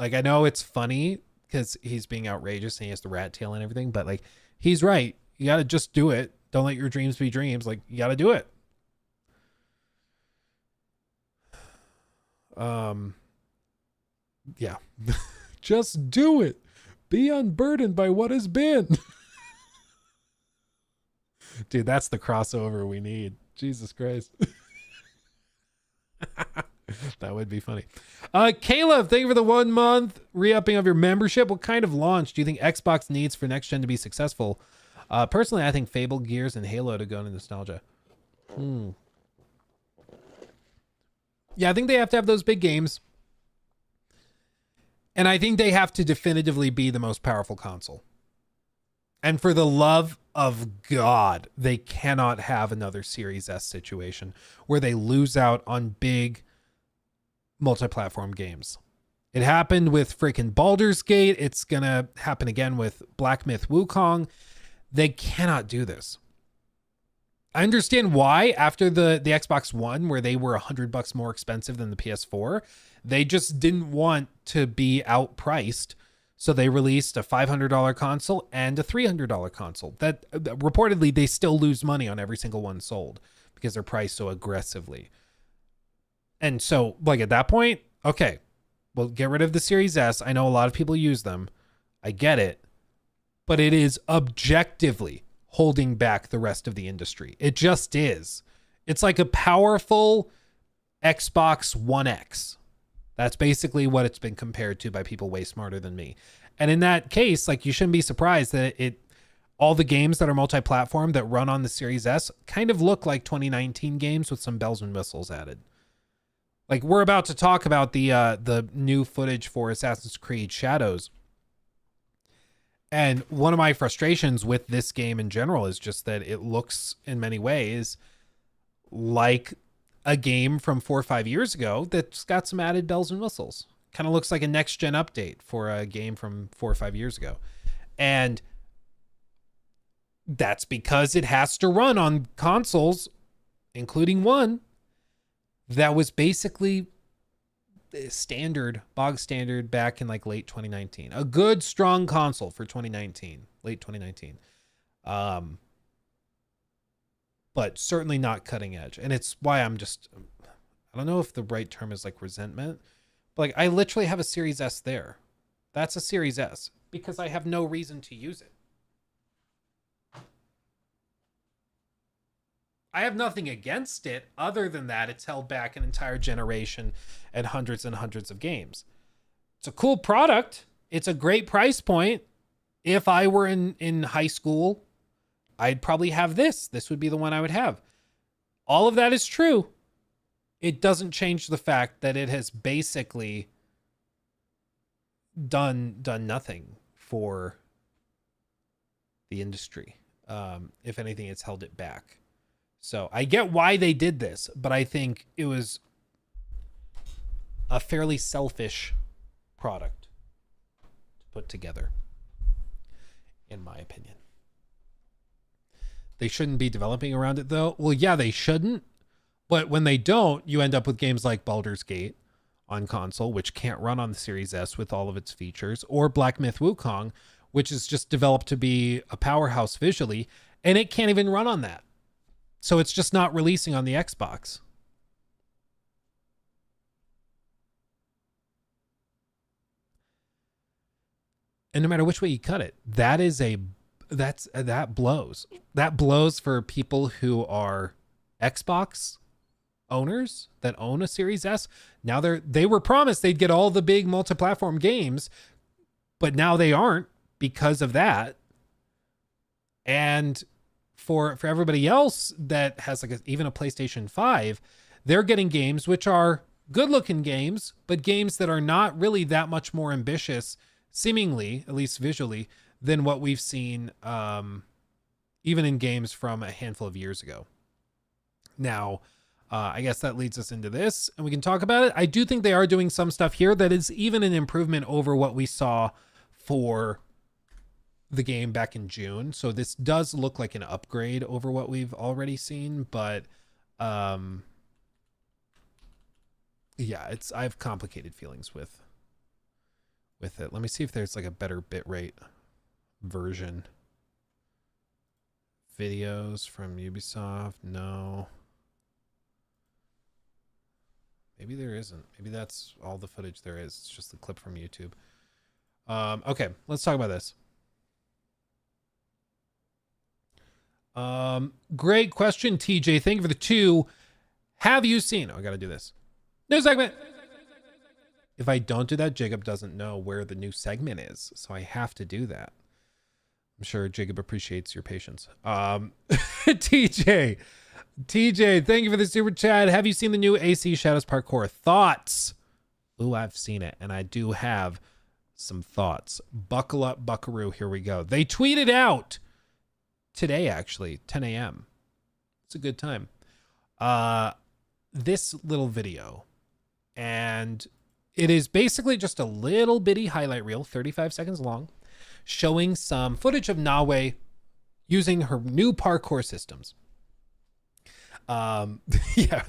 Like, I know it's funny because he's being outrageous and he has the rat tail and everything, but like, he's right. You got to just do it. Don't let your dreams be dreams. Like, you got to do it. Yeah. Just do it. Be unburdened by what has been. Dude, that's the crossover we need. Jesus Christ. That would be funny. Caleb, thank you for the 1 month re-upping of your membership. What kind of launch do you think Xbox needs for next gen to be successful? Personally, I think Fable, Gears, and Halo to go into nostalgia. Yeah, I think they have to have those big games. And I think they have to definitively be the most powerful console. And for the love of God, they cannot have another Series S situation where they lose out on big multi-platform games. It happened with freaking Baldur's Gate. It's going to happen again with Black Myth Wukong. They cannot do this. I understand why after the Xbox One, where they were $100 more expensive than the PS4, they just didn't want to be outpriced. So they released a $500 console and a $300 console. That reportedly they still lose money on every single one sold because they're priced so aggressively. And so, like, at that point, okay, well, get rid of the Series S. I know a lot of people use them. I get it. But it is objectively holding back the rest of the industry. It just is. It's like a powerful Xbox One X. That's basically what it's been compared to by people way smarter than me. And in that case, like, you shouldn't be surprised that all the games that are multi-platform that run on the Series S kind of look like 2019 games with some bells and whistles added. Like, we're about to talk about the new footage for Assassin's Creed Shadows. And one of my frustrations with this game in general is just that it looks in many ways like a game from 4 or 5 years ago that's got some added bells and whistles. Kind of looks like a next gen update for a game from 4 or 5 years ago. And that's because it has to run on consoles, including one that was basically bog standard back in like late 2019. A good, strong console for 2019, late 2019. But certainly not cutting edge. And it's why I don't know if the right term is like resentment, but like, I literally have a Series S there. That's a Series S because I have no reason to use it. I have nothing against it other than that it's held back an entire generation and hundreds of games. It's a cool product. It's a great price point. If I were in high school, I'd probably have this. This would be the one I would have. All of that is true. It doesn't change the fact that it has basically done nothing for the industry. If anything, it's held it back. So I get why they did this, but I think it was a fairly selfish product to put together, in my opinion. They shouldn't be developing around it, though. Well, yeah, they shouldn't. But when they don't, you end up with games like Baldur's Gate on console, which can't run on the Series S with all of its features, or Black Myth Wukong, which is just developed to be a powerhouse visually, and it can't even run on that. So it's just not releasing on the Xbox. And no matter which way you cut it, that blows. That blows for people who are Xbox owners that own a Series S. Now they were promised they'd get all the big multi-platform games, but now they aren't because of that. And for everybody else that has like even a PlayStation 5, they're getting games which are good-looking games, but games that are not really that much more ambitious, seemingly, at least visually, than what we've seen even in games from a handful of years ago. Now, I guess that leads us into this, and we can talk about it. I do think they are doing some stuff here that is even an improvement over what we saw for the game back in June. So this does look like an upgrade over what we've already seen, but yeah, I have complicated feelings with it. Let me see if there's like a better bitrate version. Videos from Ubisoft. No. Maybe there isn't. Maybe that's all the footage there is. It's just the clip from YouTube. Okay, let's talk about this. Great question, TJ. Thank you for the 2. Have you seen... Oh, I gotta do this. New segment! If I don't do that, Jacob doesn't know where the new segment is, so I have to do that. I'm sure Jacob appreciates your patience. TJ, thank you for the super chat. Have you seen the new AC Shadows Parkour? Thoughts? Ooh, I've seen it, and I do have some thoughts. Buckle up, buckaroo. Here we go. They tweeted out today, actually, 10 a.m. It's a good time. This little video, and it is basically just a little bitty highlight reel, 35 seconds long, showing some footage of Nawe using her new parkour systems. Yeah.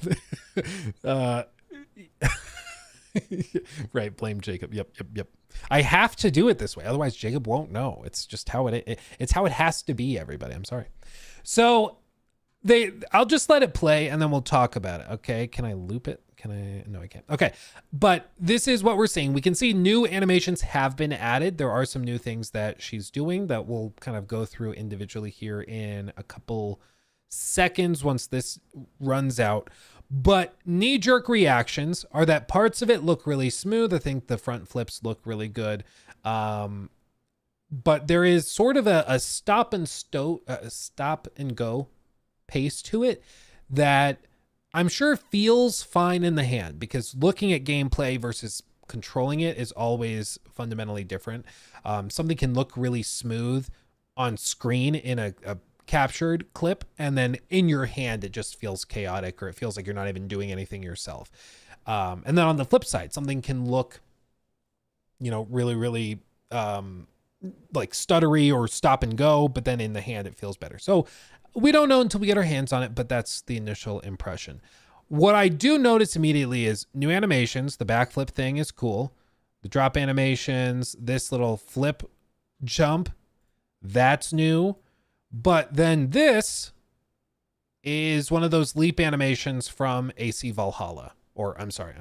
Right, blame Jacob. Yep. I have to do it this way, otherwise Jacob won't know. It's just how it's how it has to be, everybody. I'm sorry. So I'll just let it play and then we'll talk about it. Okay, can I loop it? No, I can't. Okay, but this is what we're seeing. We can see new animations have been added. There are some new things that she's doing that we'll kind of go through individually here in a couple seconds once this runs out. But knee-jerk reactions are that parts of it look really smooth. I think the front flips look really good. But there is sort of a stop and go pace to it that I'm sure feels fine in the hand, because looking at gameplay versus controlling it is always fundamentally different. Something can look really smooth on screen in a captured clip, and then in your hand it just feels chaotic, or it feels like you're not even doing anything yourself. And then on the flip side, something can look, really like stuttery or stop and go, but then in the hand it feels better. So we don't know until we get our hands on it, but that's the initial impression. What I do notice immediately is new animations. The backflip thing is cool. The drop animations, this little flip jump, that's new. But then this is one of those leap animations from AC Valhalla. Or I'm sorry.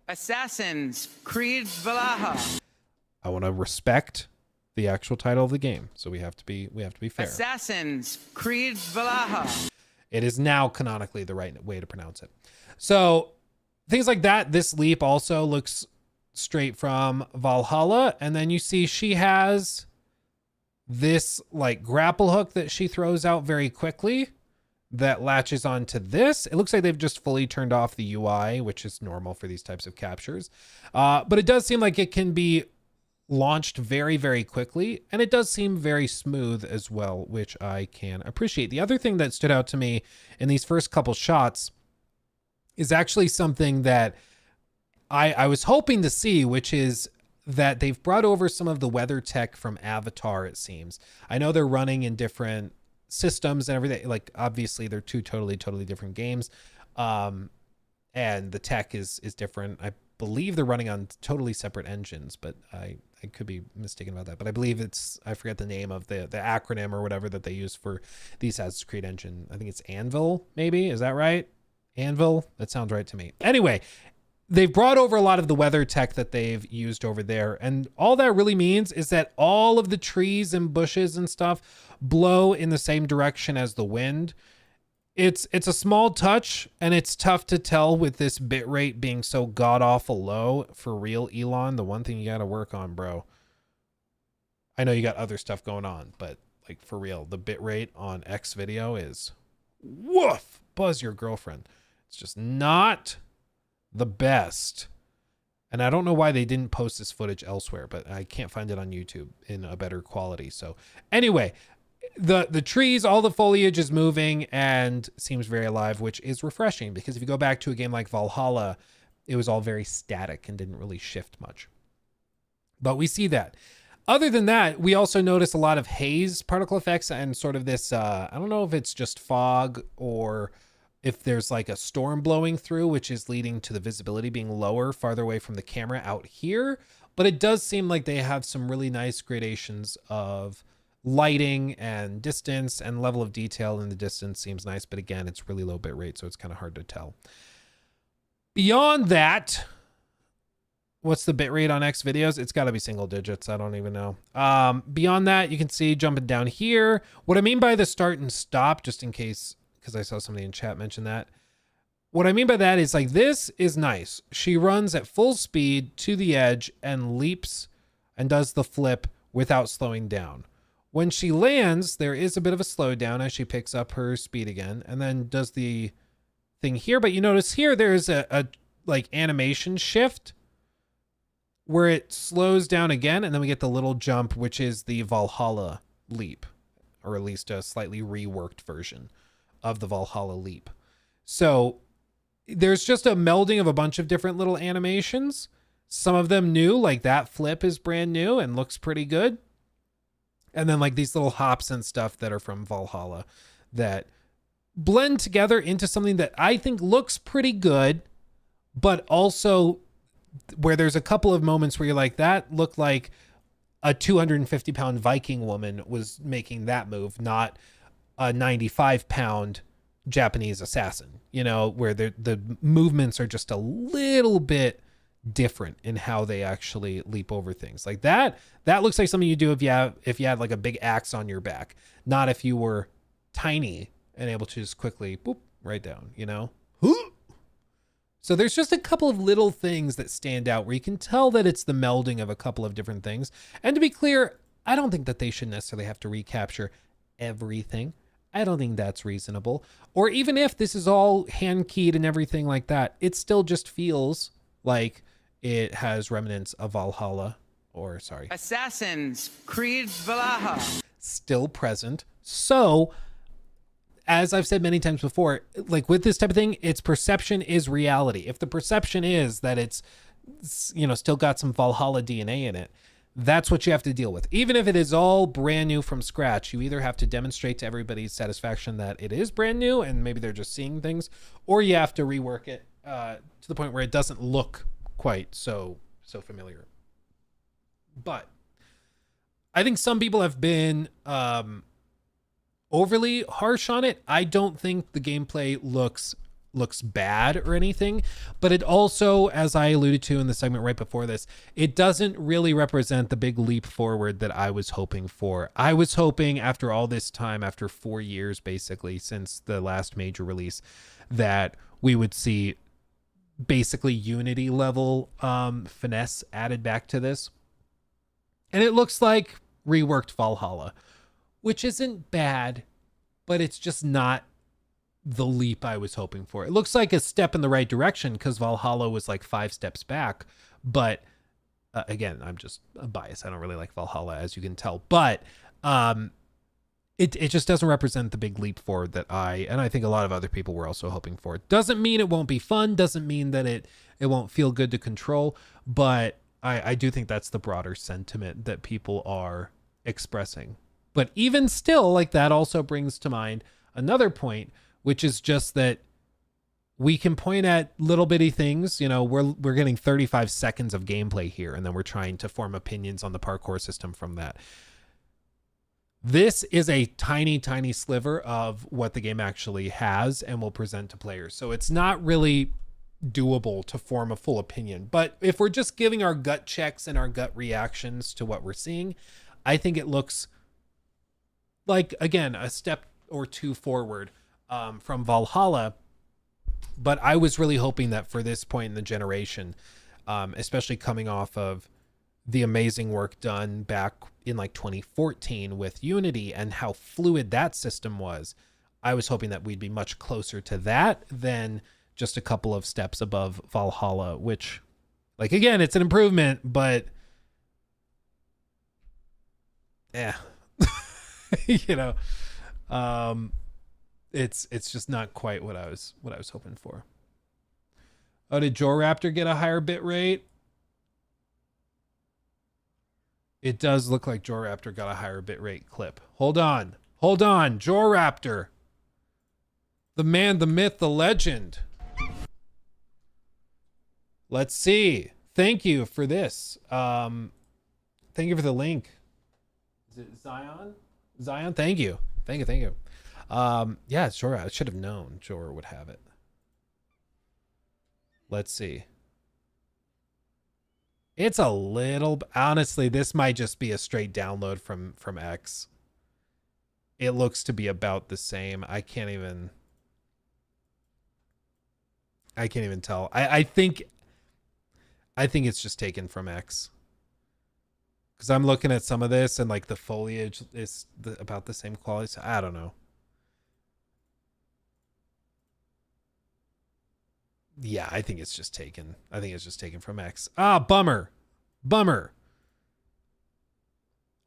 Assassin's Creed Valhalla. I want to respect the actual title of the game, so we have to be fair. Assassin's Creed Valhalla. It is now canonically the right way to pronounce it. So things like that. This leap also looks straight from Valhalla, and then you see she has this like grapple hook that she throws out very quickly that latches onto this. It looks like they've just fully turned off the UI, which is normal for these types of captures. But it does seem like it can be launched very, very quickly, and it does seem very smooth as well, which I can appreciate. The other thing that stood out to me in these first couple shots is actually something that I was hoping to see, which is that they've brought over some of the weather tech from Avatar, it seems. I know they're running in different systems and everything. Like, obviously, they're two totally different games. And the tech is different. I believe they're running on totally separate engines, but I could be mistaken about that. But I believe I forget the name of the acronym or whatever that they use for the Assassin's Creed engine. I think it's Anvil, maybe. Is that right? Anvil? That sounds right to me. Anyway, they've brought over a lot of the weather tech that they've used over there. And all that really means is that all of the trees and bushes and stuff blow in the same direction as the wind. It's a small touch, and it's tough to tell with this bitrate being so god-awful low. For real, Elon, the one thing you got to work on, bro. I know you got other stuff going on, but like for real, the bitrate on X video is woof, buzz your girlfriend. It's just not the best. And I don't know why they didn't post this footage elsewhere, but I can't find it on YouTube in a better quality. So anyway, the trees, all the foliage is moving and seems very alive, which is refreshing, because if you go back to a game like Valhalla, it was all very static and didn't really shift much. But we see that. Other than that, we also notice a lot of haze particle effects and sort of this, I don't know if it's just fog or if there's like a storm blowing through, which is leading to the visibility being lower, farther away from the camera out here. But it does seem like they have some really nice gradations of lighting and distance, and level of detail in the distance seems nice. But again, it's really low bit rate, so it's kind of hard to tell. Beyond that, what's the bit rate on X videos? It's got to be single digits. I don't even know. Beyond that, you can see jumping down here. What I mean by the start and stop, just in case, because I saw somebody in chat mention that. What I mean by that is like, this is nice. She runs at full speed to the edge and leaps and does the flip without slowing down. When she lands, there is a bit of a slowdown as she picks up her speed again and then does the thing here. But you notice here, there's a like animation shift where it slows down again. And then we get the little jump, which is the Valhalla leap, or at least a slightly reworked version of the Valhalla leap. So there's just a melding of a bunch of different little animations Some of them new, like that flip is brand new and looks pretty good. And then like these little hops and stuff that are from Valhalla that blend together into something that I think looks pretty good, but also where there's a couple of moments where you're like, that looked like a 250-pound Viking woman was making that move, not a 95-pound Japanese assassin, you know, where the movements are just a little bit different in how they actually leap over things. Like that looks like something you do if you had like a big axe on your back, not if you were tiny and able to just quickly boop right down, you know? So there's just a couple of little things that stand out where you can tell that it's the melding of a couple of different things. And to be clear, I don't think that they should necessarily have to recapture everything. I don't think that's reasonable. Or even if this is all hand keyed and everything like that, it still just feels like it has remnants of Valhalla, or sorry, Assassin's Creed Valhalla. still present. So, as I've said many times before, like with this type of thing, its perception is reality. If the perception is that it's, you know, still got some Valhalla DNA in it, that's what you have to deal with. Even if it is all brand new from scratch, you either have to demonstrate to everybody's satisfaction that it is brand new and maybe they're just seeing things, or you have to rework it to the point where it doesn't look quite so familiar. But I think some people have been overly harsh on it. I don't think the gameplay looks bad or anything, but it also, as I alluded to in the segment right before this, it doesn't really represent the big leap forward that I was hoping for. I was hoping after all this time, after 4 years basically since the last major release, that we would see basically Unity level finesse added back to this. And it looks like reworked Valhalla, which isn't bad, but it's just not the leap I was hoping for. It looks like a step in the right direction because Valhalla was like 5 steps back. But again, I'm just biased. I don't really like Valhalla, as you can tell. But it just doesn't represent the big leap forward that I think a lot of other people were also hoping for. Doesn't mean it won't be fun. Doesn't mean that it won't feel good to control. But I do think that's the broader sentiment that people are expressing. But even still, like that also brings to mind another point, which is just that we can point at little bitty things. You know, we're getting 35 seconds of gameplay here, and then we're trying to form opinions on the parkour system from that. This is a tiny, tiny sliver of what the game actually has and will present to players. So it's not really doable to form a full opinion. But if we're just giving our gut checks and our gut reactions to what we're seeing, I think it looks like, again, a step or two forward from Valhalla. But I was really hoping that for this point in the generation, especially coming off of the amazing work done back in like 2014 with Unity and how fluid that system was, I was hoping that we'd be much closer to that than just a couple of steps above Valhalla, which, like, again, it's an improvement, but yeah, you know, it's just not quite what I was hoping for. Oh, did Joraptor get a higher bit rate? It does look like Joraptor got a higher bitrate clip. Hold on. Joraptor. The man, the myth, the legend. Let's see. Thank you for this. Thank you for the link. Is it Zion? Zion, thank you. Thank you. Yeah, it's Jorah. I should have known Jorah would have it. Let's see. It's a little, honestly, this might just be a straight download from X. It looks to be about the same. I can't even tell. I think it's just taken from X. Because I'm looking at some of this and like the foliage is about the same quality. So I don't know. Yeah, I think it's just taken. From X. Ah, bummer.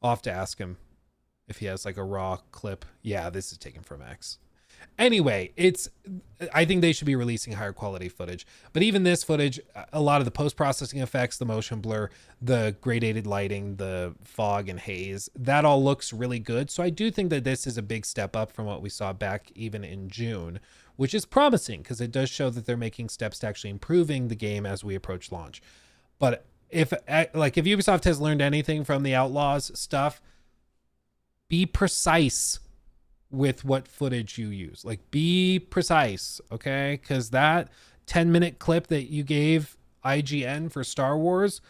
I'll have to ask him if he has like a raw clip. Yeah, this is taken from X. Anyway, I think they should be releasing higher quality footage. But even this footage, a lot of the post-processing effects, the motion blur, the gradated lighting, the fog and haze, that all looks really good. So I do think that this is a big step up from what we saw back even in June, which is promising because it does show that they're making steps to actually improving the game as we approach launch. But if Ubisoft has learned anything from the Outlaws stuff, be precise with what footage you use. Like, be precise, okay? Because that 10-minute clip that you gave IGN for Star Wars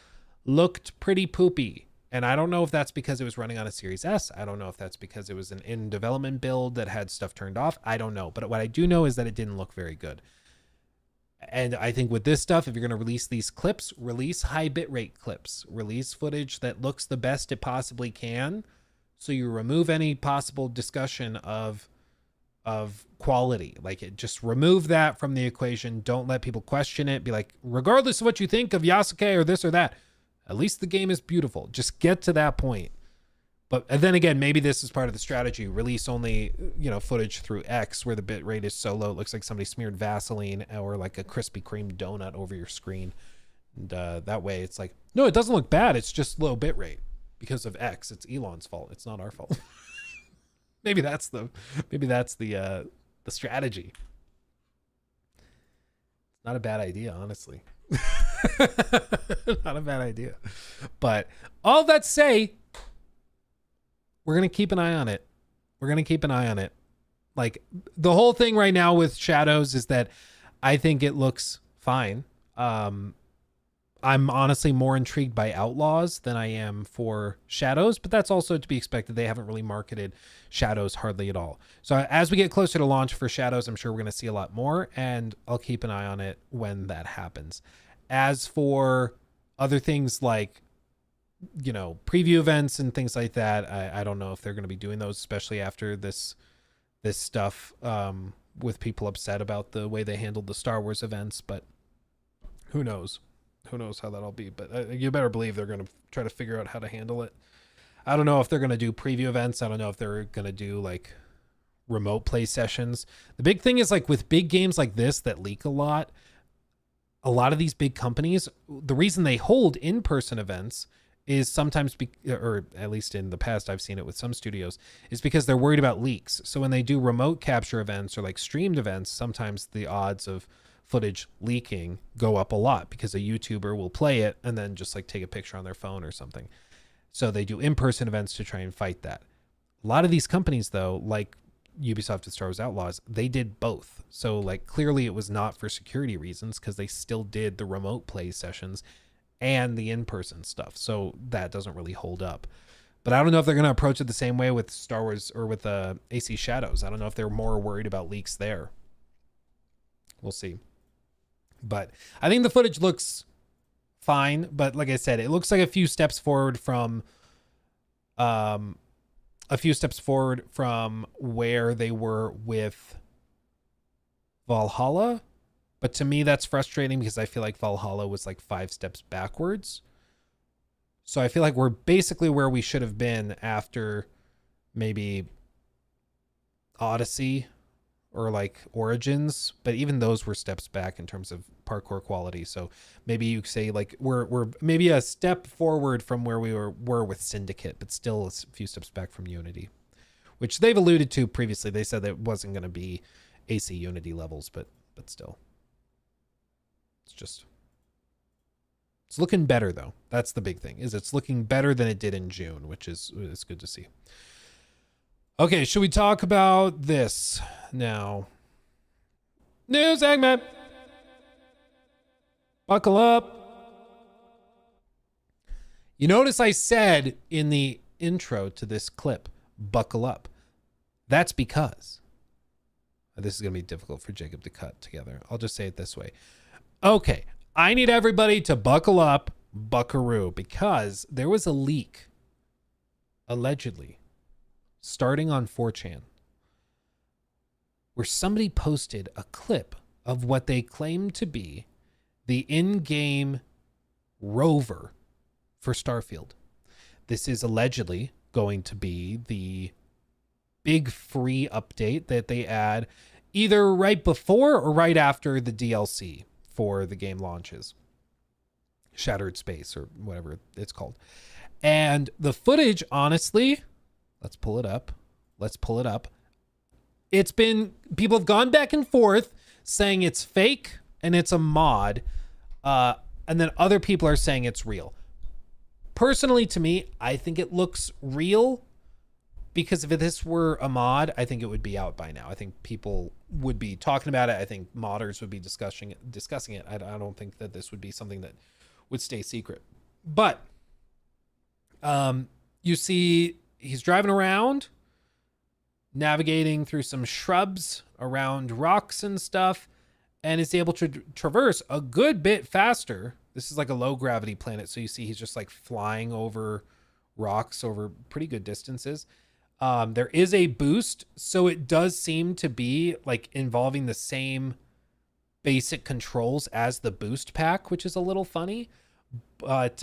looked pretty poopy. And I don't know if that's because it was running on a Series S. I don't know if that's because it was an in-development build that had stuff turned off. I don't know. But what I do know is that it didn't look very good. And I think with this stuff, if you're going to release these clips, release high bitrate clips. Release footage that looks the best it possibly can, so you remove any possible discussion of quality. Like, just remove that from the equation. Don't let people question it. Be like, regardless of what you think of Yasuke or this or that, at least the game is beautiful. Just get to that point. But and then again, maybe this is part of the strategy. Release only, footage through X where the bit rate is so low it looks like somebody smeared Vaseline or like a Krispy Kreme donut over your screen. And that way it's like, no, it doesn't look bad. It's just low bit rate. Because of X, it's Elon's fault. It's not our fault. maybe that's the strategy. It's not a bad idea, honestly. Not a bad idea. But all that say, we're gonna keep an eye on it. Like, the whole thing right now with Shadows is that I think it looks fine. I'm honestly more intrigued by Outlaws than I am for Shadows, but that's also to be expected. They haven't really marketed Shadows hardly at all. So as we get closer to launch for Shadows, I'm sure we're going to see a lot more, and I'll keep an eye on it when that happens. As for other things like, preview events and things like that, I don't know if they're going to be doing those, especially after this stuff with people upset about the way they handled the Star Wars events, but who knows? Who knows how that'll be, but you better believe they're going to try to figure out how to handle it. I don't know if they're going to do preview events. I don't know if they're going to do like remote play sessions. The big thing is, like, with big games like this that leak a lot of these big companies, the reason they hold in-person events is sometimes, or at least in the past I've seen it with some studios, is because they're worried about leaks. So when they do remote capture events or like streamed events, sometimes the odds of footage leaking go up a lot because a YouTuber will play it and then just like take a picture on their phone or something. So they do in-person events to try and fight that. A lot of these companies, though, like Ubisoft with Star Wars Outlaws, they did both. So like clearly it was not for security reasons because they still did the remote play sessions and the in-person stuff. So that doesn't really hold up. But I don't know if they're going to approach it the same way with Star Wars or with AC Shadows. I don't know if they're more worried about leaks there. We'll see. But I think the footage looks fine. But like I said, it looks like a few steps forward from where they were with Valhalla. But to me, that's frustrating because I feel like Valhalla was like 5 steps backwards. So I feel like we're basically where we should have been after maybe Odyssey or like Origins, but even those were steps back in terms of parkour quality. So maybe you say like we're maybe a step forward from where we were with Syndicate, but still a few steps back from Unity, which they've alluded to previously. They said that it wasn't going to be AC Unity levels, but still, it's looking better though. That's the big thing, is it's looking better than it did in June, which is good to see. Okay, should we talk about this now? New segment. Buckle up. You notice I said in the intro to this clip, buckle up. That's because this is going to be difficult for Jacob to cut together. I'll just say it this way. Okay, I need everybody to buckle up, buckaroo, because there was a leak, allegedly, starting on 4chan, where somebody posted a clip of what they claimed to be the in-game rover for Starfield. This is allegedly going to be the big free update that they add either right before or right after the DLC for the game launches. Shattered Space or whatever it's called. And the footage, honestly, let's pull it up. It's been, people have gone back and forth saying it's fake and it's a mod. And then other people are saying it's real. Personally, to me, I think it looks real, because if this were a mod, I think it would be out by now. I think people would be talking about it. I think modders would be discussing it. I don't think that this would be something that would stay secret. But you see he's driving around, navigating through some shrubs around rocks and stuff, and is able to traverse a good bit faster. This is like a low gravity planet, so you see he's just like flying over rocks over pretty good distances. There is a boost, so it does seem to be like involving the same basic controls as the boost pack, which is a little funny. But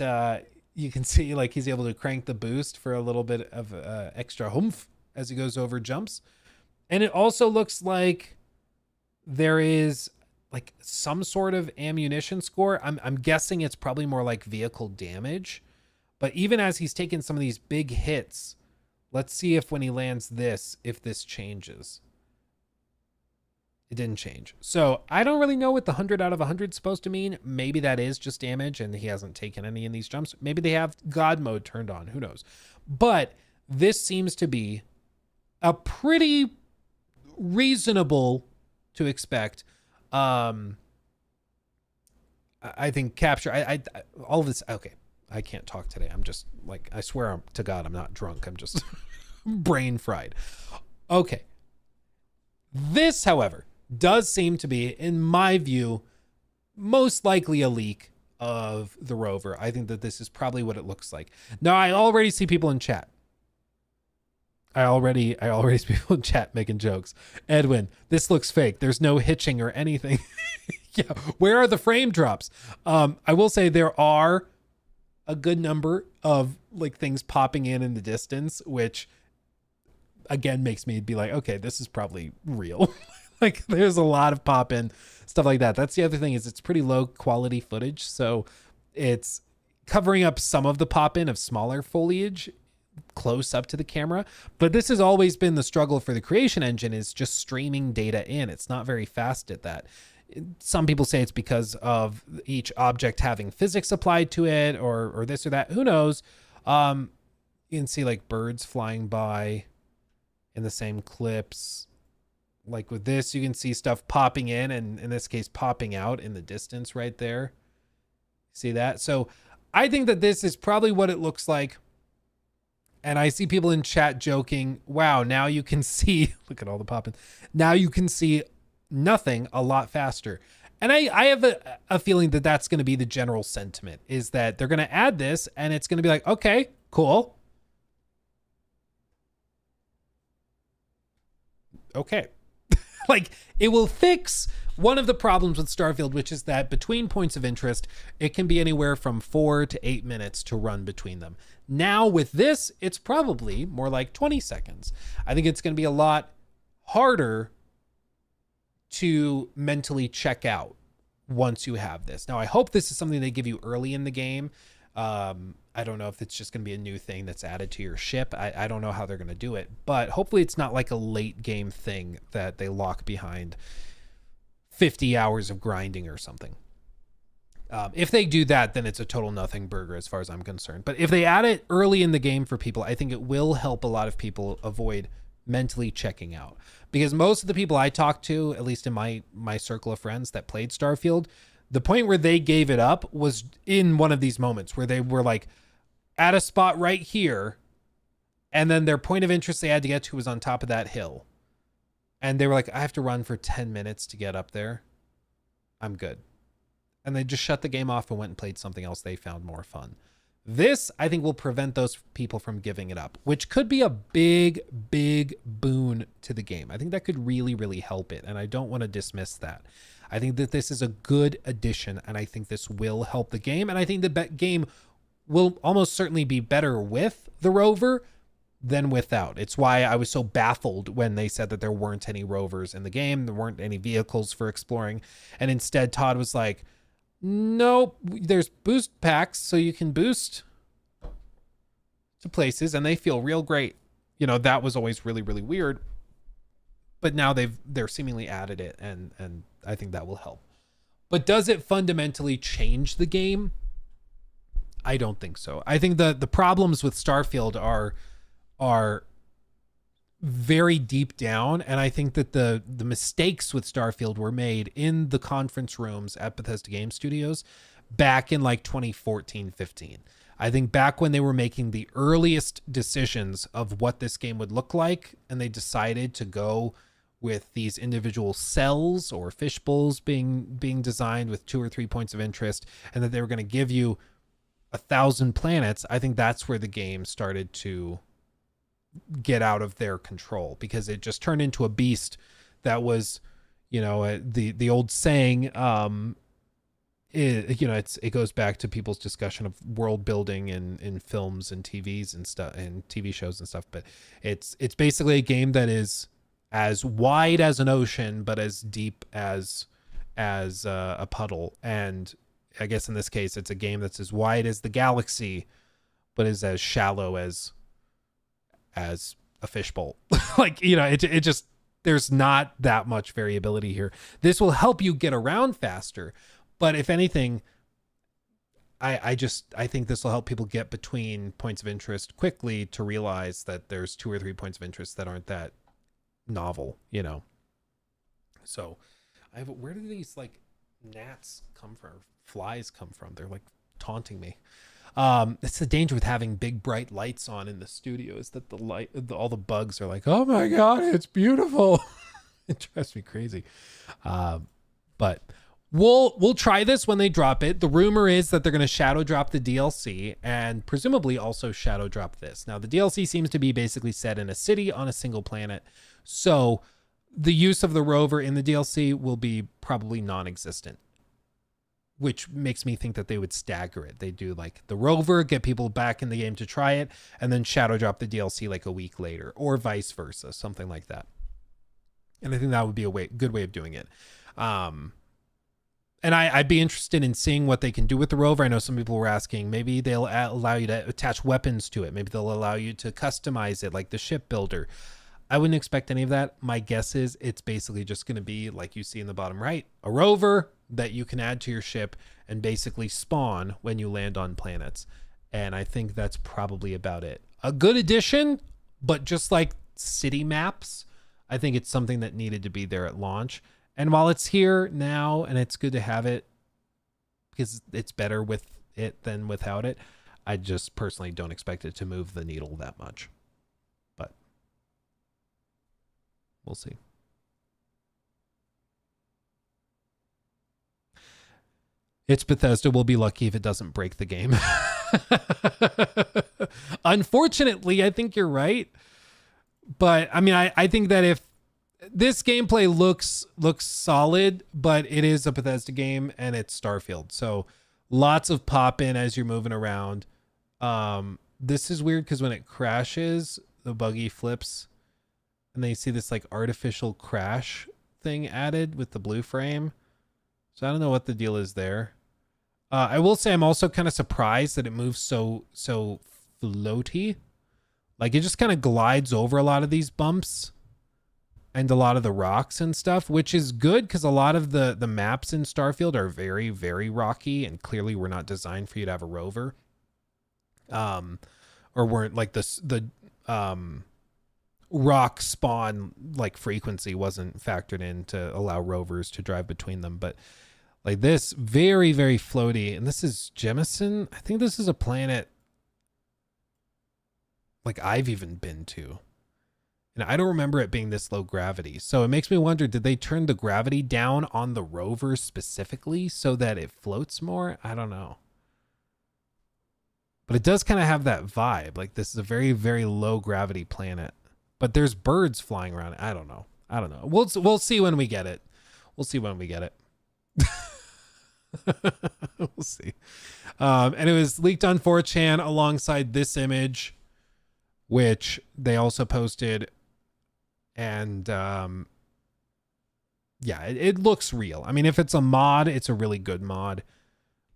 you can see like he's able to crank the boost for a little bit of extra oomph as he goes over jumps. And it also looks like there is like some sort of ammunition score. I'm guessing it's probably more like vehicle damage. But even as he's taking some of these big hits, let's see if when he lands this, if this changes. It didn't change. So I don't really know what the 100 out of 100 is supposed to mean. Maybe that is just damage and he hasn't taken any in these jumps. Maybe they have God mode turned on. Who knows? But this seems to be a pretty reasonable to expect. I think capture. I all of this. Okay. I can't talk today. I'm just like, I swear to God, I'm not drunk. I'm just brain fried. Okay. This, however, does seem to be, in my view, most likely a leak of the rover. I think that this is probably what it looks like. Now, I already see people in chat. I already see people in chat making jokes. Edwin, this looks fake. There's no hitching or anything. Yeah. Where are the frame drops? I will say there are a good number of like things popping in the distance, which again makes me be like, okay, this is probably real. Like there's a lot of pop in stuff like that. That's the other thing, is it's pretty low quality footage. So it's covering up some of the pop in of smaller foliage close up to the camera. But this has always been the struggle for the creation engine, is just streaming data in. It's not very fast at that. Some people say it's because of each object having physics applied to it or this or that. Who knows? You can see like birds flying by in the same clips. Like with this, you can see stuff popping in and in this case popping out in the distance right there. See that? So I think that this is probably what it looks like. And I see people in chat joking, wow, now you can see, look at all the popping. Now you can see nothing a lot faster. And I have a feeling that that's going to be the general sentiment, is that they're going to add this and it's going to be like, okay, cool. Okay. Like it will fix one of the problems with Starfield, which is that between points of interest, it can be anywhere from 4 to 8 minutes to run between them. Now with this, it's probably more like 20 seconds. I think it's going to be a lot harder to mentally check out once you have this. Now, I hope this is something they give you early in the game. I don't know if it's just going to be a new thing that's added to your ship. I don't know how they're going to do it, but hopefully it's not like a late game thing that they lock behind 50 hours of grinding or something. If they do that, then it's a total nothing burger as far as I'm concerned. But if they add it early in the game for people, I think it will help a lot of people avoid mentally checking out. Because most of the people I talked to, at least in my circle of friends that played Starfield, the point where they gave it up was in one of these moments where they were like at a spot right here, and then their point of interest they had to get to was on top of that hill. And they were like, I have to run for 10 minutes to get up there. I'm good. And they just shut the game off and went and played something else they found more fun. This, I think, will prevent those people from giving it up, which could be a big, big boon to the game. I think that could really, really help it. And I don't want to dismiss that. I think that this is a good addition, and I think this will help the game. And I think the game will almost certainly be better with the rover, than without. It's why I was so baffled when they said that there weren't any rovers in the game. There weren't any vehicles for exploring. And instead, Todd was like, nope, there's boost packs so you can boost to places and they feel real great. You know, that was always really, really weird. But now they're seemingly added it, and I think that will help. But does it fundamentally change the game? I don't think so. I think the problems with Starfield are very deep down, and I think that the mistakes with Starfield were made in the conference rooms at Bethesda Game Studios back in like 2014-15. I think back when they were making the earliest decisions of what this game would look like, and they decided to go with these individual cells or fish bowls being designed with 2 or 3 points of interest, and that they were going to give you 1,000 planets. I think that's where the game started to get out of their control, because it just turned into a beast that was, you know, the old saying, it goes back to people's discussion of world building in films and TVs and stuff and TV shows and stuff. But it's basically a game that is as wide as an ocean, but as deep as a puddle. And I guess in this case, it's a game that's as wide as the galaxy, but is as shallow as a fishbowl. Like, you know, it just, there's not that much variability here. This will help you get around faster. But if anything, I think this will help people get between points of interest quickly to realize that there's 2 or 3 points of interest that aren't that novel, you know. So where do these like gnats come from? Flies come from? They're like taunting me. It's the danger with having big bright lights on in the studio, is that all the bugs are like, oh my God, it's beautiful. It drives me crazy. But we'll try this when they drop it. The rumor is that they're going to shadow drop the DLC and presumably also shadow drop this. Now, the DLC seems to be basically set in a city on a single planet. So the use of the rover in the DLC will be probably non-existent, which makes me think that they would stagger it. They do like the rover, get people back in the game to try it, and then shadow drop the DLC like a week later, or vice versa, something like that. And I think that would be a good way of doing it. And I'd be interested in seeing what they can do with the rover. I know some people were asking, maybe they'll allow you to attach weapons to it. Maybe they'll allow you to customize it like the shipbuilder. I wouldn't expect any of that. My guess is it's basically just going to be, like you see in the bottom right, a rover that you can add to your ship and basically spawn when you land on planets. And I think that's probably about it. A good addition, but just like city maps, I think it's something that needed to be there at launch. And while it's here now and it's good to have it because it's better with it than without it, I just personally don't expect it to move the needle that much. But we'll see. It's Bethesda. We'll be lucky if it doesn't break the game. Unfortunately, I think you're right. But I mean, I think that if this gameplay looks solid, but it is a Bethesda game and it's Starfield. So lots of pop in as you're moving around. This is weird because when it crashes, the buggy flips and then you see this like artificial crash thing added with the blue frame. So I don't know what the deal is there. I will say I'm also kind of surprised that it moves so floaty. Like it just kind of glides over a lot of these bumps and a lot of the rocks and stuff, which is good because a lot of the maps in Starfield are very, very rocky and clearly were not designed for you to have a rover. Or weren't like the rock spawn like frequency wasn't factored in to allow rovers to drive between them. But like this, very, very floaty. And this is Jemison. I think this is a planet like I've even been to. And I don't remember it being this low gravity. So it makes me wonder, did they turn the gravity down on the rover specifically so that it floats more? I don't know. But it does kind of have that vibe. Like this is a very, very low gravity planet. But there's birds flying around. I don't know. We'll see when we get it. We'll see when we get it. We'll see. And it was leaked on 4chan alongside this image. which they also posted. And yeah, it looks real. I mean, if it's a mod, it's a really good mod,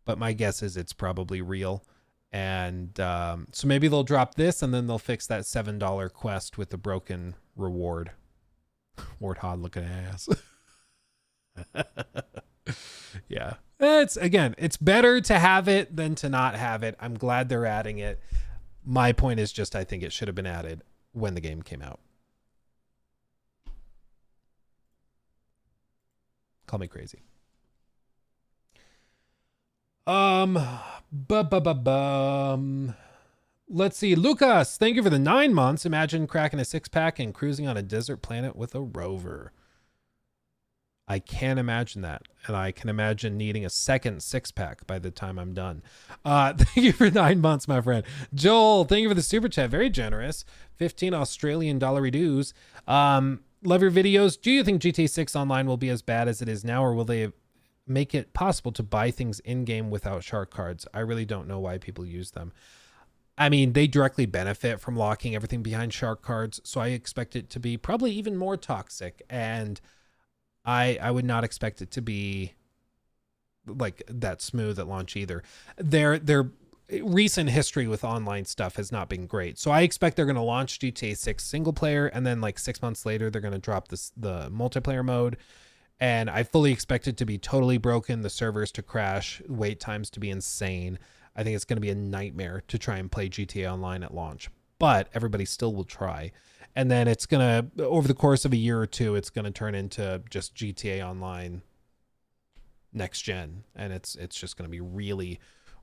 but my guess is it's probably real. And so maybe they'll drop this and then they'll fix that $7 quest with the broken reward. Warthog looking ass. Yeah. It's better to have it than to not have it. I'm glad they're adding it. My point is just, I think it should have been added when the game came out. Call me crazy. Let's see. Lucas, thank you for the 9 months. Imagine cracking a 6-pack and cruising on a desert planet with a rover. I can't imagine that. And I can imagine needing a second 6-pack by the time I'm done. Thank you for 9 months, my friend. Joel, thank you for the super chat. Very generous. 15 Australian dollar dues. Love your videos. Do you think GTA 6 Online will be as bad as it is now, or will they make it possible to buy things in-game without shark cards? I really don't know why people use them. I mean, they directly benefit from locking everything behind shark cards, so I expect it to be probably even more toxic, and I would not expect it to be like that smooth at launch either. Their recent history with online stuff has not been great. So I expect they're going to launch GTA 6 single player, and then like 6 months later, they're going to drop the multiplayer mode. And I fully expect it to be totally broken, the servers to crash, wait times to be insane. I think it's going to be a nightmare to try and play GTA Online at launch, but everybody still will try. And then it's going to, over the course of a year or two, it's going to turn into just GTA Online next gen. And it's just going to be really,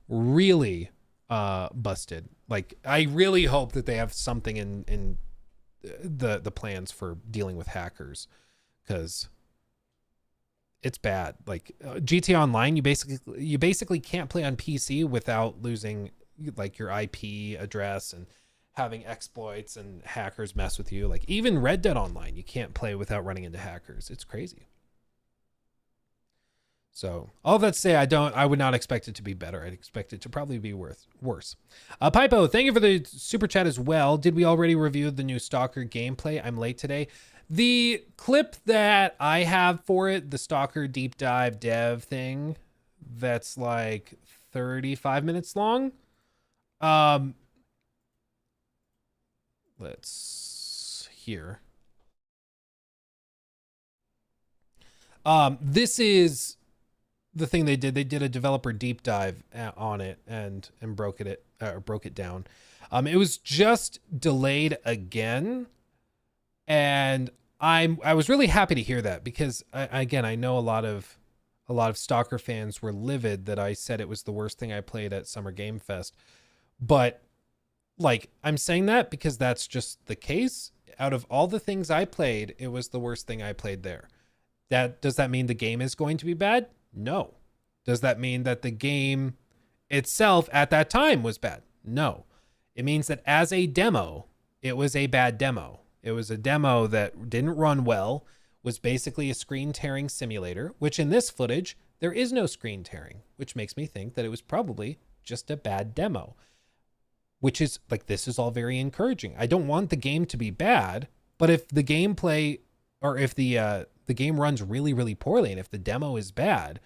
really busted. Like, I really hope that they have something in the plans for dealing with hackers, because it's bad. Like GTA Online, you basically can't play on PC without losing like your IP address and having exploits and hackers mess with you. Like even Red Dead Online, you can't play without running into hackers. It's crazy. So all that to say, I would not expect it to be better. I'd expect it to probably be worse. Pipo, thank you for the super chat as well. Did we already review the new Stalker gameplay? I'm late today. The clip that I have for it, the Stalker deep dive dev thing, that's like 35 minutes long. Let's hear. This is the thing they did. They did a developer deep dive on it and broke it down. It was just delayed again, and I was really happy to hear that, because I know a lot of Stalker fans were livid that I said it was the worst thing I played at Summer Game Fest. But like, I'm saying that because that's just the case. Out of all the things I played, it was the worst thing I played there. Does that mean the game is going to be bad? No. Does that mean that the game itself at that time was bad? No. It means that as a demo, it was a bad demo. It was a demo that didn't run well, was basically a screen tearing simulator, which in this footage, there is no screen tearing, which makes me think that it was probably just a bad demo, which is like, this is all very encouraging. I don't want the game to be bad, but if the gameplay, or if the game runs really, really poorly, and if the demo is bad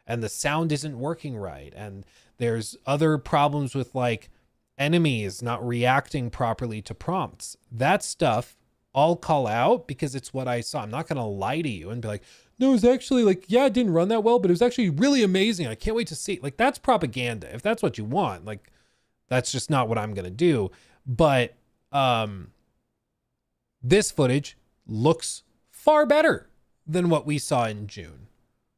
and the sound isn't working right, and there's other problems with like enemies not reacting properly to prompts, that stuff I'll call out because it's what I saw. I'm not going to lie to you and be like, no, it's actually like, yeah, it didn't run that well, but it was actually really amazing. I can't wait to see. Like, that's propaganda. If that's what you want, like, that's just not what I'm going to do. But this footage looks far better than what we saw in June,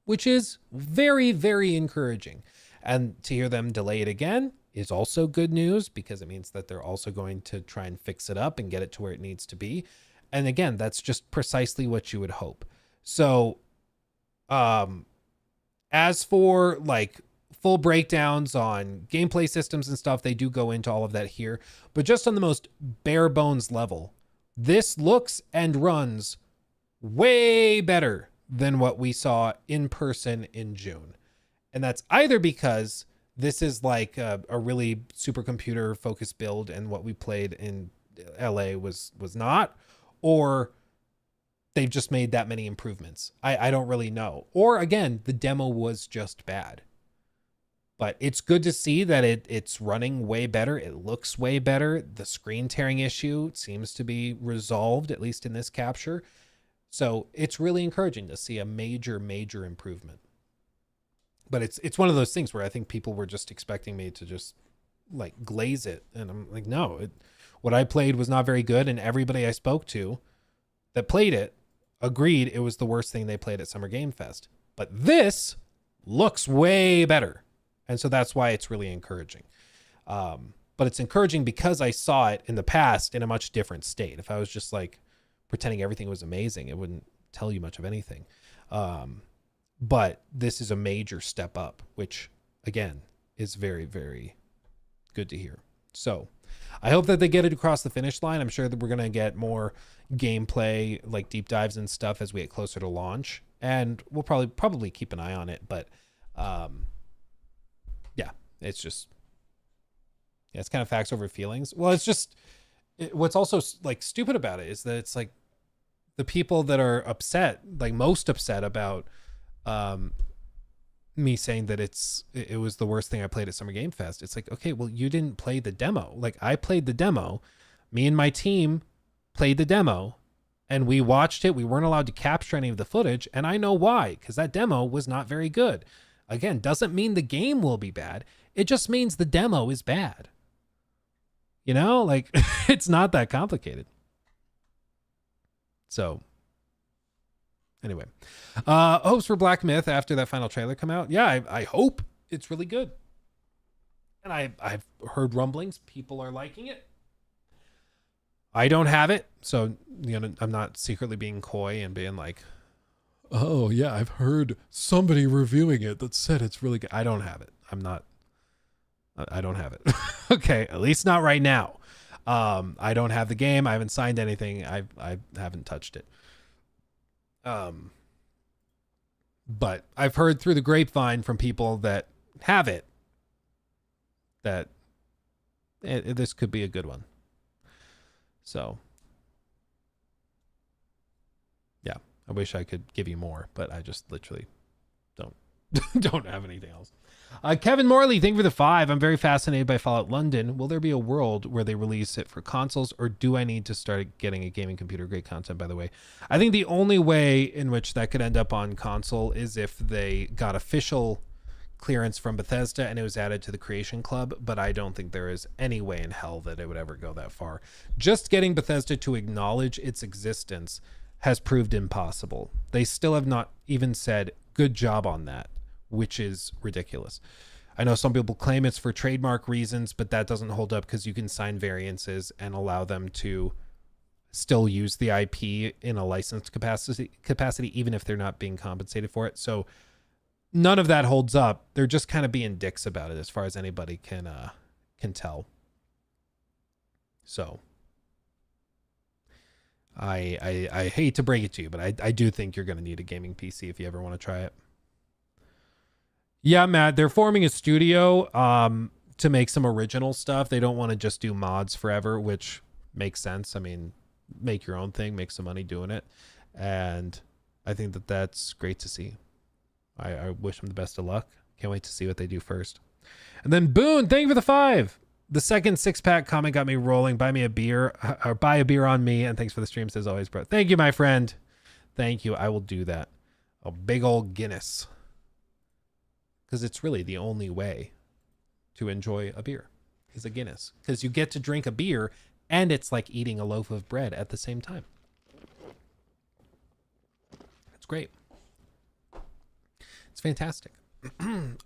which is very, very encouraging. And to hear them delay it again is also good news, because it means that they're also going to try and fix it up and get it to where it needs to be. And again, that's just precisely what you would hope. So, as for like full breakdowns on gameplay systems and stuff, they do go into all of that here, but just on the most bare bones level, this looks and runs way better than what we saw in person in June. And that's either because this is like a really supercomputer focused build, and what we played in LA was not, or they've just made that many improvements. I don't really know. Or again, the demo was just bad. But it's good to see that it's running way better. It looks way better. The screen tearing issue seems to be resolved, at least in this capture. So it's really encouraging to see a major, major improvement. But it's one of those things where I think people were just expecting me to just like glaze it. And I'm like, no, what I played was not very good. And everybody I spoke to that played it agreed it was the worst thing they played at Summer Game Fest. But this looks way better. And so that's why it's really encouraging. But it's encouraging because I saw it in the past in a much different state. If I was just like pretending everything was amazing, it wouldn't tell you much of anything. But this is a major step up, which again is very, very good to hear. So I hope that they get it across the finish line. I'm sure that we're going to get more gameplay, like deep dives and stuff as we get closer to launch. And we'll probably keep an eye on it. But yeah, it's just, yeah, it's kind of facts over feelings. Well, it's just, what's also like stupid about it is that it's like the people that are upset, like most upset about me saying that it was the worst thing I played at Summer Game Fest. It's like, okay, well, you didn't play the demo. Like I played the demo. Me and my team played the demo and we watched it. We weren't allowed to capture any of the footage. And I know why, because that demo was not very good. Again, doesn't mean the game will be bad. It just means the demo is bad. You know, like it's not that complicated. So anyway, hopes for Black Myth after that final trailer come out. Yeah, I hope it's really good. And I've heard rumblings. People are liking it. I don't have it. So, you know, I'm not secretly being coy and being like, oh yeah, I've heard somebody reviewing it that said it's really good. I don't have it. I don't have it. Okay. At least not right now. I don't have the game. I haven't signed anything. I haven't touched it. But I've heard through the grapevine from people that have it that this could be a good one. So yeah, I wish I could give you more, but I just literally don't have anything else. Kevin Morley, thank you for the 5. I'm very fascinated by Fallout London. Will there be a world where they release it for consoles, or do I need to start getting a gaming computer? Great content, by the way. I think the only way in which that could end up on console is if they got official clearance from Bethesda and it was added to the Creation Club, but I don't think there is any way in hell that it would ever go that far. Just getting Bethesda to acknowledge its existence has proved impossible. They still have not even said good job on that, which is ridiculous. I know some people claim it's for trademark reasons, but that doesn't hold up because you can sign variances and allow them to still use the IP in a licensed capacity, even if they're not being compensated for it. So none of that holds up. They're just kind of being dicks about it as far as anybody can tell. So I hate to break it to you, but I do think you're going to need a gaming PC if you ever want to try it. Yeah, Matt, they're forming a studio to make some original stuff. They don't want to just do mods forever, which makes sense. I mean, make your own thing, make some money doing it. And I think that that's great to see. I wish them the best of luck. Can't wait to see what they do first. And then Boone, thank you for the 5. The second 6-pack comment got me rolling. Buy me a beer, or buy a beer on me. And thanks for the streams as always, bro. Thank you, my friend. Thank you. I will do that. A big old Guinness. Because it's really the only way to enjoy a beer is a Guinness. Because you get to drink a beer and it's like eating a loaf of bread at the same time. It's great. It's fantastic.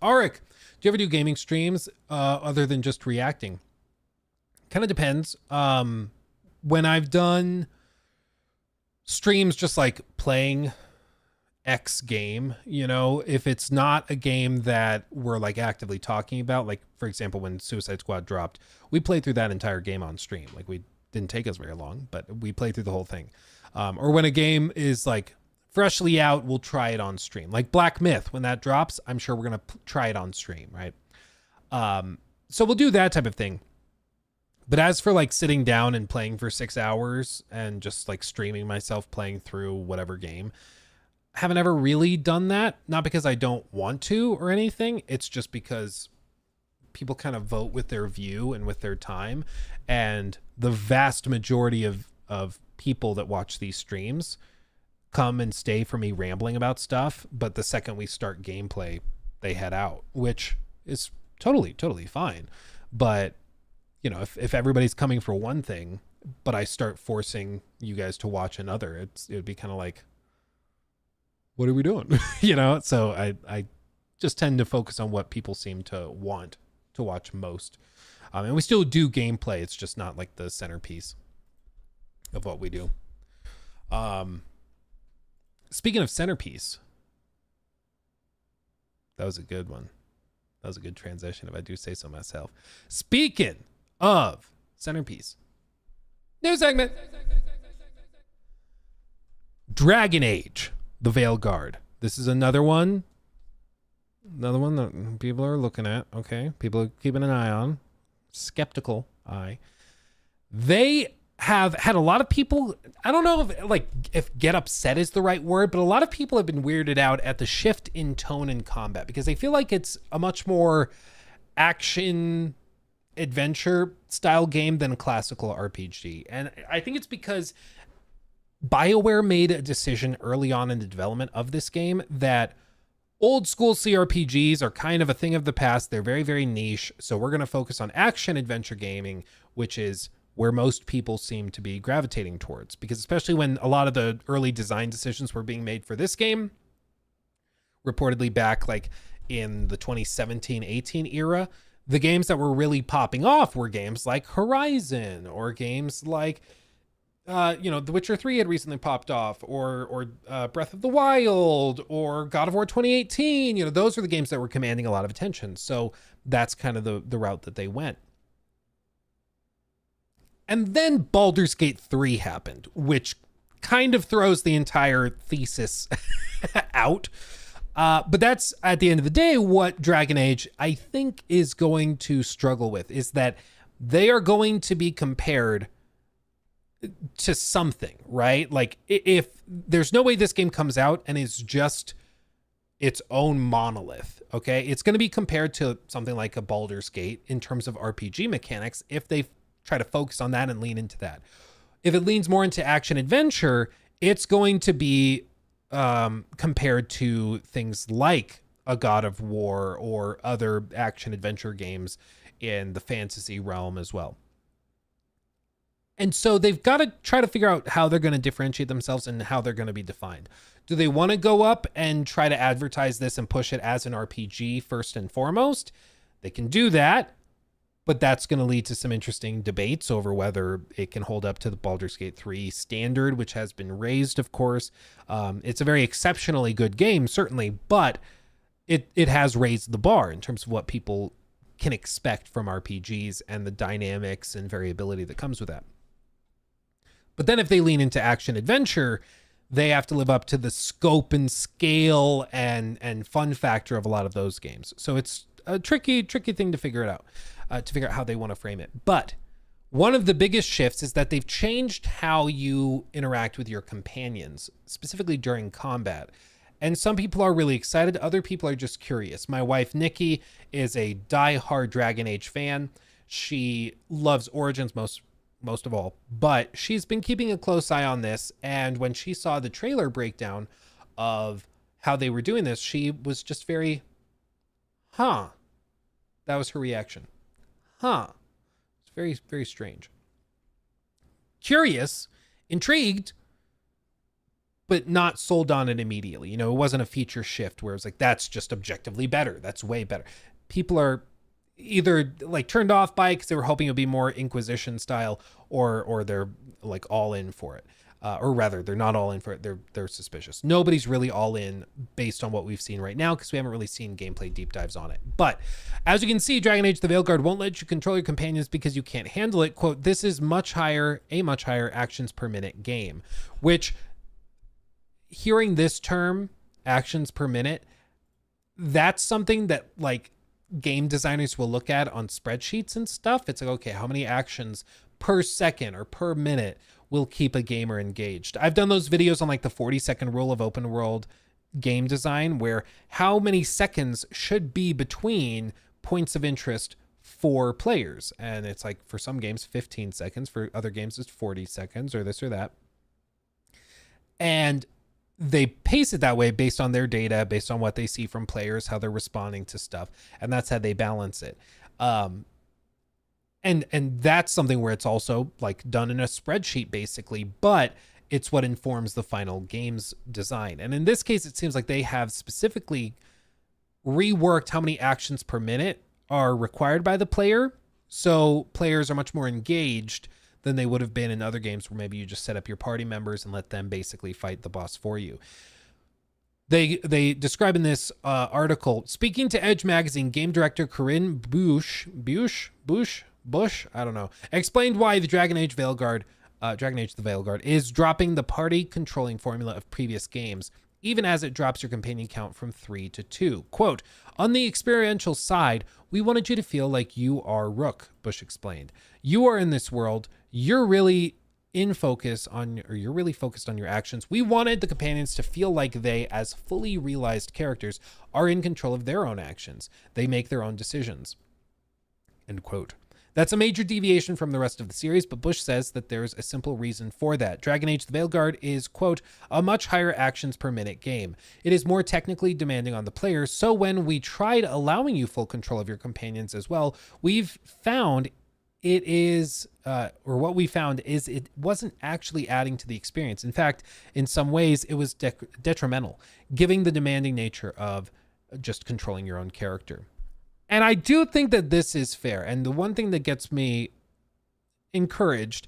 Auric, do you ever do gaming streams other than just reacting? Kind of depends. When I've done streams just like playing X game, you know, if it's not a game that we're like actively talking about, like for example when Suicide Squad dropped, we played through that entire game on stream. Like we didn't take us very long, but we played through the whole thing. Or when a game is like freshly out, we'll try it on stream. Like Black Myth, when that drops, I'm sure we're gonna try it on stream, right? So we'll do that type of thing. But as for like sitting down and playing for 6 hours and just like streaming myself playing through whatever game, I haven't ever really done that. Not because I don't want to or anything. It's just because people kind of vote with their view and with their time. And the vast majority of people that watch these streams come and stay for me rambling about stuff. But the second we start gameplay, they head out, which is totally fine. But you know, if everybody's coming for one thing, but I start forcing you guys to watch another, it would be kind of like, what are we doing? You know? So I just tend to focus on what people seem to want to watch most. And we still do gameplay. It's just not like the centerpiece of what we do. Speaking of centerpiece, that was a good one. That was a good transition, if I do say so myself. Speaking of centerpiece, new segment. Dragon Age, the Veilguard. This is another one that people are looking at. Okay, people are keeping an eye on. Skeptical eye. They have had a lot of people, I don't know if get upset is the right word, but a lot of people have been weirded out at the shift in tone and combat because they feel like it's a much more action adventure style game than a classical RPG. And I think it's because BioWare made a decision early on in the development of this game that old school CRPGs are kind of a thing of the past. They're very, very niche. So we're going to focus on action adventure gaming, which is where most people seem to be gravitating towards. Because especially when a lot of the early design decisions were being made for this game, reportedly back like in the 2017-18 era, the games that were really popping off were games like Horizon or games like, The Witcher 3 had recently popped off, or Breath of the Wild, or God of War 2018. Those were the games that were commanding a lot of attention. So that's kind of the route that they went. And then Baldur's Gate 3 happened, which kind of throws the entire thesis out. But that's, at the end of the day, what Dragon Age, I think, is going to struggle with, is that they are going to be compared to something, right? Like, if there's no way this game comes out and is just its own monolith, okay? It's going to be compared to something like a Baldur's Gate in terms of RPG mechanics if they try to focus on that and lean into that. If it leans more into action adventure, it's going to be compared to things like a God of War or other action adventure games in the fantasy realm as well. And so they've got to try to figure out how they're going to differentiate themselves and how they're going to be defined. Do they want to go up and try to advertise this and push it as an RPG first and foremost? They can do that, but that's going to lead to some interesting debates over whether it can hold up to the Baldur's Gate 3 standard, which has been raised, of course. It's a very exceptionally good game, certainly, but it has raised the bar in terms of what people can expect from RPGs and the dynamics and variability that comes with that. But then if they lean into action adventure, they have to live up to the scope and scale and fun factor of a lot of those games. So it's a tricky thing to figure it out, to figure out how they want to frame it. But one of the biggest shifts is that they've changed how you interact with your companions, specifically during combat. And some people are really excited. Other people are just curious. My wife, Nikki, is a diehard Dragon Age fan. She loves Origins most of all, but she's been keeping a close eye on this. And when she saw the trailer breakdown of how they were doing this, she was just very, that was her reaction. It's very, very strange. Curious, intrigued, but not sold on it immediately. It wasn't a feature shift where it's like, that's just objectively better. That's way better. People are either like turned off by it because they were hoping it would be more Inquisition style, or they're like all in for it. Or rather, they're not all in for it. They're suspicious. Nobody's really all in based on what we've seen right now because we haven't really seen gameplay deep dives on it. But as you can see, Dragon Age the Veilguard won't let you control your companions because you can't handle it. Quote, this is a much higher actions per minute game, which, hearing this term, actions per minute, that's something that like game designers will look at on spreadsheets and stuff. It's like, okay, how many actions per second or per minute will keep a gamer engaged? I've done those videos on like the 40-second rule of open world game design, where how many seconds should be between points of interest for players. And it's like, for some games, 15 seconds. For other games, it's 40 seconds or this or that. And they pace it that way based on their data, based on what they see from players, how they're responding to stuff. And that's how they balance it. And that's something where it's also like done in a spreadsheet basically, but it's what informs the final game's design. And in this case, it seems like they have specifically reworked how many actions per minute are required by the player. So players are much more engaged than they would have been in other games where maybe you just set up your party members and let them basically fight the boss for you. They describe in this article, speaking to Edge magazine, game director Corinne Bush, I don't know, explained why the Dragon Age the Veilguard is dropping the party controlling formula of previous games, even as it drops your companion count from 3 to 2. Quote, on the experiential side, we wanted you to feel like you are Rook, Bush explained. You are in this world. You're really focused on your actions. We wanted the companions to feel like they, as fully realized characters, are in control of their own actions. They make their own decisions. End quote. That's a major deviation from the rest of the series, but Bush says that there's a simple reason for that. Dragon Age the Veilguard is, quote, a much higher actions per minute game. It is more technically demanding on the player, so when we tried allowing you full control of your companions as well, we've found it wasn't actually adding to the experience. In fact, in some ways, it was detrimental, giving the demanding nature of just controlling your own character. And I do think that this is fair. And the one thing that gets me encouraged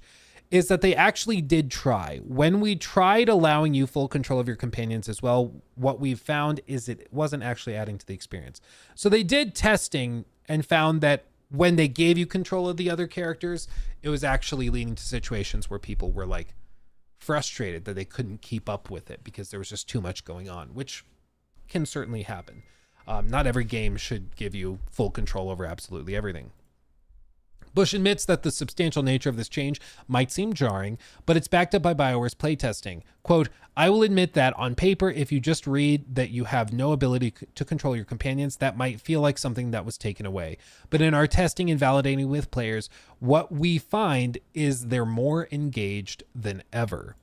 is that they actually did try. When we tried allowing you full control of your companions as well, what we've found is it wasn't actually adding to the experience. So they did testing and found that when they gave you control of the other characters, it was actually leading to situations where people were like frustrated that they couldn't keep up with it because there was just too much going on, which can certainly happen. Not every game should give you full control over absolutely everything. Bush admits that the substantial nature of this change might seem jarring, but it's backed up by BioWare's playtesting. Quote, I will admit that on paper, if you just read that you have no ability to control your companions, that might feel like something that was taken away. But in our testing and validating with players, what we find is they're more engaged than ever.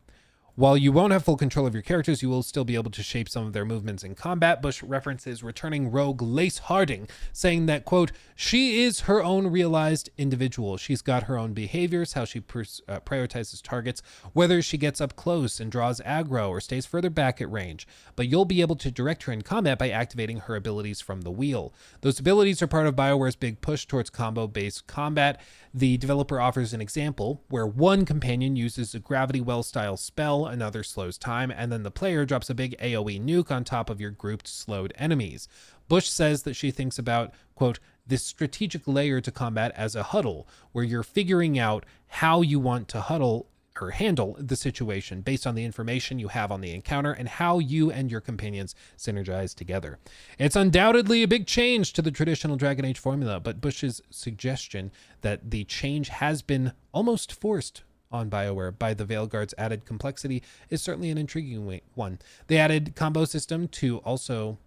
While you won't have full control of your characters, you will still be able to shape some of their movements in combat. Bush references returning rogue Lace Harding, saying that, quote, she is her own realized individual. She's got her own behaviors, how she prioritizes targets, whether she gets up close and draws aggro or stays further back at range. But you'll be able to direct her in combat by activating her abilities from the wheel. Those abilities are part of BioWare's big push towards combo-based combat. The developer offers an example where one companion uses a gravity well style spell, another slows time, and then the player drops a big AoE nuke on top of your grouped slowed enemies. Bush says that she thinks about, quote, this strategic layer to combat as a huddle, where you're figuring out how you want to huddle or handle the situation based on the information you have on the encounter and how you and your companions synergize together. It's undoubtedly a big change to the traditional Dragon Age formula, but Bush's suggestion that the change has been almost forced on BioWare by the Veilguard's added complexity is certainly an intriguing one. The added combo system also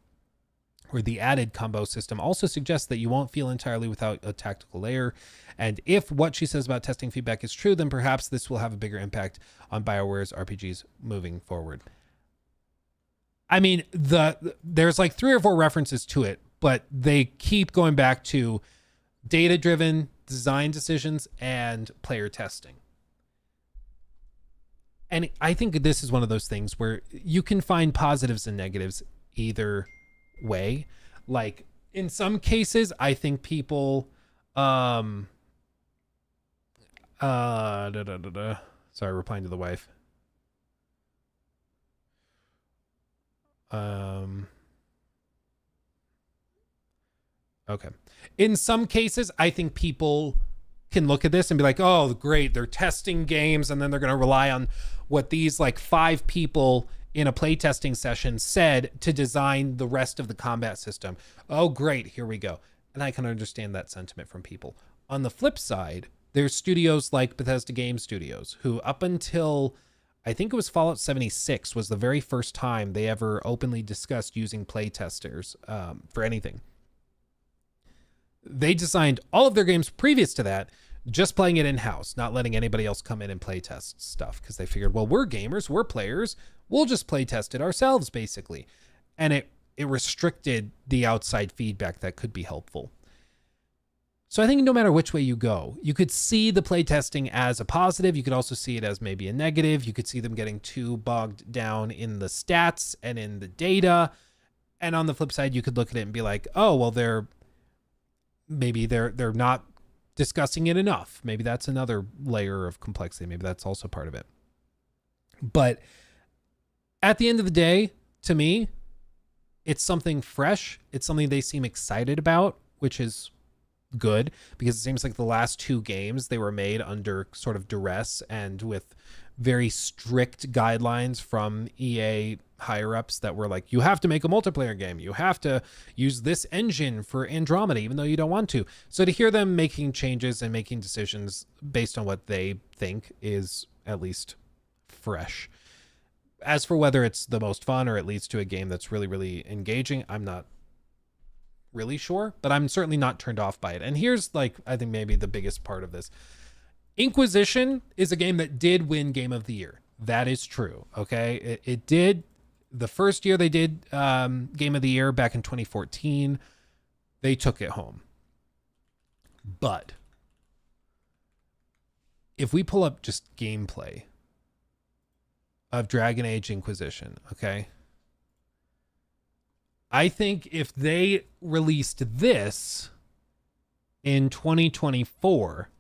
suggests that you won't feel entirely without a tactical layer. And if what she says about testing feedback is true, then perhaps this will have a bigger impact on BioWare's RPGs moving forward. I mean, there's like 3 or 4 references to it, but they keep going back to data-driven design decisions and player testing. And I think this is one of those things where you can find positives and negatives either way. Like in some cases, I think people sorry, replying to the wife. Okay. In some cases, I think people can look at this and be like, oh, great, they're testing games, and then they're going to rely on what these like 5 people in a playtesting session said to design the rest of the combat system. Oh, great, here we go. And I can understand that sentiment from people. On the flip side, there's studios like Bethesda Game Studios, who up until, I think it was Fallout 76, was the very first time they ever openly discussed using playtesters for anything. They designed all of their games previous to that, just playing it in-house, not letting anybody else come in and playtest stuff, because they figured, well, we're gamers, we're players, we'll just playtest it ourselves, basically. And it restricted the outside feedback that could be helpful. So I think no matter which way you go, you could see the playtesting as a positive. You could also see it as maybe a negative. You could see them getting too bogged down in the stats and in the data. And on the flip side, you could look at it and be like, oh, well, they're not discussing it enough. Maybe that's another layer of complexity. Maybe that's also part of it. But at the end of the day, to me, it's something fresh. It's something they seem excited about, which is good, because it seems like the last two games, they were made under sort of duress and with very strict guidelines from EA higher ups that were like, you have to make a multiplayer game. You have to use this engine for Andromeda, even though you don't want to. So to hear them making changes and making decisions based on what they think is at least fresh. As for whether it's the most fun or it leads to a game that's really, really engaging, I'm not really sure, but I'm certainly not turned off by it. And here's I think maybe the biggest part of this. Inquisition is a game that did win Game of the Year. That is true. Okay. It did. The first year they did Game of the Year back in 2014, they took it home. But if we pull up just gameplay of Dragon Age Inquisition, okay, I think if they released this in 2024,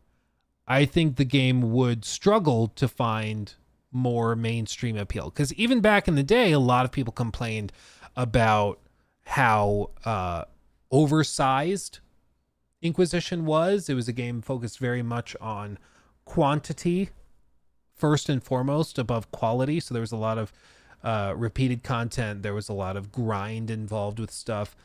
I think the game would struggle to find more mainstream appeal. Because even back in the day, a lot of people complained about how oversized Inquisition was. It was a game focused very much on quantity first and foremost above quality. So there was a lot of repeated content. There was a lot of grind involved with stuff.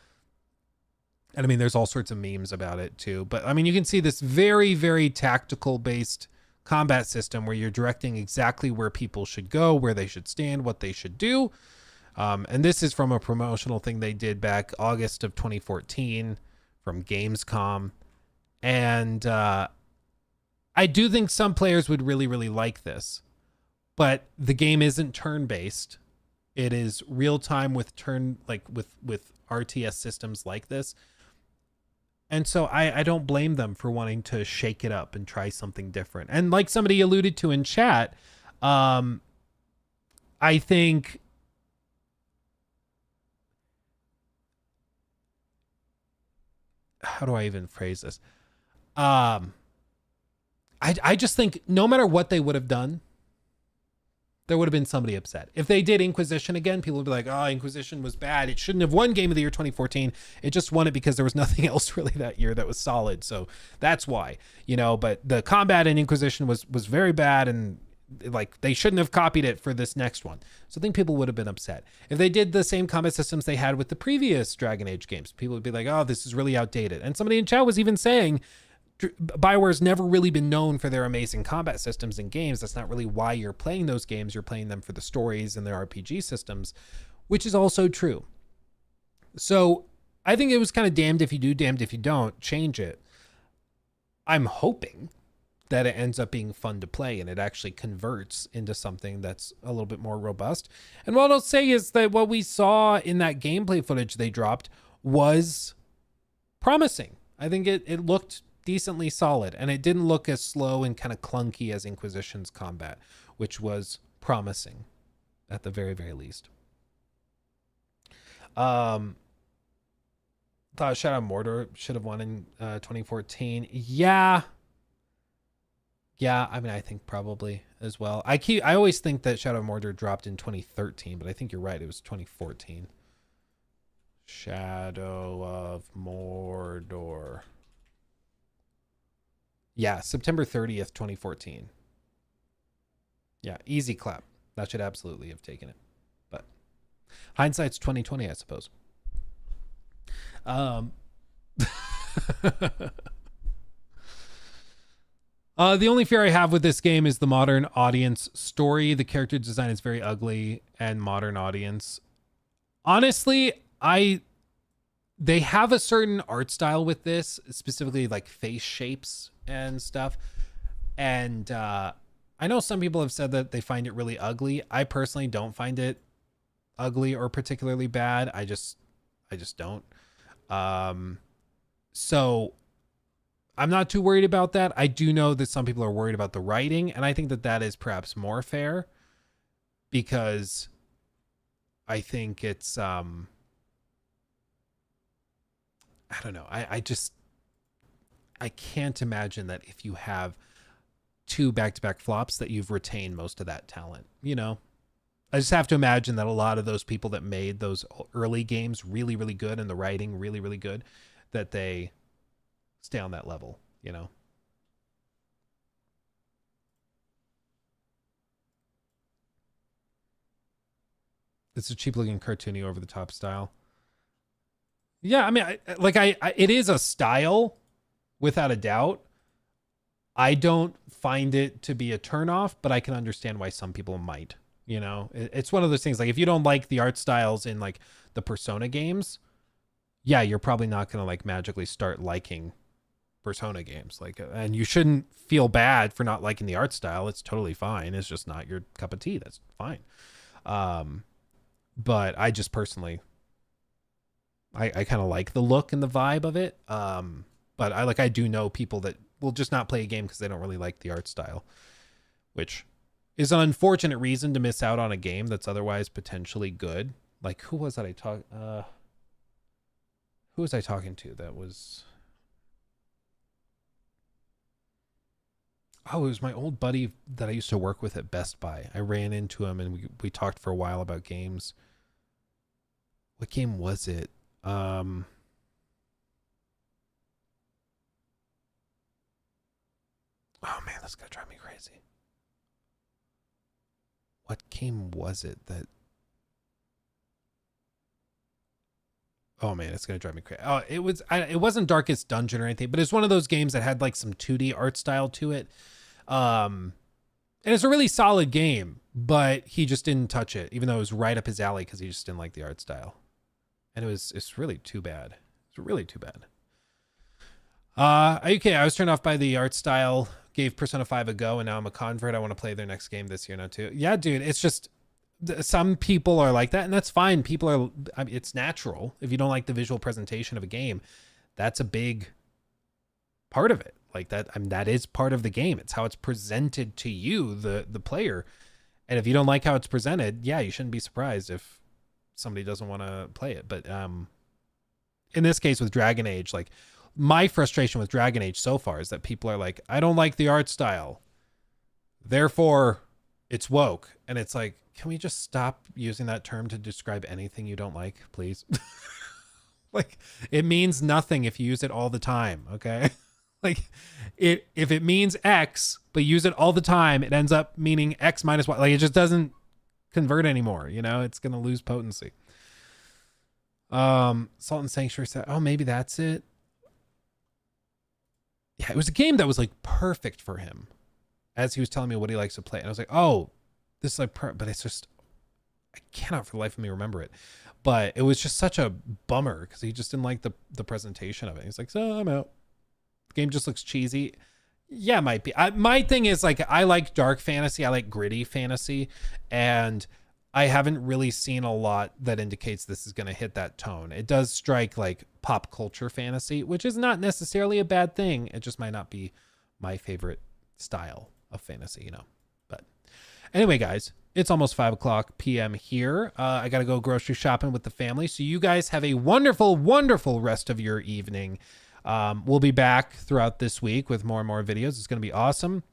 And I mean, there's all sorts of memes about it too. But I mean, you can see this very, very tactical based combat system where you're directing exactly where people should go, where they should stand, what they should do. And this is from a promotional thing they did back August of 2014 from Gamescom. And I do think some players would really, really like this. But the game isn't turn-based. It is real-time with with RTS systems like this. And so I don't blame them for wanting to shake it up and try something different. And like somebody alluded to in chat, I think how do I even phrase this? I just think no matter what they would have done, there would have been somebody upset. If they did Inquisition again, people would be like, oh, Inquisition was bad. It shouldn't have won Game of the Year 2014. It just won it because there was nothing else really that year that was solid. So that's why, but the combat in Inquisition was very bad, and they shouldn't have copied it for this next one. So I think people would have been upset. If they did the same combat systems they had with the previous Dragon Age games, people would be like, oh, this is really outdated. And somebody in chat was even saying, BioWare's never really been known for their amazing combat systems in games. That's not really why you're playing those games. You're playing them for the stories and their RPG systems, which is also true. So I think it was kind of damned if you do, damned if you don't. Change it. I'm hoping that it ends up being fun to play and it actually converts into something that's a little bit more robust. And what I'll say is that what we saw in that gameplay footage they dropped was promising. I think it looked decently solid, and it didn't look as slow and kind of clunky as Inquisition's combat, which was promising at the very, very least. Thought Shadow of Mordor should have won in 2014. Yeah, I mean, I think probably as well. I always think that Shadow of Mordor dropped in 2013, but I think you're right, it was 2014. Shadow of Mordor. Yeah, September 30th, 2014. Yeah, easy clap. That should absolutely have taken it. But hindsight's 2020, I suppose. The only fear I have with this game is the modern audience story. The character design is very ugly and modern audience. Honestly, they have a certain art style with this, specifically like face shapes and stuff. And I know some people have said that they find it really ugly. I personally don't find it ugly or particularly bad. I just don't. So I'm not too worried about that. I do know that some people are worried about the writing, and I think that that is perhaps more fair, because I think it's I don't know. I can't imagine that if you have 2 back-to-back flops that you've retained most of that talent, you know? I just have to imagine that a lot of those people that made those early games really, really good and the writing really, really good, that they stay on that level, you know? It's a cheap looking cartoony over the top style. Yeah, I mean, it is a style without a doubt. I don't find it to be a turnoff, but I can understand why some people might, you know? It's one of those things, like if you don't like the art styles in like the Persona games, yeah, you're probably not going to like magically start liking Persona games. Like, and you shouldn't feel bad for not liking the art style. It's totally fine. It's just not your cup of tea. That's fine. But I just personally, I kind of like the look and the vibe of it. But I do know people that will just not play a game because they don't really like the art style, which is an unfortunate reason to miss out on a game that's otherwise potentially good. Like, who was that who was I talking to that was... Oh, it was my old buddy that I used to work with at Best Buy. I ran into him and we talked for a while about games. What game was it? Oh man, that's gonna drive me crazy. What game was it that... Oh man, it's gonna drive me crazy. Oh, it wasn't Darkest Dungeon or anything, but it's one of those games that had like some 2D art style to it. And it's a really solid game, but he just didn't touch it, even though it was right up his alley because he just didn't like the art style. And it's really too bad. It's really too bad. Okay, I was turned off by the art style, gave Persona 5 a go, and now I'm a convert. I want to play their next game this year now too. Yeah, dude, it's just... Some people are like that, and that's fine. People are, I mean, it's natural. If you don't like the visual presentation of a game, that's a big part of it. Like that, I mean, that is part of the game. It's how it's presented to you, the player. And if you don't like how it's presented, yeah, you shouldn't be surprised if somebody doesn't want to play it. But in this case with Dragon Age, like my frustration with Dragon Age so far is that people are like, I don't like the art style, therefore it's woke. And it's like, can we just stop using that term to describe anything you don't like, please? Like, it means nothing if you use it all the time, okay? Like, if it means X, but use it all the time, it ends up meaning X minus Y. Like, it just doesn't convert anymore, you know? It's going to lose potency. Salt and Sanctuary said, oh, maybe that's it. Yeah, it was a game that was, like, perfect for him as he was telling me what he likes to play. And I was like, oh, this is like, but it's just, I cannot for the life of me remember it. But it was just such a bummer because he just didn't like the presentation of it. He's like, so I'm out. The game just looks cheesy. Yeah, it might be. My thing is, like, I like dark fantasy. I like gritty fantasy. And I haven't really seen a lot that indicates this is going to hit that tone. It does strike like pop culture fantasy, which is not necessarily a bad thing. It just might not be my favorite style of fantasy, you know. But anyway, guys, it's almost 5:00 p.m. here. I got to go grocery shopping with the family. So you guys have a wonderful, wonderful rest of your evening. We'll be back throughout this week with more and more videos. It's going to be awesome.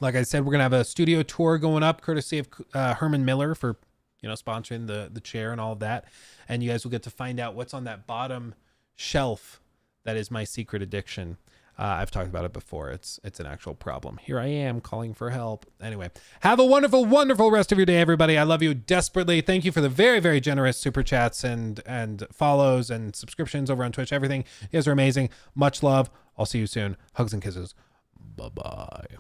Like I said, we're going to have a studio tour going up, courtesy of Herman Miller for, you know, sponsoring the chair and all of that. And you guys will get to find out what's on that bottom shelf that is my secret addiction. I've talked about it before. It's an actual problem. Here I am calling for help. Anyway, have a wonderful, wonderful rest of your day, everybody. I love you desperately. Thank you for the very, very generous super chats and follows and subscriptions over on Twitch. Everything. You guys are amazing. Much love. I'll see you soon. Hugs and kisses. Bye-bye.